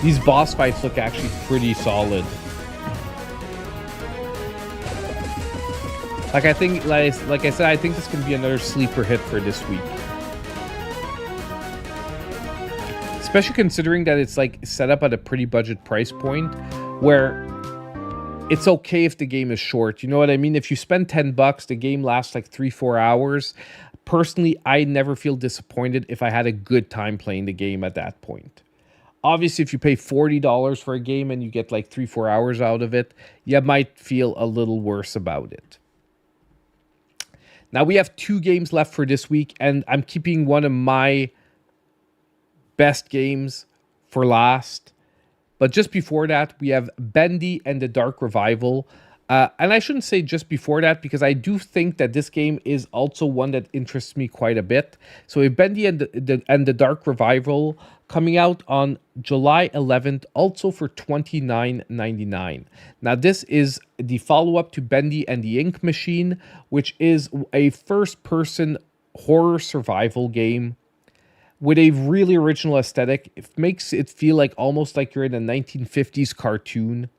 These boss fights look actually pretty solid. Like I think, like I said, I think this can be another sleeper hit for this week. Especially considering that it's like set up at a pretty budget price point where it's okay if the game is short. You know what I mean? If you spend $10, the game lasts like 3-4 hours. Personally, I never feel disappointed if I had a good time playing the game at that point. Obviously, if you pay $40 for a game and you get like 3-4 hours out of it, you might feel a little worse about it. Now we have 2 games left for this week, and I'm keeping one of my best games for last. But just before that, we have Bendy and the Dark Revival. And I shouldn't say just before that, because I do think that this game is also one that interests me quite a bit. So we have Bendy and the Dark Revival coming out on July 11th, also for $29.99. Now, this is the follow-up to Bendy and the Ink Machine, which is a first-person horror survival game with a really original aesthetic. It makes it feel like almost like you're in a 1950s cartoon.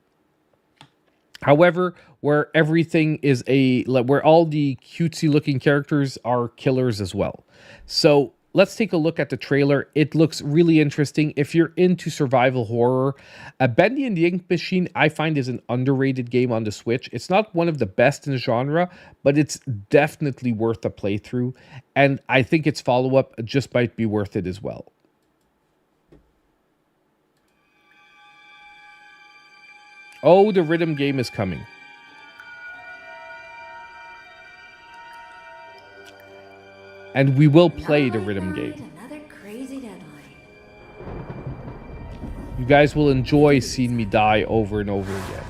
However, where everything is where all the cutesy looking characters are killers as well. So let's take a look at the trailer. It looks really interesting. If you're into survival horror, Bendy and the Ink Machine, I find, is an underrated game on the Switch. It's not one of the best in the genre, but it's definitely worth a playthrough. And I think its follow-up just might be worth it as well. Oh, the rhythm game is coming. And we will play the rhythm game. Another crazy deadline. You guys will enjoy seeing me die over and over again.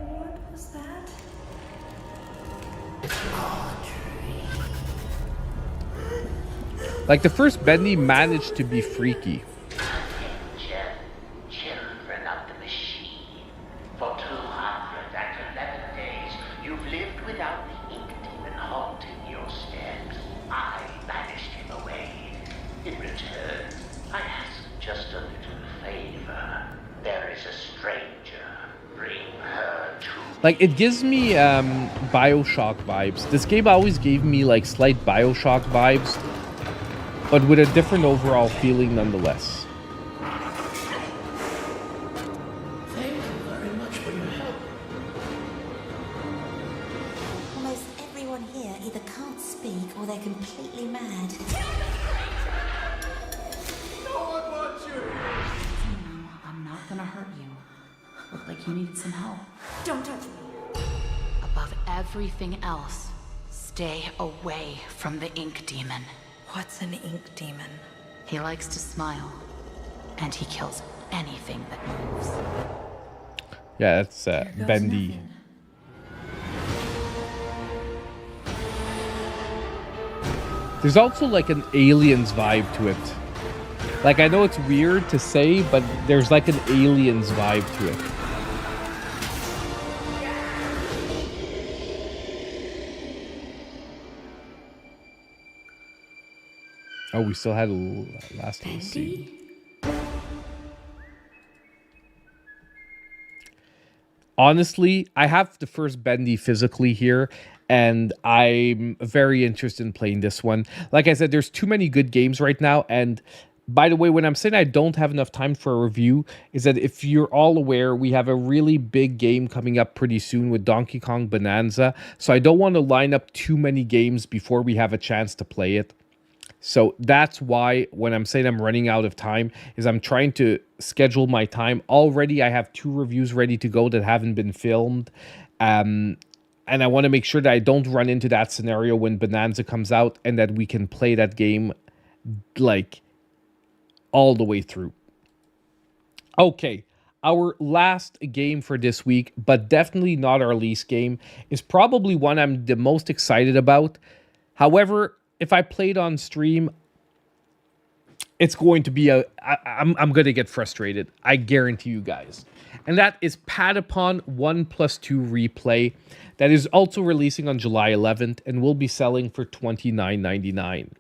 What was that? Like the first Bendy managed to be freaky. Children of the machine. For 211 days, you've lived without the ink demon haunting your steps. I banished him away. In return, I ask just a little favor. There is a stranger. Bring her to me. Like, it gives me BioShock vibes. This game always gave me like slight BioShock vibes, but with a different overall feeling nonetheless. Thank you very much for your help. Almost everyone here either can't speak or they're completely mad. No one wants you. No, I'm not gonna hurt you. Looked like you needed some help. Don't touch me. Above everything else, stay away from the ink demon. What's an ink demon? He likes to smile, and he kills anything that moves. Yeah, that's Here goes Bendy. nothing. There's also like an Aliens vibe to it. Like, I know it's weird to say, but there's like an Aliens vibe to it. Oh, we still had a last little scene. Honestly, I have the first Bendy physically here, and I'm very interested in playing this one. Like I said, there's too many good games right now, and by the way, when I'm saying I don't have enough time for a review, is that if you're all aware, we have a really big game coming up pretty soon with Donkey Kong Bonanza, so I don't want to line up too many games before we have a chance to play it. So that's why when I'm saying I'm running out of time is I'm trying to schedule my time. Already I have 2 reviews ready to go that haven't been filmed. And I want to make sure that I don't run into that scenario when Bonanza comes out and that we can play that game like all the way through. Okay, our last game for this week, but definitely not our least game, is probably one I'm the most excited about. However, if I play it on stream, it's going to be I'm going to get frustrated. I guarantee you guys. And that is Patapon 1+2 Replay. That is also releasing on July 11th and will be selling for $29.99.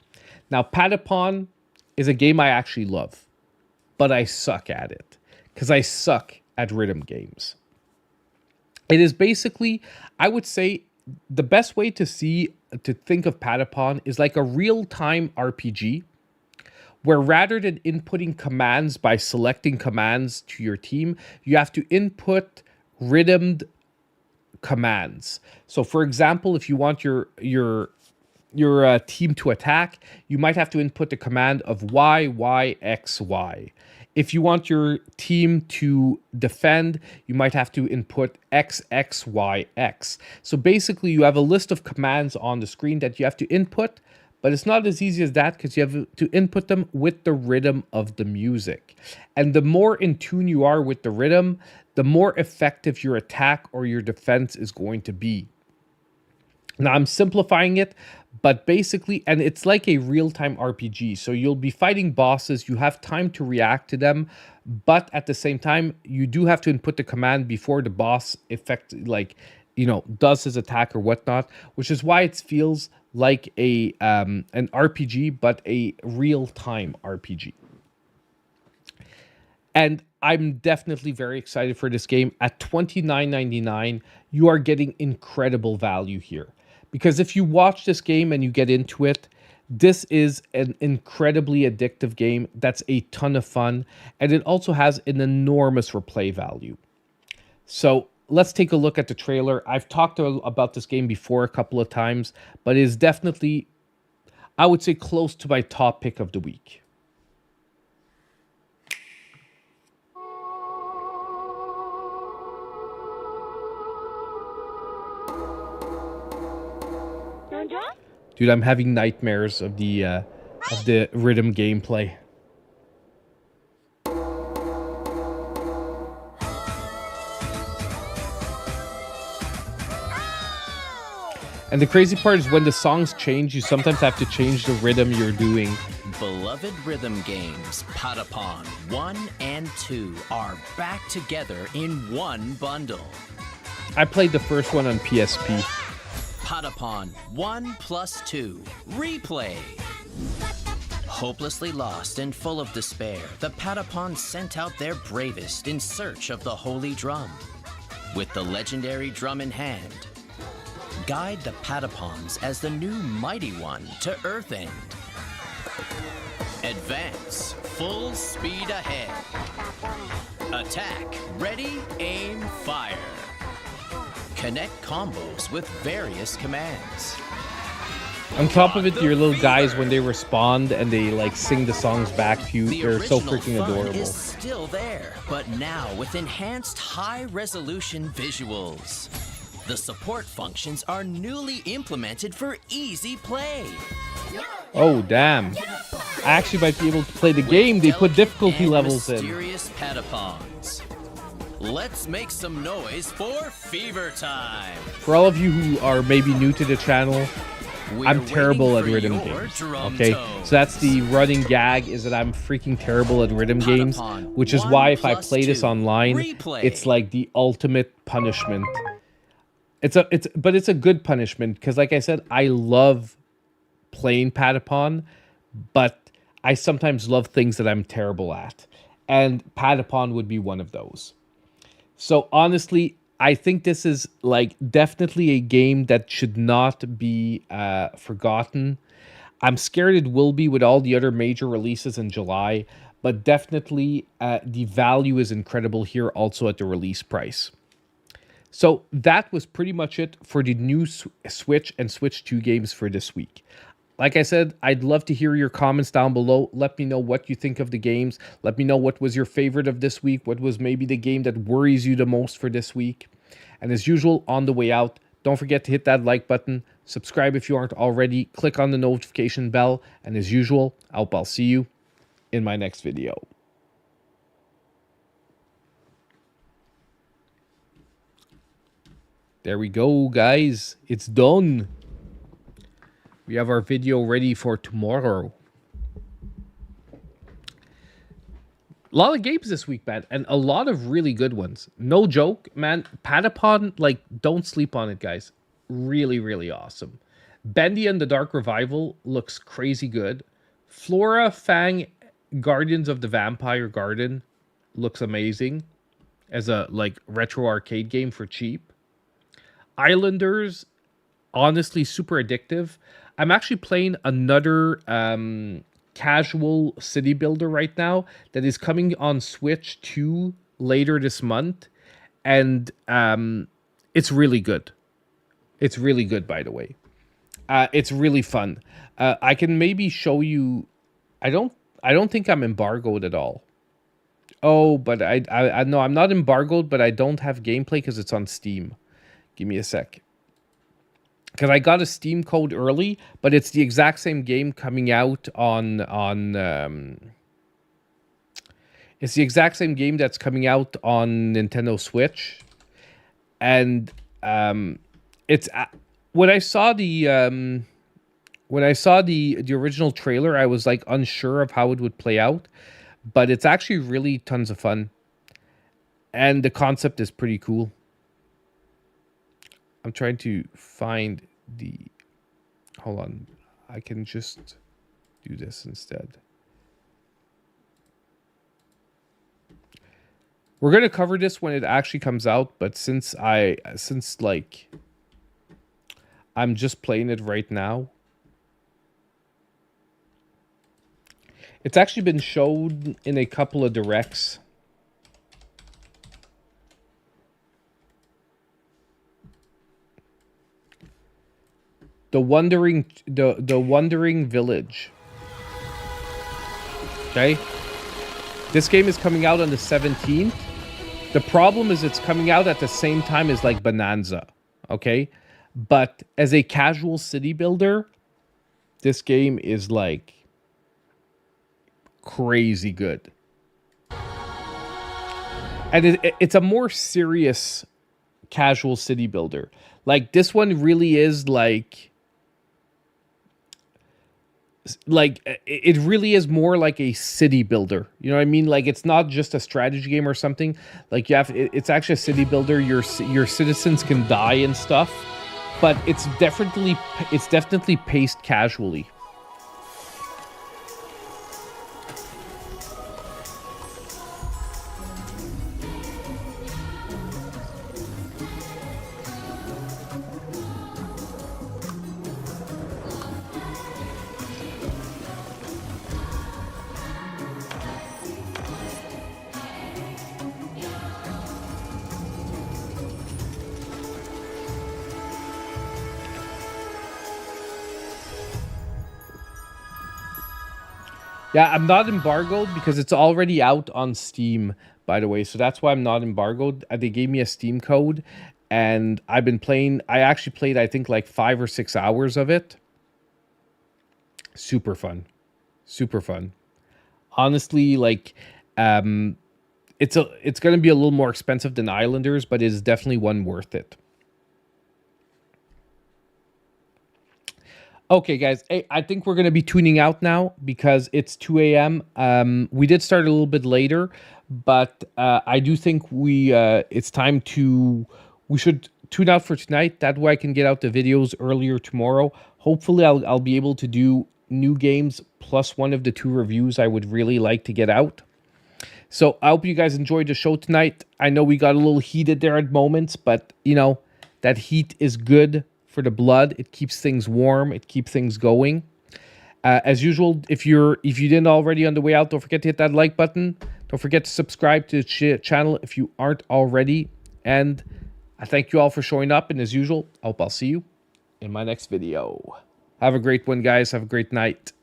Now, Patapon is a game I actually love, but I suck at it because I suck at rhythm games. It is basically, I would say, the best way to think of Patapon is like a real-time RPG where rather than inputting commands by selecting commands to your team, you have to input rhythmed commands. So for example, if you want your team to attack, you might have to input the command of Y, Y, X, Y. If you want your team to defend, you might have to input X, X, Y, X. So basically, you have a list of commands on the screen that you have to input, but it's not as easy as that because you have to input them with the rhythm of the music. And the more in tune you are with the rhythm, the more effective your attack or your defense is going to be. Now, I'm simplifying it, but basically, and it's like a real-time RPG. So you'll be fighting bosses, you have time to react to them, but at the same time, you do have to input the command before the boss does his attack or whatnot, which is why it feels like an RPG, but a real-time RPG. And I'm definitely very excited for this game. At $29.99, you are getting incredible value here. Because if you watch this game and you get into it, this is an incredibly addictive game that's a ton of fun, and it also has an enormous replay value. So let's take a look at the trailer. I've talked about this game before a couple of times, but it is definitely, I would say, close to my top pick of the week. Dude, I'm having nightmares of the rhythm gameplay. And the crazy part is when the songs change, you sometimes have to change the rhythm you're doing. Beloved rhythm games, Patapon 1 and 2 are back together in one bundle. I played the first one on PSP. Patapon 1+2 Replay. Hopelessly lost and full of despair, the Patapons sent out their bravest in search of the Holy Drum. With the legendary drum in hand, guide the Patapons as the new Mighty One to Earthend. Advance, full speed ahead. Attack, ready, aim, fire. Connect combos with various commands. On top of it, your little guys, when they respond and they like sing the songs back to you, they're so freaking adorable. Is still there, but now with enhanced high-resolution visuals. The support functions are newly implemented for easy play. Oh, damn. I actually might be able to play the game. They put difficulty levels in. Mysterious Patapons. Let's make some noise for Fever Time. For all of you who are maybe new to the channel, I'm terrible at rhythm games. Okay, so that's the running gag, is that I'm freaking terrible at rhythm games, which is why if I play this online, it's like the ultimate punishment. But it's a good punishment because, like I said, I love playing Patapon, but I sometimes love things that I'm terrible at. And Patapon would be one of those. So honestly, I think this is like definitely a game that should not be forgotten. I'm scared it will be with all the other major releases in July, but definitely the value is incredible here also at the release price. So that was pretty much it for the new Switch and Switch 2 games for this week. Like I said, I'd love to hear your comments down below. Let me know what you think of the games. Let me know what was your favorite of this week. What was maybe the game that worries you the most for this week. And as usual, on the way out, don't forget to hit that like button. Subscribe if you aren't already. Click on the notification bell. And as usual, I'll see you in my next video. There we go, guys. It's done. We have our video ready for tomorrow. A lot of games this week, man, and a lot of really good ones. No joke, man. Patapon, like, don't sleep on it, guys. Really, really awesome. Bendy and the Dark Revival looks crazy good. Flora Fang Guardians of the Vampire Garden looks amazing as a, like, retro arcade game for cheap. Islanders, honestly, super addictive. I'm actually playing another casual city builder right now that is coming on Switch 2 later this month. And it's really good. It's really good, by the way. It's really fun. I can maybe show you. I don't think I'm embargoed at all. Oh, but I know I'm not embargoed, but I don't have gameplay because it's on Steam. Give me a sec. Because I got a Steam code early, but it's the exact same game coming out on it's the exact same game that's coming out on Nintendo Switch, and it's when I saw the original trailer, I was like unsure of how it would play out, but it's actually really tons of fun, and the concept is pretty cool. I'm trying to find the... Hold on. I can just do this instead. We're going to cover this when it actually comes out, but since like I'm just playing it right now. It's actually been showed in a couple of directs. The Wandering Village. Okay? This game is coming out on the 17th. The problem is it's coming out at the same time as like Bonanza. Okay? But as a casual city builder, this game is like crazy good. And it's a more serious casual city builder. Like this one really is like it really is more like a city builder. You know what I mean? Like it's not just a strategy game or something. Like it's actually a city builder. Your citizens can die and stuff, but it's definitely paced casually. Yeah, I'm not embargoed because it's already out on Steam, by the way. So that's why I'm not embargoed. They gave me a Steam code, and I've been playing. I actually played, I think, like 5 or 6 hours of it. Super fun. Super fun. Honestly, like, it's going to be a little more expensive than Islanders, but it is definitely one worth it. Okay, guys, I think we're going to be tuning out now because it's 2 a.m. We did start a little bit later, but I do think it's time we should tune out for tonight. That way I can get out the videos earlier tomorrow. Hopefully I'll be able to do new games plus one of the 2 reviews I would really like to get out. So I hope you guys enjoyed the show tonight. I know we got a little heated there at moments, but you know, that heat is good for the blood. It keeps things warm. It keeps things going. As usual, if you didn't already on the way out, don't forget to hit that like button. Don't forget to subscribe to the channel if you aren't already. And I thank you all for showing up. And as usual, I hope I'll see you in my next video. Have a great one, guys. Have a great night.